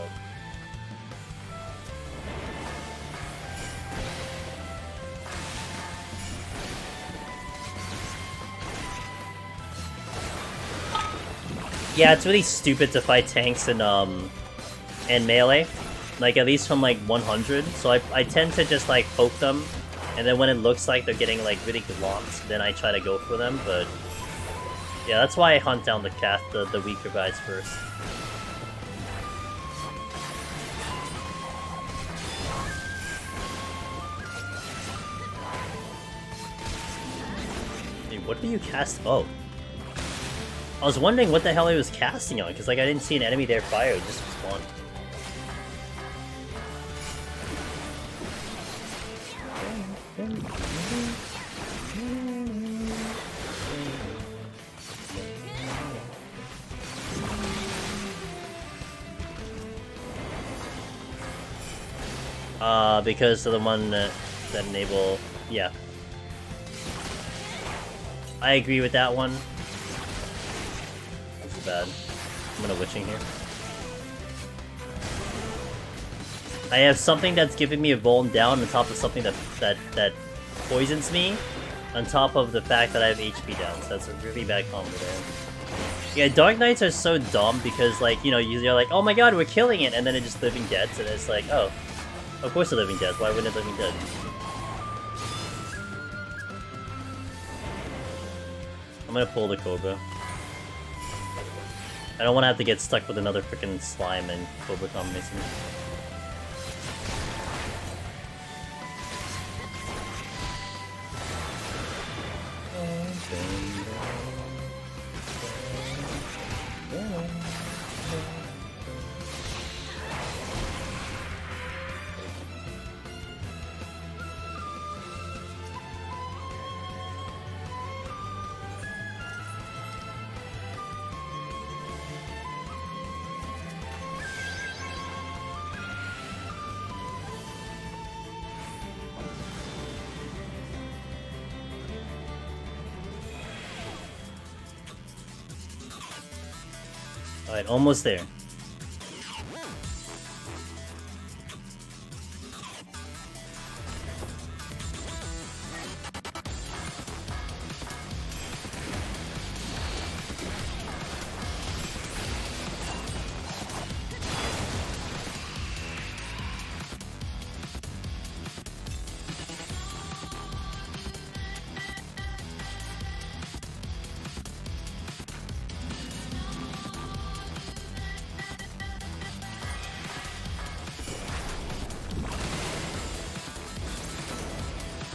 [SPEAKER 1] Yeah, it's really stupid to fight tanks in melee, like at least from like 100. So I tend to just like poke them, and then when it looks like they're getting like really glomped, then I try to go for them. But yeah, that's why I hunt down the weaker guys first. Hey, what do you cast? Oh. I was wondering what the hell I was casting on, because like I didn't see an enemy there fire, it just respawned. Because of the one that enable... yeah. I agree with that one. Bad. I'm gonna witching here. I have something that's giving me a vuln down on top of something that poisons me, on top of the fact that I have HP down, so that's a really bad combo there. Yeah, Dark Knights are so dumb because, like, you know, you're like, oh my god, we're killing it, and then it just Living Deads, and it's like, oh, of course they're Living Deads, why wouldn't it Living Dead? I'm gonna pull the Cobra. I don't want to have to get stuck with another freaking slime and Cobra combination. Alright, almost there.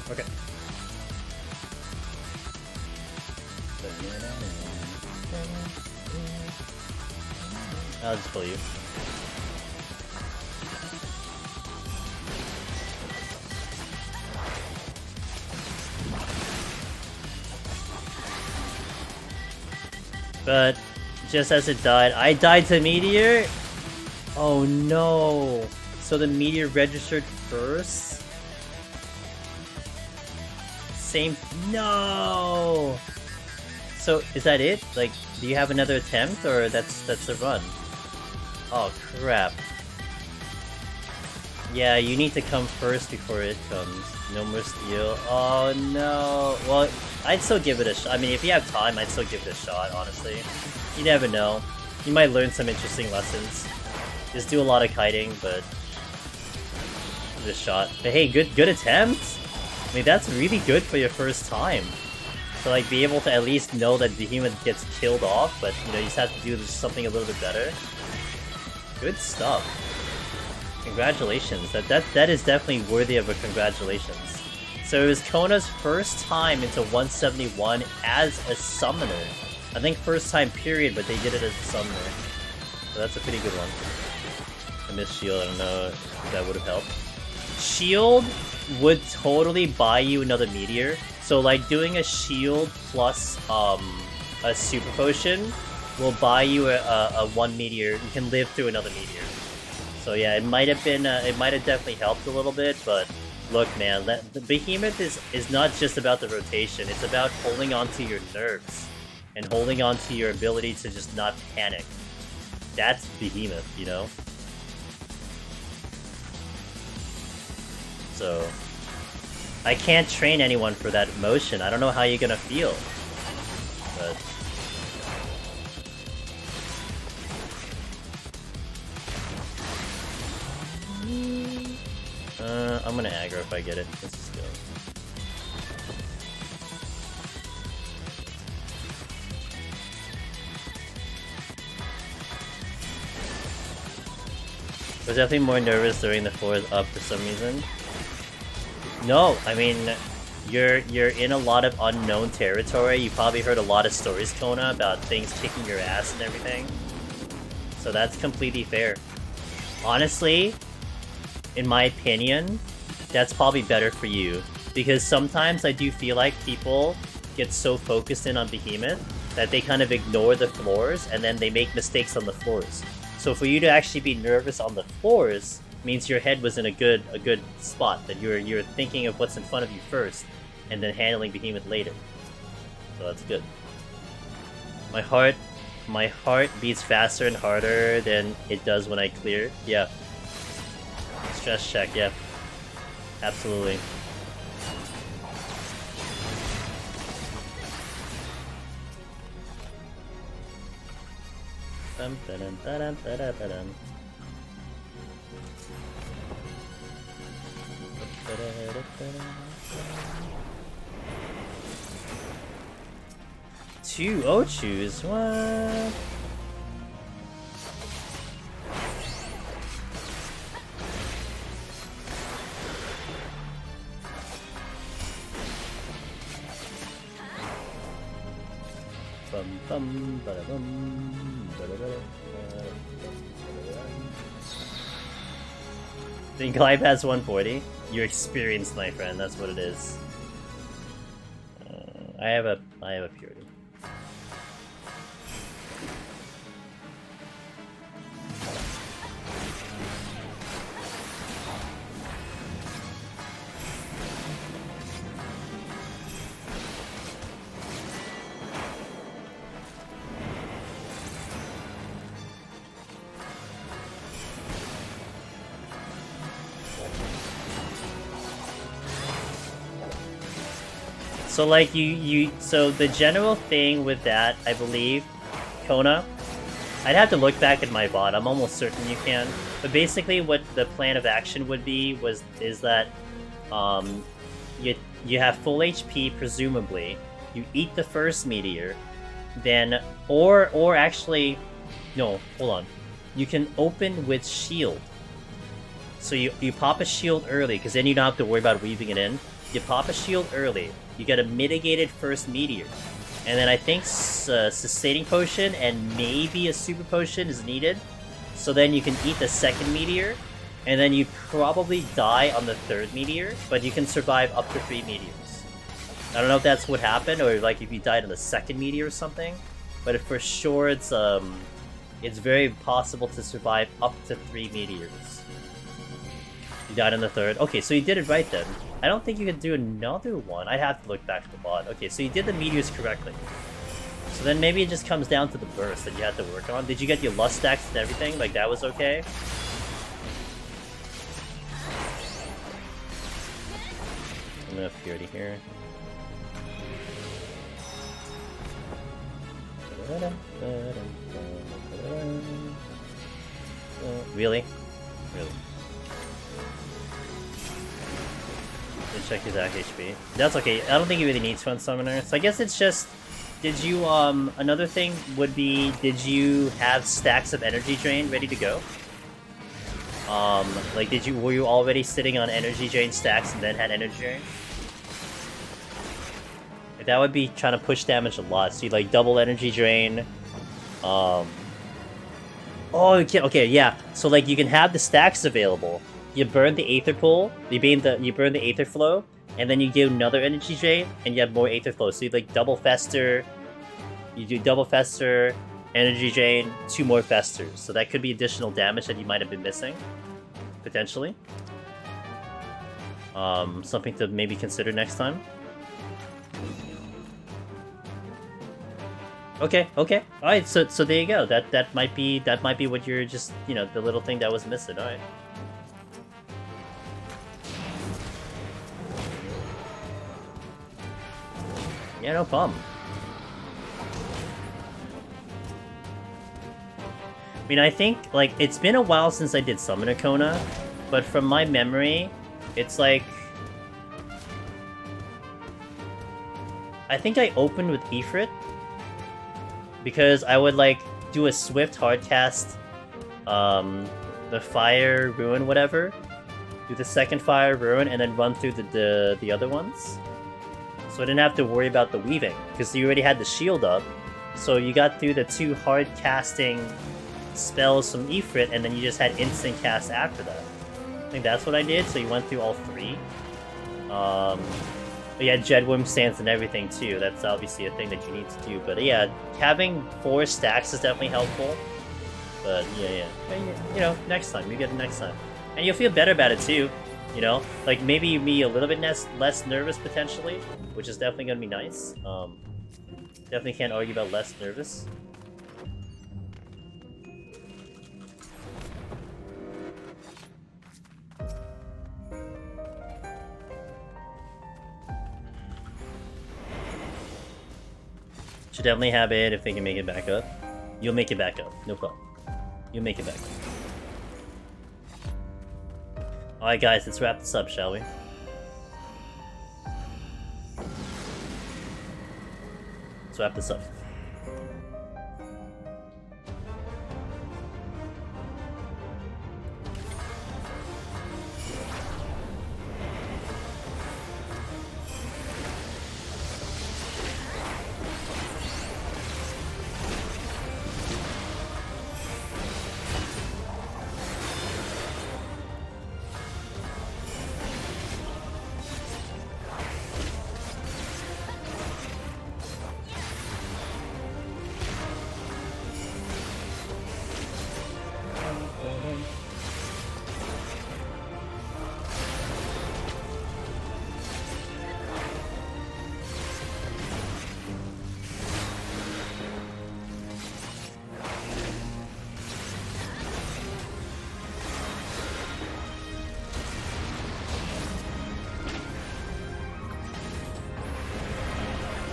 [SPEAKER 1] Okay. I'll just pull you. But just as it died, I died to Meteor? Oh no. So the Meteor registered first? Same. No! So is that it? Like, do you have another attempt, or that's the run? Oh crap. Yeah, you need to come first before it comes. No more steel. Oh no. Well, I'd still give it a shot. I mean, if you have time, I'd still give it a shot, honestly. You never know. You might learn some interesting lessons. Just do a lot of kiting, but give it a shot. But hey, good attempt! I mean, that's really good for your first time. To like be able to at least know that Behemoth gets killed off, but you know, you just have to do something a little bit better. Good stuff. Congratulations. That is definitely worthy of a congratulations. So it was Kona's first time into 171 as a summoner. I think first time period, but they did it as a summoner. So that's a pretty good one. I missed shield, I don't know if that would have helped. Shield would totally buy you another meteor. So like doing a shield plus a super potion will buy you a one meteor. You can live through another meteor. So yeah, it might have been it might have definitely helped a little bit, but look man, the Behemoth is not just about the rotation, it's about holding on to your nerves and holding on to your ability to just not panic. That's Behemoth, you know? So I can't train anyone for that motion. I don't know how you're gonna feel. But I'm gonna aggro if I get it. Let's just go. I was definitely more nervous during the fourth up for some reason. No, I mean, you're in a lot of unknown territory. You probably heard a lot of stories, Kona, about things kicking your ass and everything. So that's completely fair. Honestly, in my opinion, that's probably better for you. Because sometimes I do feel like people get so focused in on Behemoth that they kind of ignore the floors and then they make mistakes on the floors. So for you to actually be nervous on the floors means your head was in a good spot, that you're thinking of what's in front of you first and then handling Behemoth later. So that's good. My heart beats faster and harder than it does when I clear. Yeah. Stress check, yeah. Absolutely. Two Ochus? What? Think glide past 140? You're experienced, my friend. That's what it is. I have a purity. So like so the general thing with that, I believe, Kona, I'd have to look back at my bot. I'm almost certain you can. But basically, what the plan of action would be is that you have full HP presumably. You eat the first meteor, then or actually, no, hold on. You can open with shield. So you pop a shield early because then you don't have to worry about weaving it in. You pop a shield early. You get a mitigated first meteor. And then I think sustaining potion and maybe a super potion is needed. So then you can eat the second meteor. And then you probably die on the third meteor. But you can survive up to 3 meteors. I don't know if that's what happened or like if you died on the second meteor or something. But for sure it's very possible to survive up to 3 meteors. You died on the third. Okay, so you did it right then. I don't think you could do another one. I'd have to look back to the bot. Okay, so you did the meteors correctly. So then maybe it just comes down to the burst that you had to work on. Did you get your lust stacks and everything? Like, that was okay? I'm gonna have purity here. Really? Really? Check his act HP. That's okay. I don't think he really needs Fun Summoner. So I guess it's just... Did you, another thing would be, did you have stacks of Energy Drain ready to go? Like, were you already sitting on Energy Drain stacks and then had Energy Drain? Like, that would be trying to push damage a lot. So you, like, double Energy Drain. Oh, okay, yeah. So, like, you can have the stacks available. You burn the Aether Pool, you burn the Aether Flow, and then you do another Energy Drain, and you have more Aether Flow. So you like double Fester, you do double Fester, Energy Drain, 2 more Festers. So that could be additional damage that you might have been missing, potentially. Something to maybe consider next time. Okay. Alright, so there you go. That might be what you're just, you know, the little thing that was missing, alright. Yeah, no problem. I mean, I think, like, it's been a while since I did Summoner Kona, but from my memory, it's like... I think I opened with Ifrit, because I would, like, do a swift hardcast, the Fire Ruin, whatever, do the second Fire Ruin, and then run through the other ones. So I didn't have to worry about the weaving, because you already had the shield up. So you got through the 2 hard casting spells from Ifrit, and then you just had instant cast after that. I think that's what I did, so you went through all 3. But yeah, Jedwim stance and everything too. That's obviously a thing that you need to do. But yeah, having 4 stacks is definitely helpful. But yeah. You know, next time. You get it next time. And you'll feel better about it too. You know, like maybe you'll be a little bit less nervous potentially, which is definitely gonna be nice. Definitely can't argue about less nervous. Should definitely have it if they can make it back up. You'll make it back up, no problem. You'll make it back up. Alright guys, let's wrap this up, shall we? Let's wrap this up.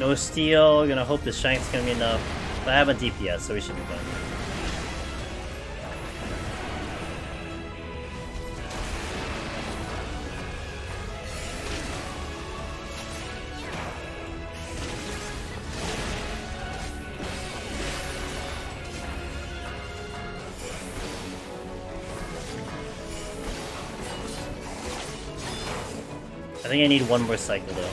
[SPEAKER 1] No steal. Gonna hope the shank's gonna be enough. But I have a DPS, so we should be fine. I think I need one more cycle though.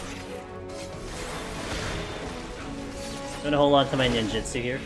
[SPEAKER 1] I'm gonna hold on to my ninjutsu here.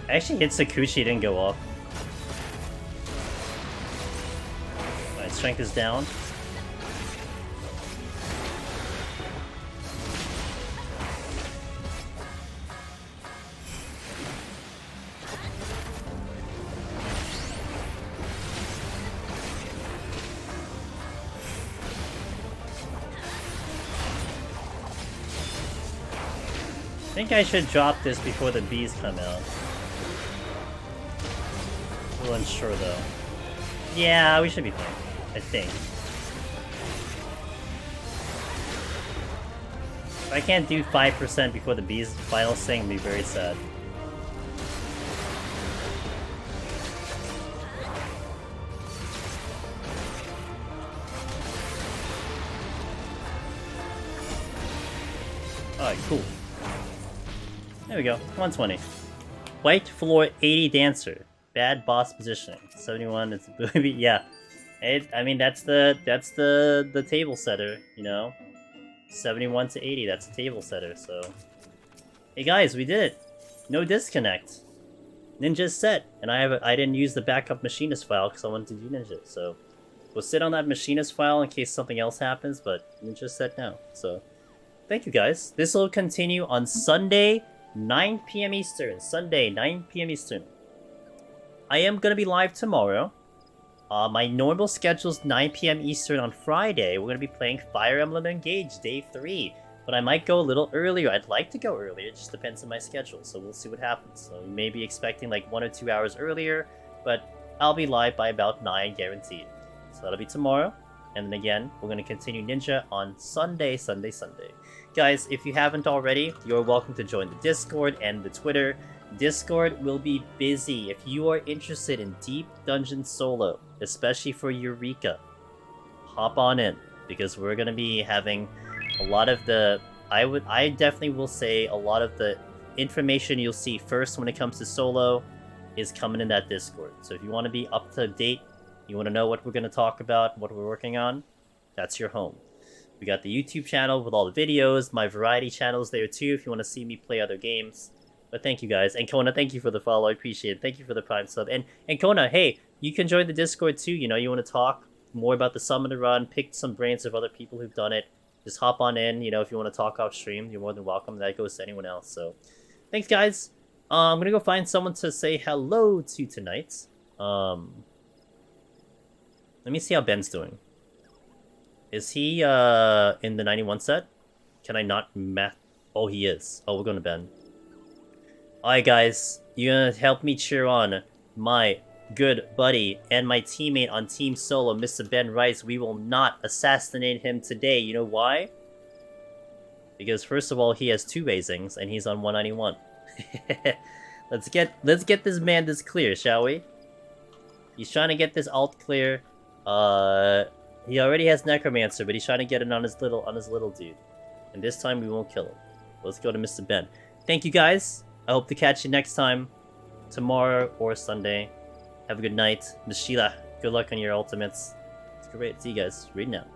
[SPEAKER 1] I actually hit Sakuchi, didn't go up. Alright, strength is down. I think I should drop this before the bees come out. A little unsure though. Yeah, we should be fine, I think. If I can't do 5% before the bees final sing, I'll be very sad. Alright, cool. There we go, 120. White floor 80 dancer. Bad boss positioning. 71 is yeah. I mean that's the table setter, you know? 71 to 80, that's a table setter, so. Hey guys, we did it! No disconnect. Ninja's set, and I didn't use the backup machinist file because I wanted to do Ninja, so we'll sit on that machinist file in case something else happens, but Ninja's set now. So thank you guys. This will continue on Sunday, 9 PM Eastern. Sunday, 9 PM Eastern. I am going to be live tomorrow. My normal schedule is 9 PM Eastern on Friday. We're going to be playing Fire Emblem Engage Day 3. But I might go a little earlier. I'd like to go earlier. It just depends on my schedule. So we'll see what happens. So we may be expecting like 1 or 2 hours earlier. But I'll be live by about 9 guaranteed. So that'll be tomorrow. And then again, we're going to continue Ninja on Sunday. Guys, if you haven't already, you're welcome to join the Discord and the Twitter. Discord will be busy. If you are interested in deep dungeon solo, especially for Eureka, hop on in because we're gonna be having a lot of the I definitely will say a lot of the information you'll see first when it comes to solo is coming in that Discord. So if you want to be up to date, you want to know what we're going to talk about, what we're working on, that's your home. We got the YouTube channel with all the videos, my variety channels there too if you want to see me play other games. But thank you guys. And Kona, thank you for the follow. I appreciate it. Thank you for the Prime sub. And Kona, hey, you can join the Discord too. You know, you want to talk more about the Summoner Run, pick some brains of other people who've done it. Just hop on in. You know, if you want to talk off stream, you're more than welcome. That goes to anyone else. So thanks, guys. I'm going to go find someone to say hello to tonight. Let me see how Ben's doing. Is he in the 91 set? Can I not math? Oh, he is. Oh, we're going to Ben. Alright guys, you're gonna help me cheer on my good buddy and my teammate on Team Solo, Mr. Ben Rice. We will not assassinate him today. You know why? Because first of all, he has 2 raisings and he's on 191. Let's get this man this clear, shall we? He's trying to get this alt clear. He already has Necromancer, but he's trying to get it on his little dude. And this time we won't kill him. Let's go to Mr. Ben. Thank you guys. I hope to catch you next time, tomorrow or Sunday. Have a good night. Miss Sheila, good luck on your ultimates. It's great. See you guys. Reading out.